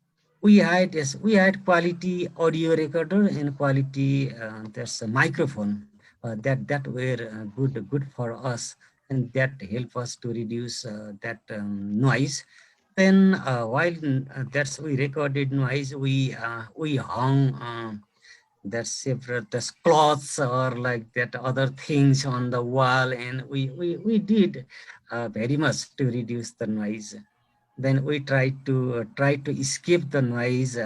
we had quality audio recorder and quality there's a microphone that were good for us, and that help us to reduce that noise. Then while that's we recorded noise, we hung that's several the cloths or like that other things on the wall, and we did very much to reduce the noise. Then we try to escape the noise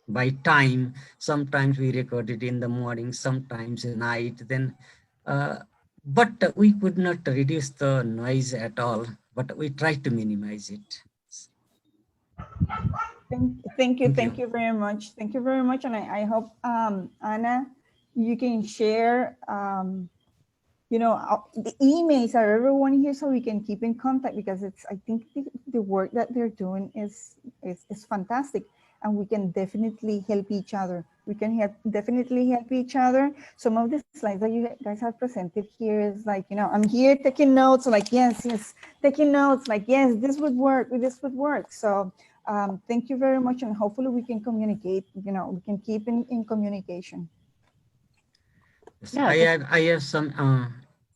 by time. Sometimes we record it in the morning, sometimes at night. Then but we could not reduce the noise at all, but we try to minimize it. Thank you very much. Thank you very much. And I hope, Anna, you can share, you know, the emails of everyone here so we can keep in contact, because it's, I think the work that they're doing is fantastic, and we can definitely help each other. We can definitely help each other. Some of the slides that you guys have presented here is like, you know, I'm here taking notes, like, yes, taking notes, like, yes, this would work, this would work. So thank you very much, and hopefully we can communicate, you know, we can keep in communication. Yeah, I have some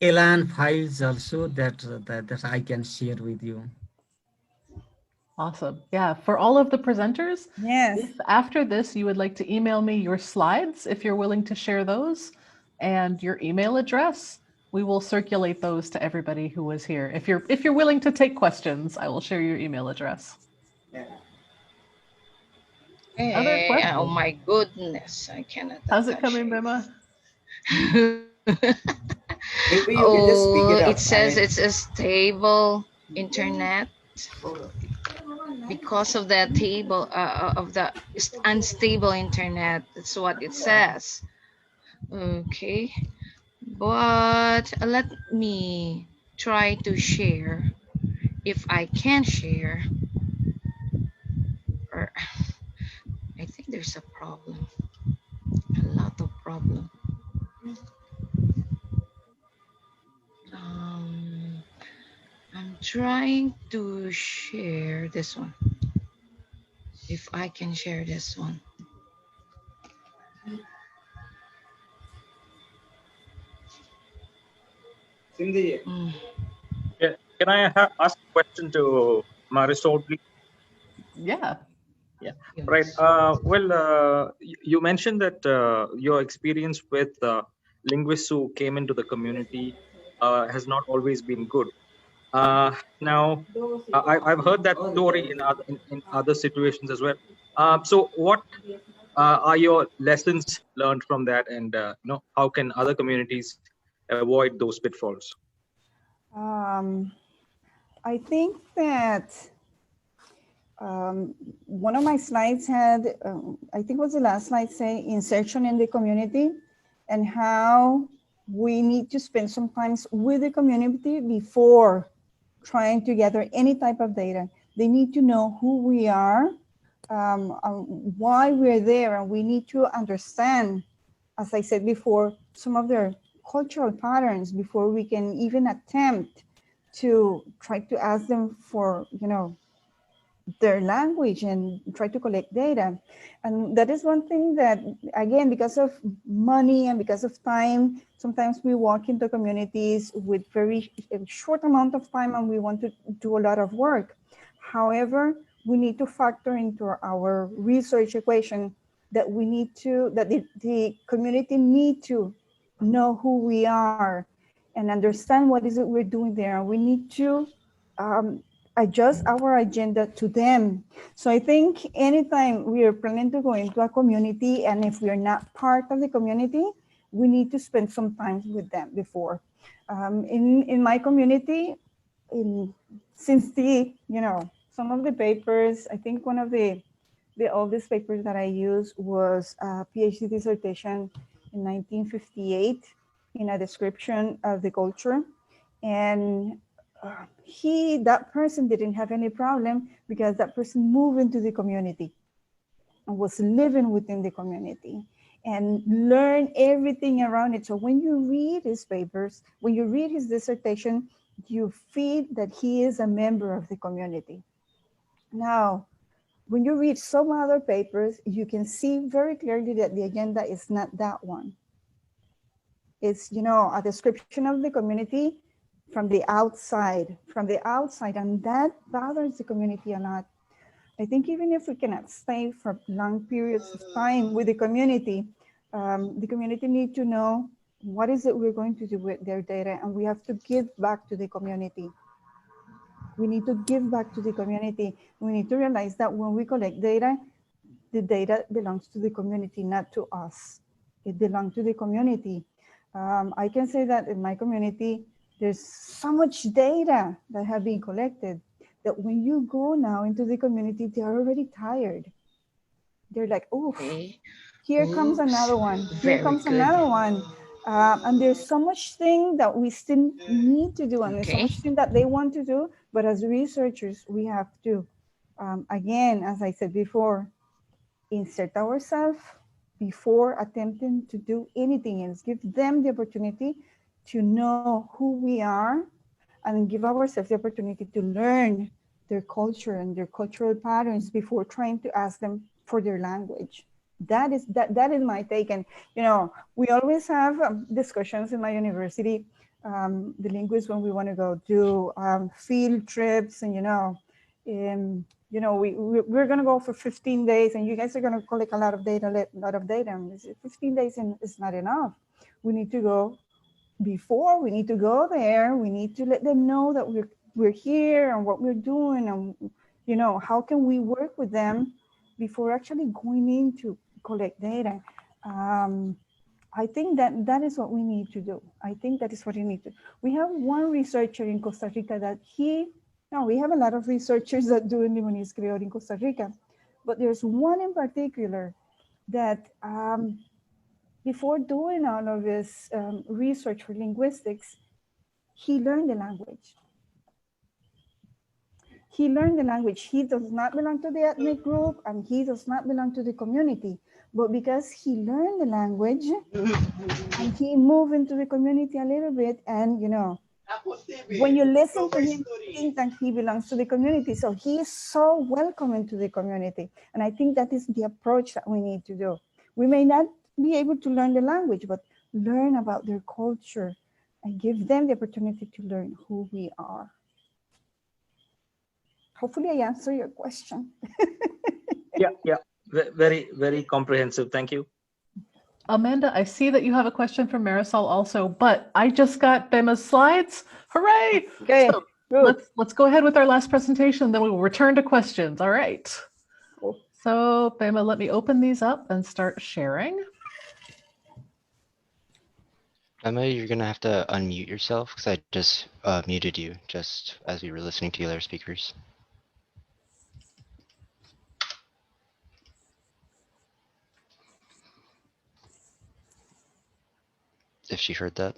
Elan files also that I can share with you. Awesome. Yeah, for all of the presenters, yes, if after this you would like to email me your slides, if you're willing to share those, and your email address, we will circulate those to everybody who was here. If you're willing to take questions, I will share your email address. Yeah. Other questions? Oh my goodness, I cannot. How's it coming, Bema? Maybe you can just speak it up. It says it's a stable internet because of the table of the unstable internet. That's what it says. Okay, but let me try to share if I can share. Or I think there's a problem, a lot of problem. I'm trying to share this one. If I can share this one. Cindy. Yeah. Can I ask a question to Marisol, please? Yeah. Yeah. Right. Well, you mentioned that your experience with linguists who came into the community has not always been good. Now, I've heard that story in other situations as well. So, what are your lessons learned from that, and you know, how can other communities avoid those pitfalls? I think that one of my slides had, I think was the last slide, say insertion in the community, and how we need to spend some time with the community before trying to gather any type of data. They need to know who we are, why we're there, and we need to understand, as I said before, some of their cultural patterns before we can even attempt to try to ask them for, you know, their language and try to collect data. And that is one thing that, again, because of money and because of time, sometimes we walk into communities with very short amount of time and we want to do a lot of work. However, we need to factor into our research equation that we need to, that the community need to know who we are and understand what is it we're doing there. We need to adjust our agenda to them. So I think anytime we are planning to go into a community, and if we are not part of the community, we need to spend some time with them before. In my community, since some of the papers, I think one of the oldest papers that I used was a PhD dissertation in 1958 in a description of the culture. And that person didn't have any problem because that person moved into the community and was living within the community and learn everything around it. So when you read his papers, when you read his dissertation, you feel that he is a member of the community. Now, when you read some other papers, you can see very clearly that the agenda is not that one. It's, a description of the community from the outside, and that bothers the community a lot. I think even if we cannot stay for long periods of time with the community need to know what is it we're going to do with their data, and we have to give back to the community. We need to give back to the community. We need to realize that when we collect data, the data belongs to the community, not to us. It belongs to the community. I can say that in my community, there's so much data that have been collected that when you go now into the community, they're already tired. They're like, oh, here comes another one. Here comes another one. And there's so much thing that we still need to do, and there's so much thing that they want to do. But as researchers, we have to, again, as I said before, insert ourselves before attempting to do anything else. Give them the opportunity to know who we are and give ourselves the opportunity to learn their culture and their cultural patterns before trying to ask them for their language. That is my take. And, we always have discussions in my university, the linguists, when we want to go do field trips and, we're going to go for 15 days and you guys are going to collect a lot of data. And 15 days is not enough. We need to go before, we need to go there. We need to let them know that we're here and what we're doing, and, how can we work with them before actually going in to collect data. I think that is what we need to do. I think that is what we need to do. We have one researcher in Costa Rica that we have a lot of researchers that do Limonese Creole in Costa Rica, but there's one in particular that before doing all of his research for linguistics, he learned the language. He learned the language. He does not belong to the ethnic group and he does not belong to the community, but because he learned the language and he moved into the community a little bit, and when you listen to him, you think that he belongs to the community. So he is so welcome into the community. And I think that is the approach that we need to do. We may not be able to learn the language, but learn about their culture and give them the opportunity to learn who we are. Hopefully I answer your question. Yeah. Very, very comprehensive. Thank you. Amanda, I see that you have a question from Marisol also, but I just got Bema's slides. Hooray! Okay, so let's go ahead with our last presentation, then we will return to questions. All right. Cool. So Bema, let me open these up and start sharing. Emma, you're going to have to unmute yourself because I just muted you just as we were listening to the other speakers. If she heard that.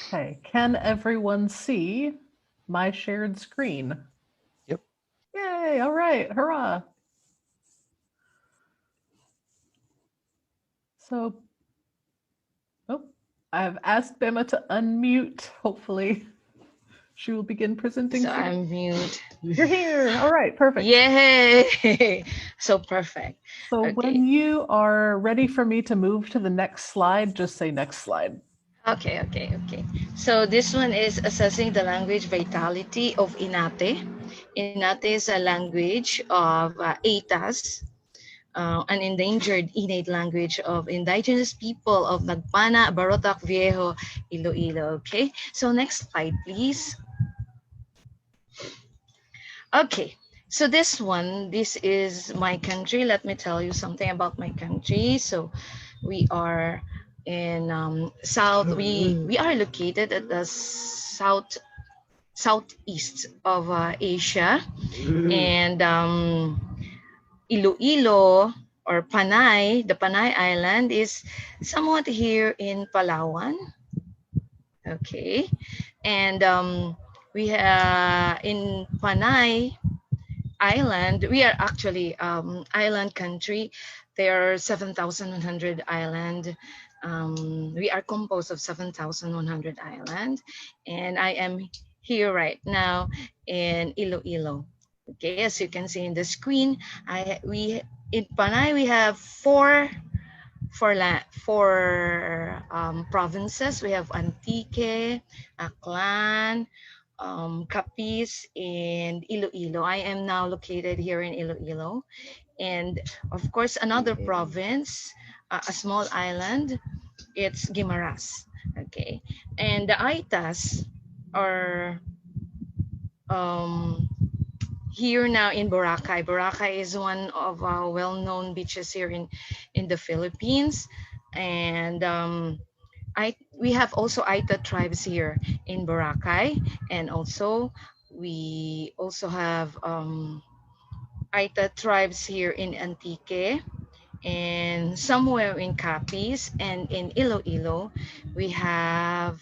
Okay, can everyone see my shared screen? Yep. Yay, all right, hurrah. So, I've asked Bema to unmute. Hopefully, she will begin presenting. So I'm mute. You're here. All right, perfect. Yay! So perfect. So Okay. when you are ready for me to move to the next slide, just say next slide. Okay. So this one is assessing the language vitality of Inate. Inate is a language of Aitas, an endangered innate language of indigenous people of Nagpana, Barotac Viejo, Iloilo. Okay, so next slide, please. Okay, so this is my country. Let me tell you something about my country. So we are in south. We are located at the southeast of Asia, and Iloilo or Panay, the Panay Island is somewhat here in Palawan. Okay, and we have in Panay Island, we are actually island country. There are 7,100 island. We are composed of 7,100 island, and I am here right now in Iloilo. Okay, as you can see in the screen, in Panay we have four provinces. We have Antique, Aklan, Capiz, and Iloilo. I am now located here in Iloilo. And of course, another province, a small island, it's Guimaras. Okay, and the Aitas are here now in Boracay. Boracay is one of our well-known beaches here in the Philippines. And we have also Aita tribes here in Boracay, and also we also have Aita tribes here in Antique, and somewhere in Capiz, and in Iloilo we have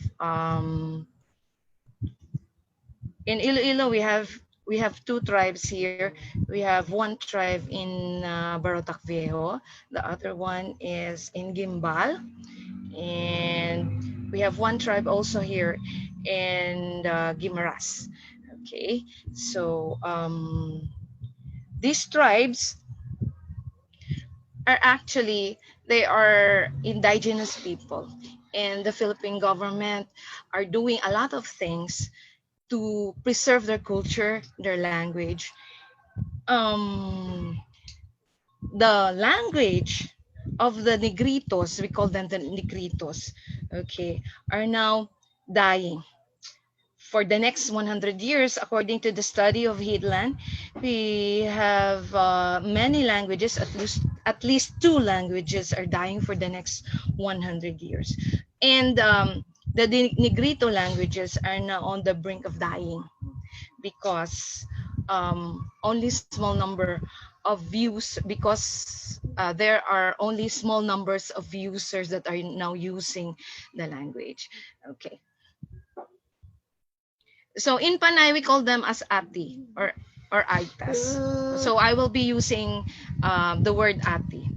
in Iloilo we have two tribes here. We have one tribe in Barotac Viejo, the other one is in Gimbal, and we have one tribe also here in Guimaras. Okay, so these tribes are actually, they are indigenous people, and the Philippine government are doing a lot of things to preserve their culture, their language. The language of the Negritos, we call them the Negritos, okay, are now dying. For the next 100 years, according to the study of Headland, we have many languages, at least two languages are dying for the next 100 years. And the Negrito languages are now on the brink of dying because only small number of views, because there are only small numbers of users that are now using the language. Okay. So in Panay, we call them as ati or aitas. So I will be using the word ati.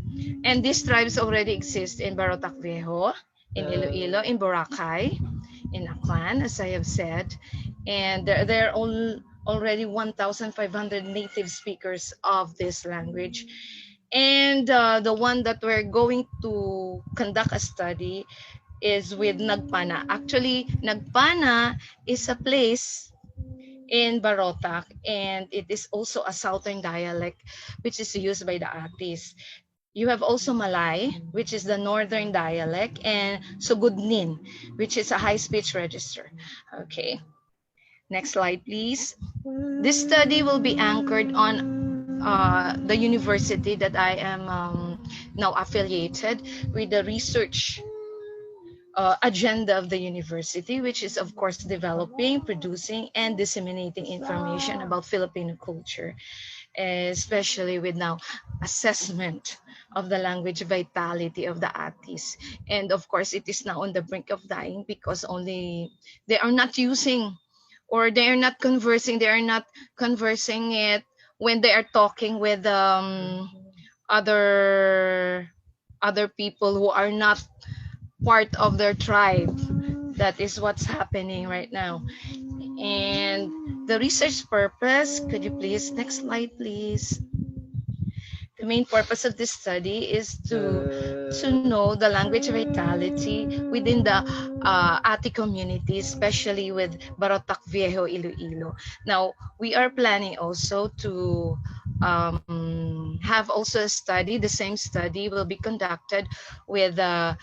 And these tribes already exist in Barotac Viejo, in Iloilo, in Boracay, in Aklan, as I have said. And there are already 1,500 native speakers of this language. And the one that we're going to conduct a study is with Nagpana. Actually, Nagpana is a place in Barotac, and it is also a southern dialect which is used by the Atis. You have also Malay, which is the northern dialect, and Sugudnin, which is a high speech register. Okay, next slide, please. This study will be anchored on the university that I am now affiliated with, the research agenda of the university, which is of course developing, producing, and disseminating information about Filipino culture, especially with now assessment of the language vitality of the Atis. And of course, it is now on the brink of dying because only they are not using, or they are not conversing it when they are talking with other other people who are not part of their tribe. That is what's happening right now. And the research purpose, could you please, next slide, please. The main purpose of this study is to know the language vitality within the Ati community, especially with Barotac Viejo, Iloilo. Now, we are planning also to have also a study. The same study will be conducted with the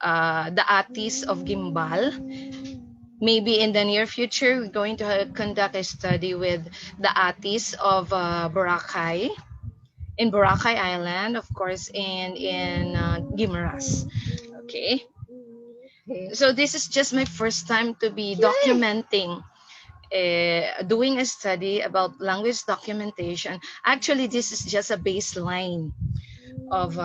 Atis of Gimbal. Maybe in the near future, we're going to conduct a study with the Atis of Boracay, in Boracay Island, of course, and in Guimaras. Okay. So this is just my first time to be documenting, doing a study about language documentation. Actually, this is just a baseline of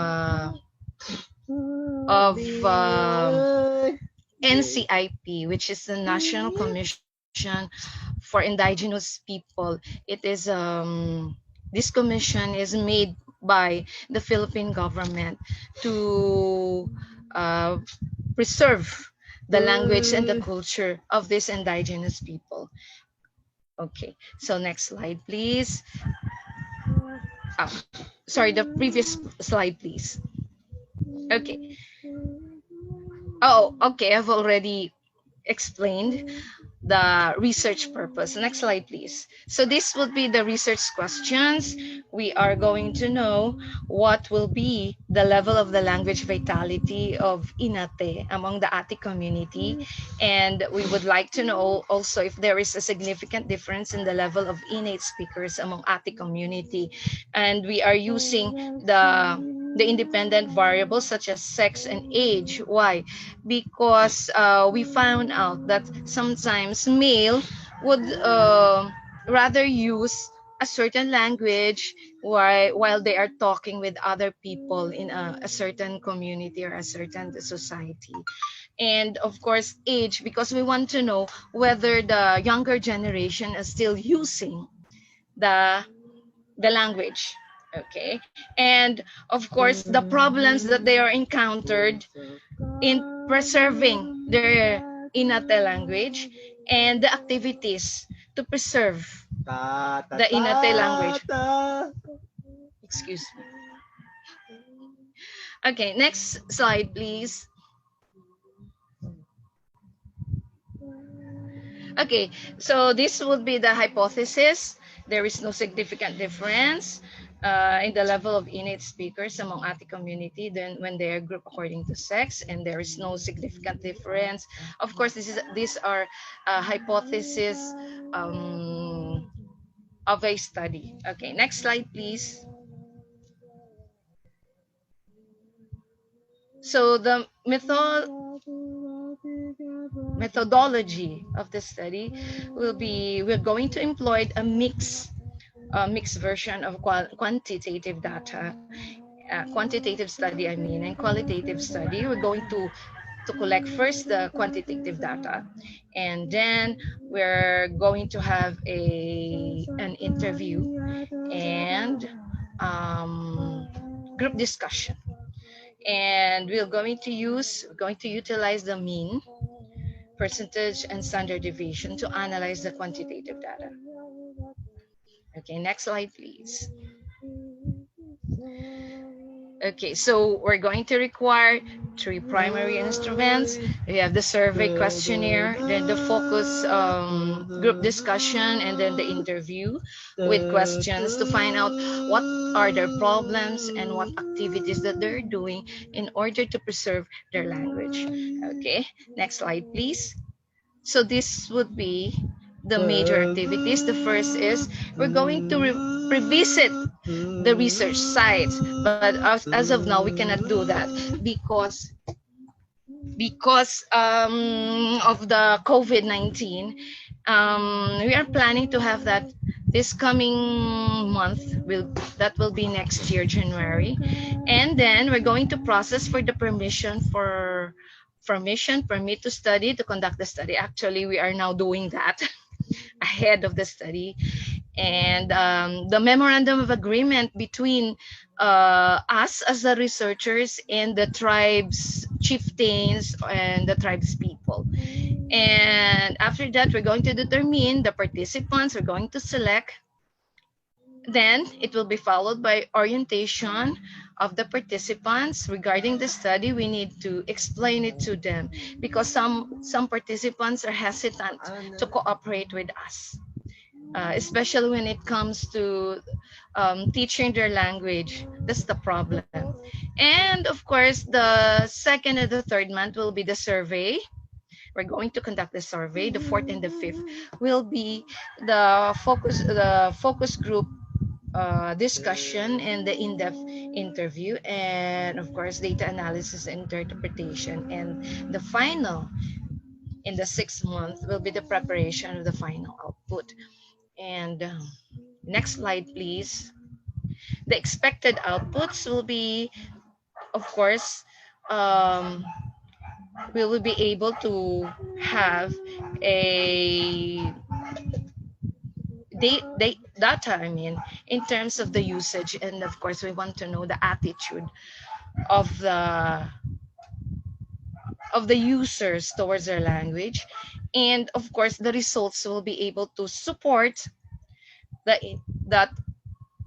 NCIP, which is the National Commission for Indigenous People. It is this commission is made by the Philippine government to preserve the language and the culture of these indigenous people. Okay, so next slide, please. Sorry, the previous slide, please. Okay. Oh, okay, I've already explained the research purpose. Next slide, please. So this will be the research questions. We are going to know what will be the level of the language vitality of Inate among the Ati community. And we would like to know also if there is a significant difference in the level of innate speakers among Ati community. And we are using the independent variables such as sex and age. Why? Because we found out that sometimes male would rather use a certain language while they are talking with other people in a certain community or a certain society. And of course, age, because we want to know whether the younger generation is still using the language. Okay, and of course the problems that they are encountered in preserving their Inate language and the activities to preserve the Inate language. Excuse me. Okay, next slide, please. Okay, so this would be the hypothesis. There is no significant difference in the level of innate speakers among Ati community then when they are grouped according to sex, and there is no significant difference. Of course, these are hypotheses of a study. Okay, next slide, please. So the methodology of the study will be, we're going to employ a mixed version of quantitative data, quantitative study, I mean, and qualitative study. We're going to collect first the quantitative data, and then we're going to have an interview and group discussion. And we're going to utilize the mean, percentage, and standard deviation to analyze the quantitative data. Okay, next slide, please. Okay, so we're going to require 3 primary instruments. We have the survey questionnaire, then the focus group discussion, and then the interview with questions to find out what are their problems and what activities that they're doing in order to preserve their language. Okay, next slide, please. So this would be the major activities. The first is we're going to revisit the research sites, but as of now we cannot do that because of the COVID-19. We are planning to have that this coming month. That will be next year, January, and then we're going to process for the permit to study, to conduct the study. Actually, we are now doing that ahead of the study. And the memorandum of agreement between us as the researchers and the tribes chieftains and the tribes people. And after that, we're going to determine the participants. We're going to select. Then it will be followed by orientation of the participants regarding the study. We need to explain it to them because some participants are hesitant to cooperate with us, especially when it comes to teaching their language. That's the problem. And of course, the second and the third month will be the survey. We're going to conduct the survey. The fourth and the fifth will be the focus group discussion and the in-depth interview, and of course data analysis and interpretation. And the final in the 6th month will be the preparation of the final output. And next slide, please. The expected outputs will be, of course, we will be able to have a data, I mean, in terms of the usage. And of course, we want to know the attitude of the users towards their language. And of course, the results will be able to support that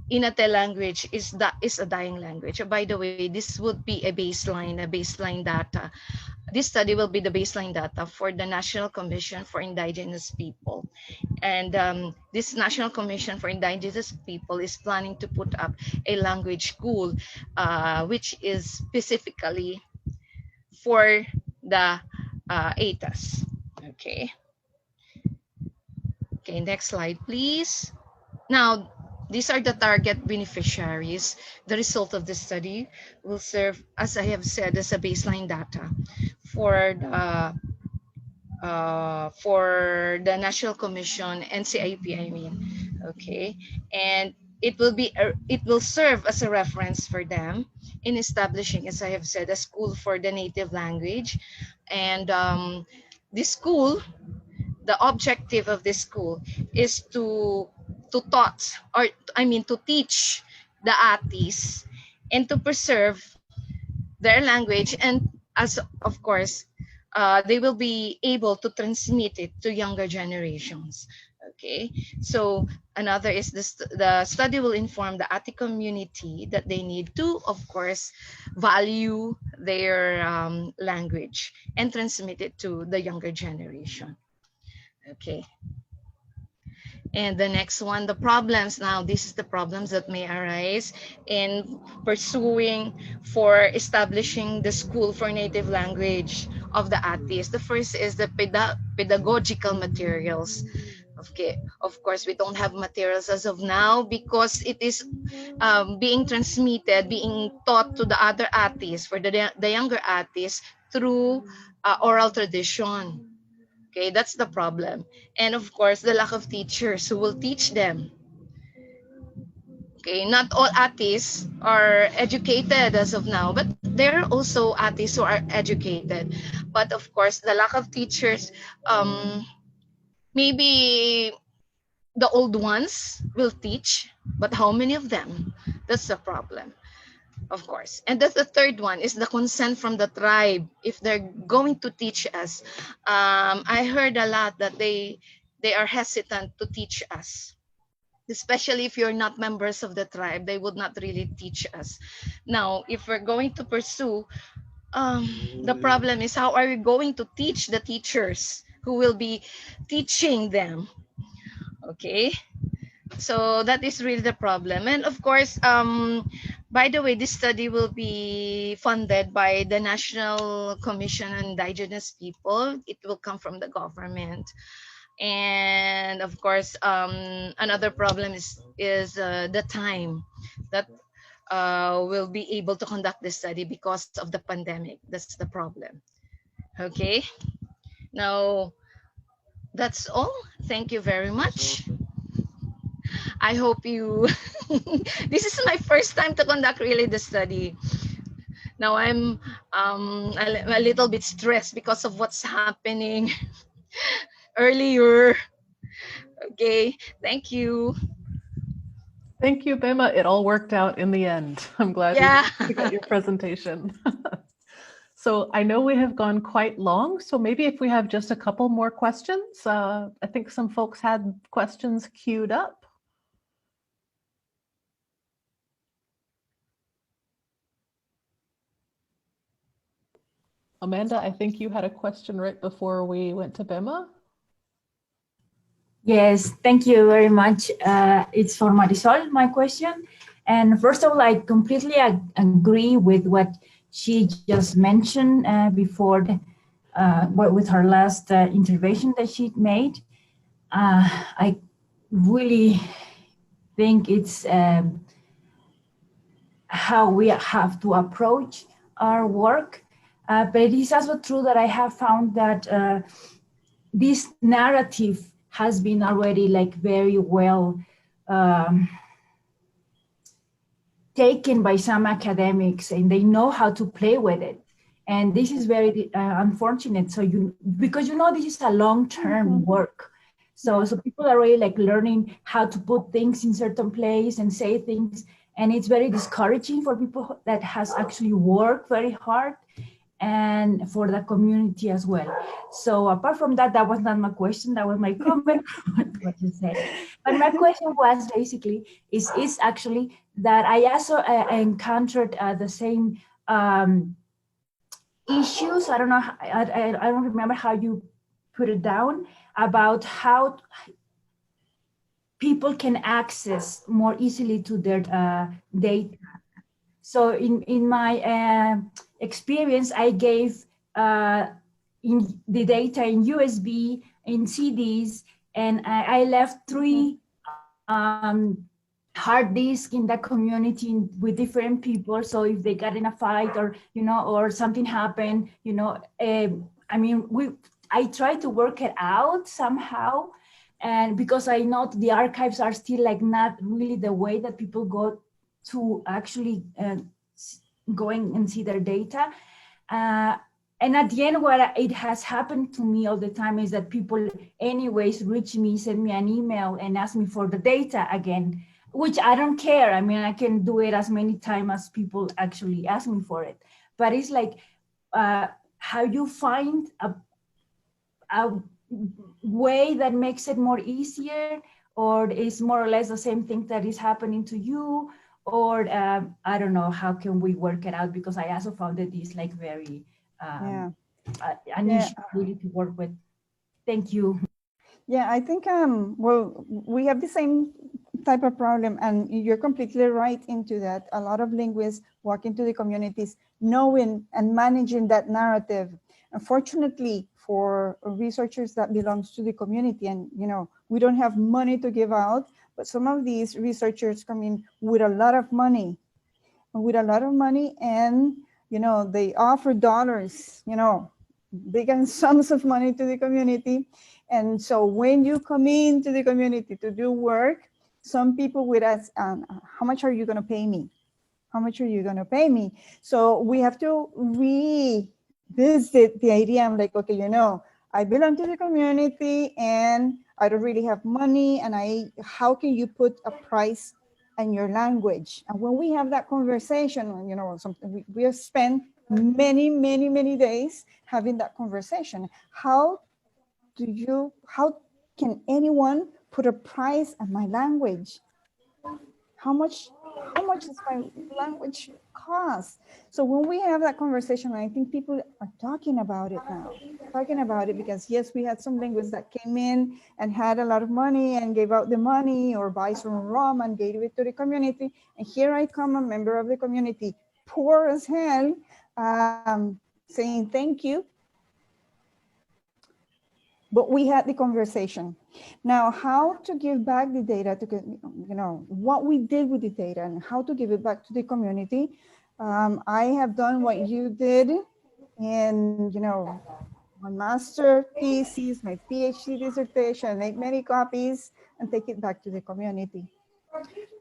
Inate language is a dying language. By the way, this would be a baseline data. This study will be the baseline data for the National Commission for Indigenous People. And this National Commission for Indigenous People is planning to put up a language school, which is specifically for the ATAS. Okay. Okay, next slide, please. Now, these are the target beneficiaries. The result of the study will serve, as I have said, as a baseline data for the National Commission NCIP, I mean. Okay, and it will serve as a reference for them in establishing, as I have said, a school for the native language. And this school, the objective of this school is to teach the Atis and to preserve their language, and as of course they will be able to transmit it to younger generations. Okay, so another is the study will inform the Ati community that they need to, of course, value their language and transmit it to the younger generation. Okay. And the next one, the problems. Now, this is the problems that may arise in pursuing for establishing the school for native language of the Atis. The first is the pedagogical materials. Okay, of course, we don't have materials as of now because it is being transmitted, being taught to the other Atis, for the younger Atis, through oral tradition. Okay, that's the problem. And of course, the lack of teachers who will teach them. Okay, not all Atis are educated as of now, but there are also Atis who are educated. But of course, the lack of teachers, maybe the old ones will teach, but how many of them? That's the problem. Of course. And that's the third one, is the consent from the tribe if they're going to teach us. I heard a lot that they are hesitant to teach us, especially if you're not members of the tribe. They would not really teach us. Now, if we're going to pursue, the problem is, how are we going to teach the teachers who will be teaching them? Okay. So that is really the problem. And of course, by the way, this study will be funded by the National Commission on Indigenous People. It will come from the government. And of course, another problem is the time that we'll be able to conduct this study because of the pandemic. That's the problem. Okay. Now, that's all. Thank you very much. I hope you, this is my first time to conduct really the study. Now I'm a little bit stressed because of what's happening earlier. Okay, thank you. Thank you, Bima. It all worked out in the end. I'm glad we got your presentation. So I know we have gone quite long, so maybe if we have just a couple more questions. I think some folks had questions queued up. Amanda, I think you had a question right before we went to Bima. Yes, thank you very much. It's for Marisol, my question. And first of all, I completely agree with what she just mentioned before, with her last intervention that she made. I really think it's how we have to approach our work. But it is also true that I have found that this narrative has been already like very well taken by some academics, and they know how to play with it. And this is very unfortunate. So because this is a long-term work. So people are really like learning how to put things in certain place and say things. And it's very discouraging for people that has actually worked very hard, and for the community as well. So apart from that, that was not my question, that was my comment on what you said. But my question was basically, is actually that I also encountered the same issues. I don't know, I don't remember how you put it down, about how people can access more easily to their data. So in my experience, I gave in the data in USB, in CDs, and I left 3 hard disks in the community with different people. So if they got in a fight or, or something happened, I mean, I tried to work it out somehow. And because I know the archives are still like not really the way that people go to actually going and see their data. And at the end, what it has happened to me all the time is that people anyways reach me, send me an email and ask me for the data again, which I don't care. I mean, I can do it as many times as people actually ask me for it. But it's like how you find a way that makes it more easier, or is more or less the same thing that is happening to you, or I don't know, how can we work it out? Because I also found that it's like very an issue really to work with. Thank you. Yeah, I think, well, we have the same type of problem, and you're completely right into that. A lot of linguists walk into the communities knowing and managing that narrative. Unfortunately, for researchers that belongs to the community, and we don't have money to give out, but some of these researchers come in with a lot of money, and they offer dollars, big sums of money to the community. And so when you come into the community to do work, some people would ask, how much are you going to pay me? How much are you going to pay me? So we have to revisit the idea. I'm like, okay, I belong to the community and I don't really have money. And how can you put a price on your language? And when we have that conversation, something we have spent many days having that conversation. How can anyone put a price on my language? How much does my language cost? So when we have that conversation, I think people are talking about it now, because yes, we had some linguists that came in and had a lot of money and gave out the money, or buy some rum and gave it to the community. And here I come, a member of the community, poor as hell, saying thank you. But we had the conversation. Now, how to give back the data, to what we did with the data and how to give it back to the community. I have done what you did in, my master thesis, my PhD dissertation, make many copies and take it back to the community.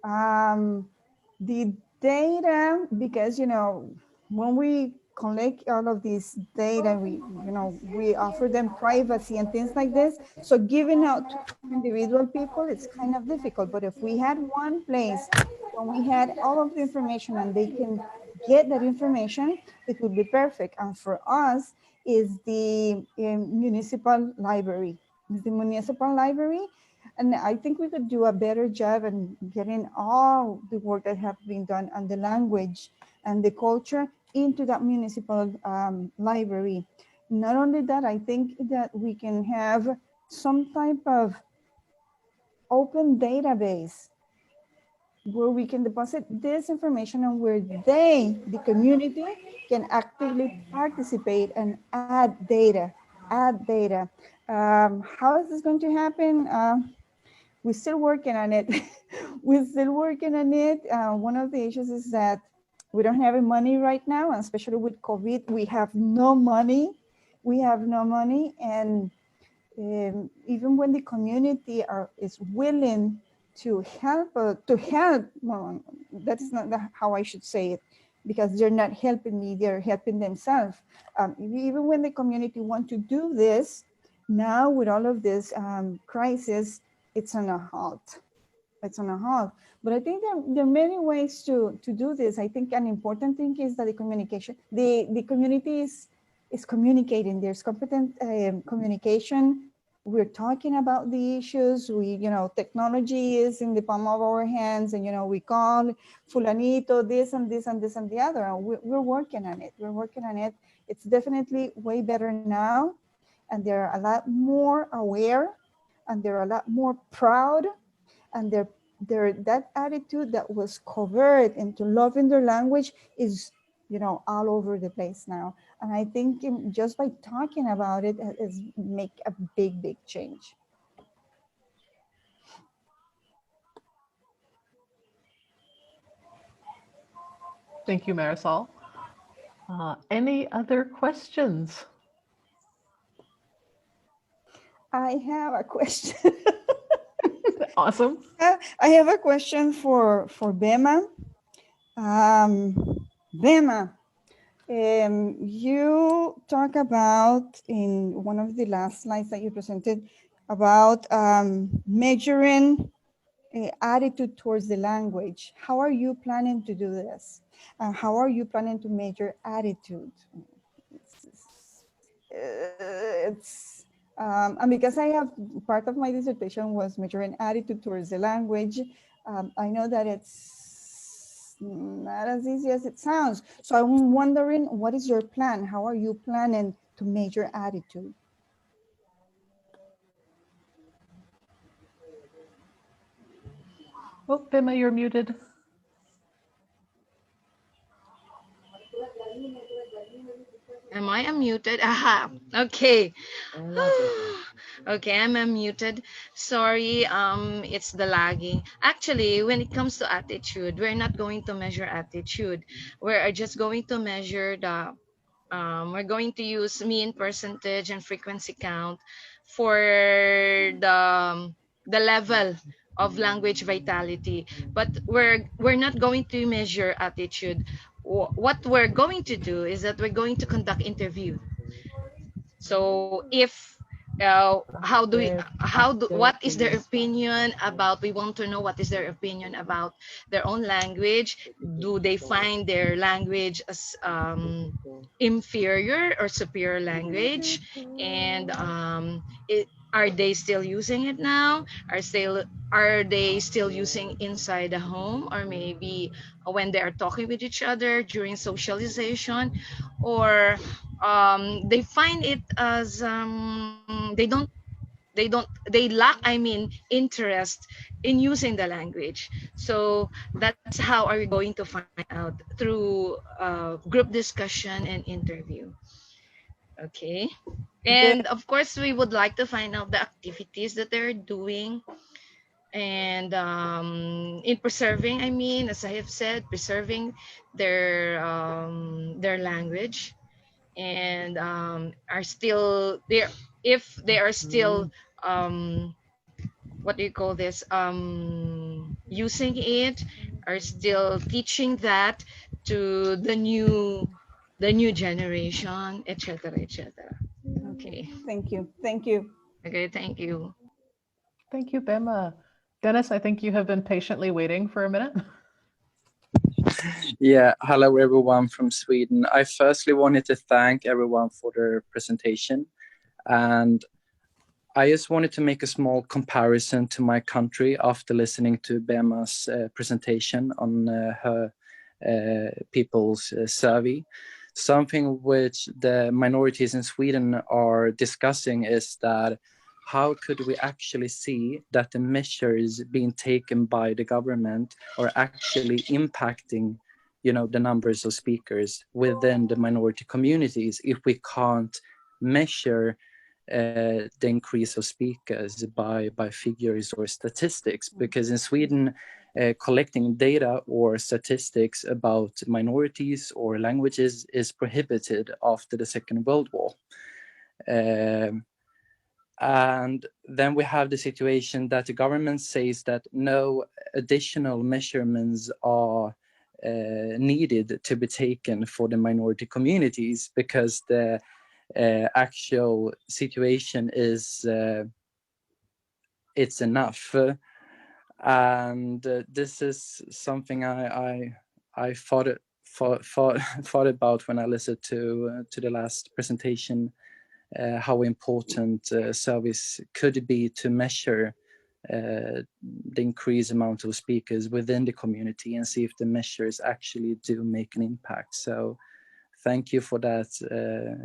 The data, because, when we collect all of this data. We offer them privacy and things like this. So giving out to individual people, it's kind of difficult. But if we had one place when we had all of the information and they can get that information, it would be perfect. And for us is the municipal library. Is the municipal library. And I think we could do a better job in getting all the work that have been done on the language and the culture into that municipal library. Not only that, I think that we can have some type of open database where we can deposit this information and where they, the community, can actively participate and add data, How is this going to happen? We're still working on it. We're still working on it. One of the issues is that we don't have any money right now, and especially with COVID, we have no money. We have no money, and even when the community is willing to help, well, that is not how I should say it, because they're not helping me, they're helping themselves. Even when the community want to do this, now with all of this crisis, it's on a halt. It's on a halt. But I think there are many ways to do this. I think an important thing is that the communication, the community is communicating. There's competent communication. We're talking about the issues. Technology is in the palm of our hands, and we call fulanito this and this and this and the other. And we're working on it. We're working on it. It's definitely way better now, and they're a lot more aware, and they're a lot more proud, and that attitude that was covered into loving their language is all over the place now. And I think just by talking about it is make a big change. Thank you, Marisol. Any other questions? I have a question. Awesome. I have a question for Bema. Bema, you talk about in one of the last slides that you presented about measuring attitude towards the language. How are you planning to do this? How are you planning to measure attitude? And because I have part of my dissertation was measuring attitude towards the language, I know that it's not as easy as it sounds. So I'm wondering, what is your plan? How are you planning to measure attitude? Oh, Bima, you're muted. Am I unmuted? Aha, okay. Okay, I'm unmuted. Sorry, it's the lagging. Actually, when it comes to attitude, we're not going to measure attitude. We're just going to measure the, we're going to use mean, percentage, and frequency count for the level of language vitality. But we're not going to measure attitude. What we're going to do is that we're going to conduct interview. So if what is their opinion about, we want to know what is their opinion about their own language. Do they find their language as inferior or superior language? And are they still using it now? Are they still using inside the home, or maybe when they are talking with each other during socialization? Or they find it as they lack, interest in using the language. So that's how are we going to find out, through group discussion and interview. Okay. And of course, we would like to find out the activities that they're doing, and in preserving, as I have said, preserving their language, and are still there, if they are still what do you call this, using it, are still teaching that to the new the new generation, etc., etc. Okay. Thank you. Thank you. Okay, thank you. Thank you, Bema. Dennis, I think you have been patiently waiting for a minute. Yeah, hello everyone from Sweden. I firstly wanted to thank everyone for their presentation, and I just wanted to make a small comparison to my country after listening to Bema's presentation on her people's survey. Something which the minorities in Sweden are discussing is that how could we actually see that the measures being taken by the government are actually impacting, you know, the numbers of speakers within the minority communities if we can't measure the increase of speakers by figures or statistics? Because in Sweden, collecting data or statistics about minorities or languages is prohibited after the Second World War. And then we have the situation that the government says that no additional measurements are needed to be taken for the minority communities because the actual situation is it's enough. And this is something I thought about when I listened to the last presentation. How important service could be to measure the increased amount of speakers within the community and see if the measures actually do make an impact. So thank you for that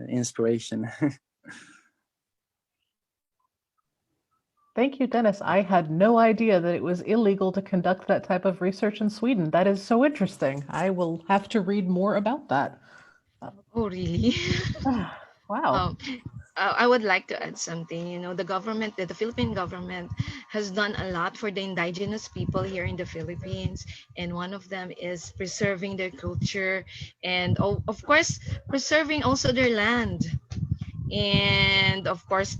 inspiration. Thank you, Dennis. I had no idea that it was illegal to conduct that type of research in Sweden. That is so interesting. I will have to read more about that. Oh, really? Wow. I would like to add something. You know, the government, the Philippine government has done a lot for the indigenous people here in the Philippines. And one of them is preserving their culture and, of course, preserving also their land. And of course,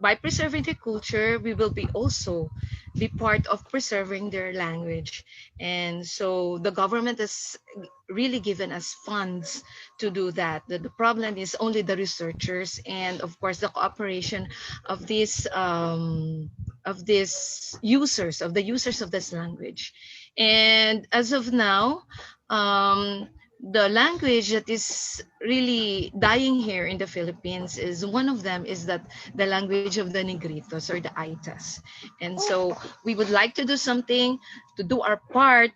by preserving their culture, we will be also be part of preserving their language. And so the government has really given us funds to do that. The problem is only the researchers and of course the cooperation of these users of this language. And as of now, the language that is really dying here in the Philippines is one of them is that the language of the Negritos or the Aitas. And so we would like to do something to do our part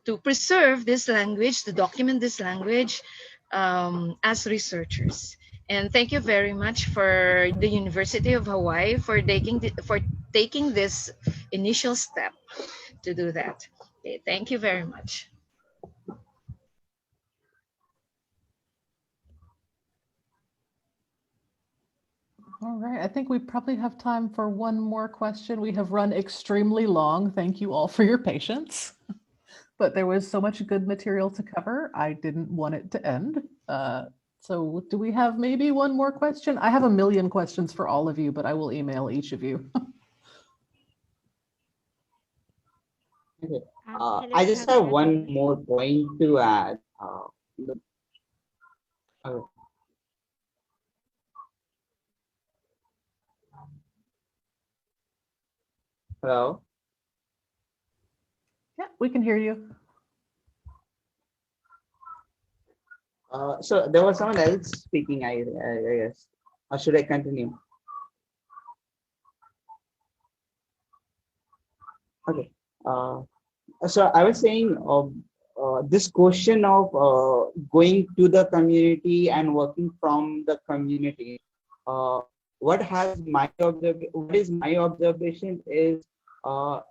to preserve this language, to document this language as researchers. And thank you very much for the University of Hawaii for taking this initial step to do that. Okay, thank you very much. All right, I think we probably have time for one more question. We have run extremely long. Thank you all for your patience. But there was so much good material to cover, I didn't want it to end. So do we have maybe one more question? I have a million questions for all of you, but I will email each of you. Okay. I just have one more point to add. Hello? Yeah, we can hear you. So there was someone else speaking, I guess. Or should I continue? Okay. So I was saying this question of going to the community and working from the community. What is my observation is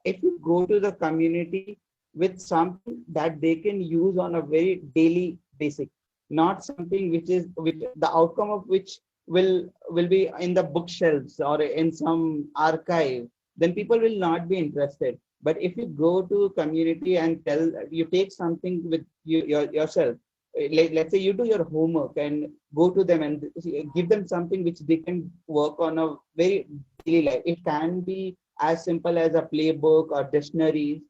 if you go to the community with something that they can use on a very daily basis, not something which the outcome of which will be in the bookshelves or in some archive, then people will not be interested. But if you go to community and you take something with yourself, let's say you do your homework and go to them and give them something which they can work on a very daily life. It can be as simple as a playbook or dictionaries.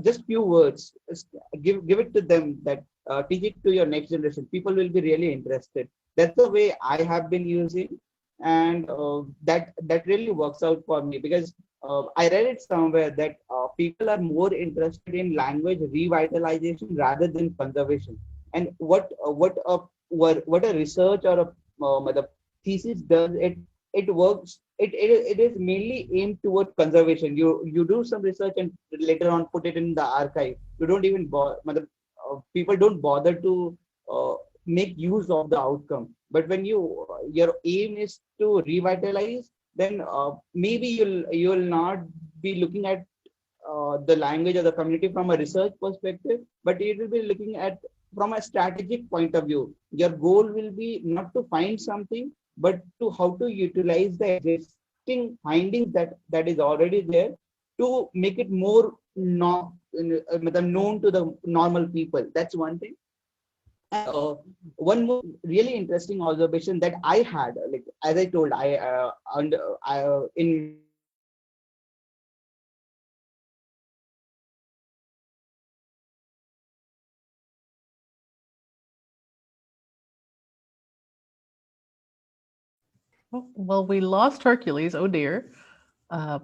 just few words, give it to them, that teach it to your next generation. People will be really interested. That's the way I have been using, and that really works out for me, because I read it somewhere that people are more interested in language revitalization rather than conservation. And what a research or a thesis does, it works. It is mainly aimed toward conservation. You do some research and later on put it in the archive. You don't even bother. People don't bother to make use of the outcome. But when your aim is to revitalize, then maybe you'll not be looking at the language or the community from a research perspective, but it will be looking at from a strategic point of view. Your goal will be not to find something, but to how to utilize the existing findings that is already there to make it more known to the normal people. That's one thing. And one more really interesting observation that I had, like as I told, in Well, we lost Hercules. Oh dear. I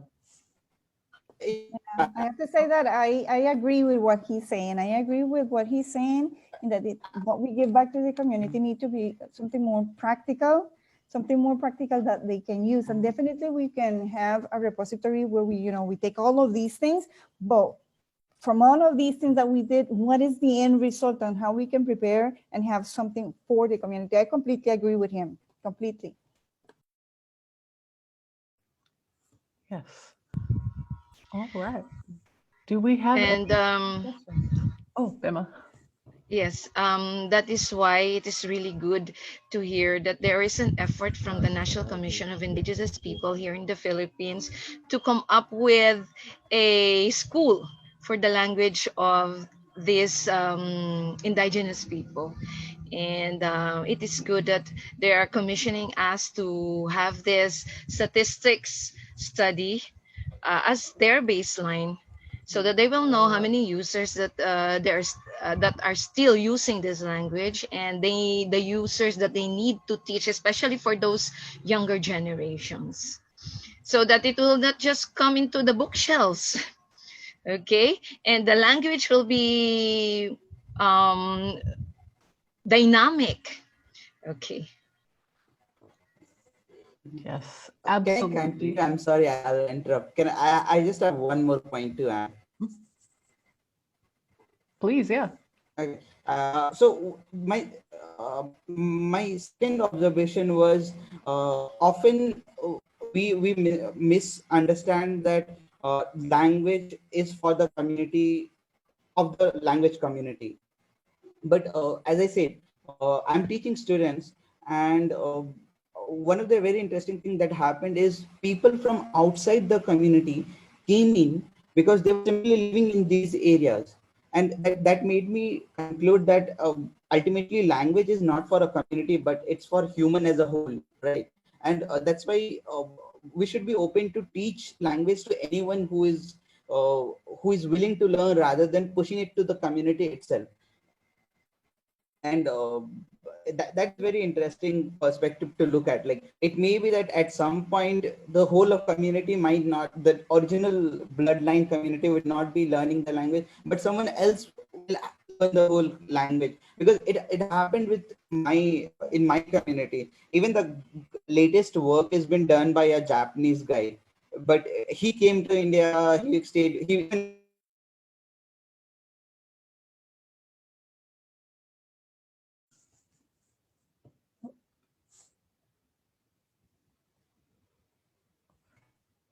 have to say that I agree with what he's saying. I agree with what he's saying, in that what we give back to the community need to be something more practical that they can use. And definitely we can have a repository where we take all of these things, but from all of these things that we did, what is the end result on how we can prepare and have something for the community? I completely agree with him, completely. Yes. All right. Do we have And oh, Emma. yes, that is why it is really good to hear that there is an effort from the National Commission of Indigenous People here in the Philippines to come up with a school for the language of these indigenous people. And it is good that they are commissioning us to have this statistics study as their baseline, so that they will know how many users that that are still using this language, and the users that they need to teach, especially for those younger generations, so that it will not just come into the bookshelves. Okay, and the language will be dynamic. Okay. Yes, Can I absolutely. continue? I'm sorry, I'll interrupt. I just have one more point to add. Please, yeah. Okay. So my second observation was often we misunderstand that language is for the community of the language community. But as I said, I'm teaching students, and one of the very interesting things that happened is people from outside the community came in because they were simply living in these areas. And that made me conclude that ultimately language is not for a community, but it's for human as a whole, right? And that's why we should be open to teach language to anyone who is willing to learn, rather than pushing it to the community itself. And that's very interesting perspective to look at. Like, it may be that at some point the whole of community might not, the original bloodline community would not be learning the language, but someone else will learn the whole language. Because it happened with in my community. Even the latest work has been done by a Japanese guy, but he came to India, he stayed, he even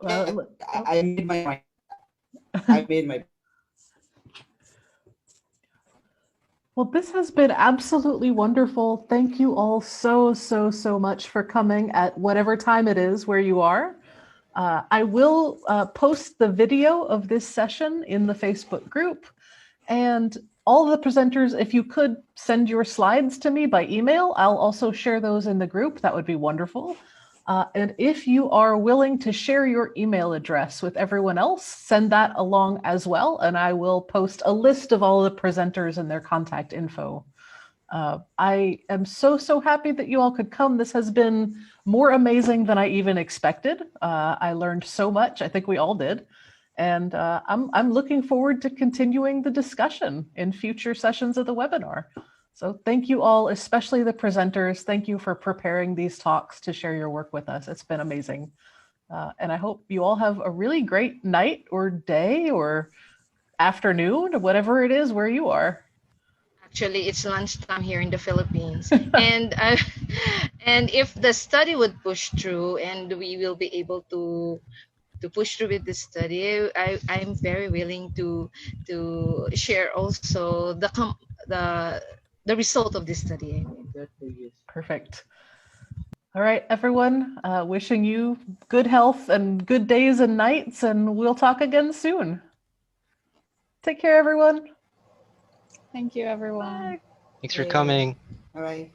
I made my mind. I made my. Well, this has been absolutely wonderful. Thank you all so much for coming at whatever time it is where you are. I will post the video of this session in the Facebook group. And all the presenters, if you could send your slides to me by email, I'll also share those in the group. That would be wonderful. And if you are willing to share your email address with everyone else, send that along as well, and I will post a list of all the presenters and their contact info. I am so happy that you all could come. This has been more amazing than I even expected. I learned so much. I think we all did. And I'm looking forward to continuing the discussion in future sessions of the webinar. So thank you all, especially the presenters. Thank you for preparing these talks to share your work with us. It's been amazing. And I hope you all have a really great night or day or afternoon, whatever it is where you are. Actually, it's lunchtime here in the Philippines. And if the study would push through and we will be able to push through with the study, I'm very willing to share also the result of this study. Perfect. All right, everyone, wishing you good health and good days and nights, and we'll talk again soon. Take care, everyone. Thank you, everyone. Bye. Thanks for coming. All right.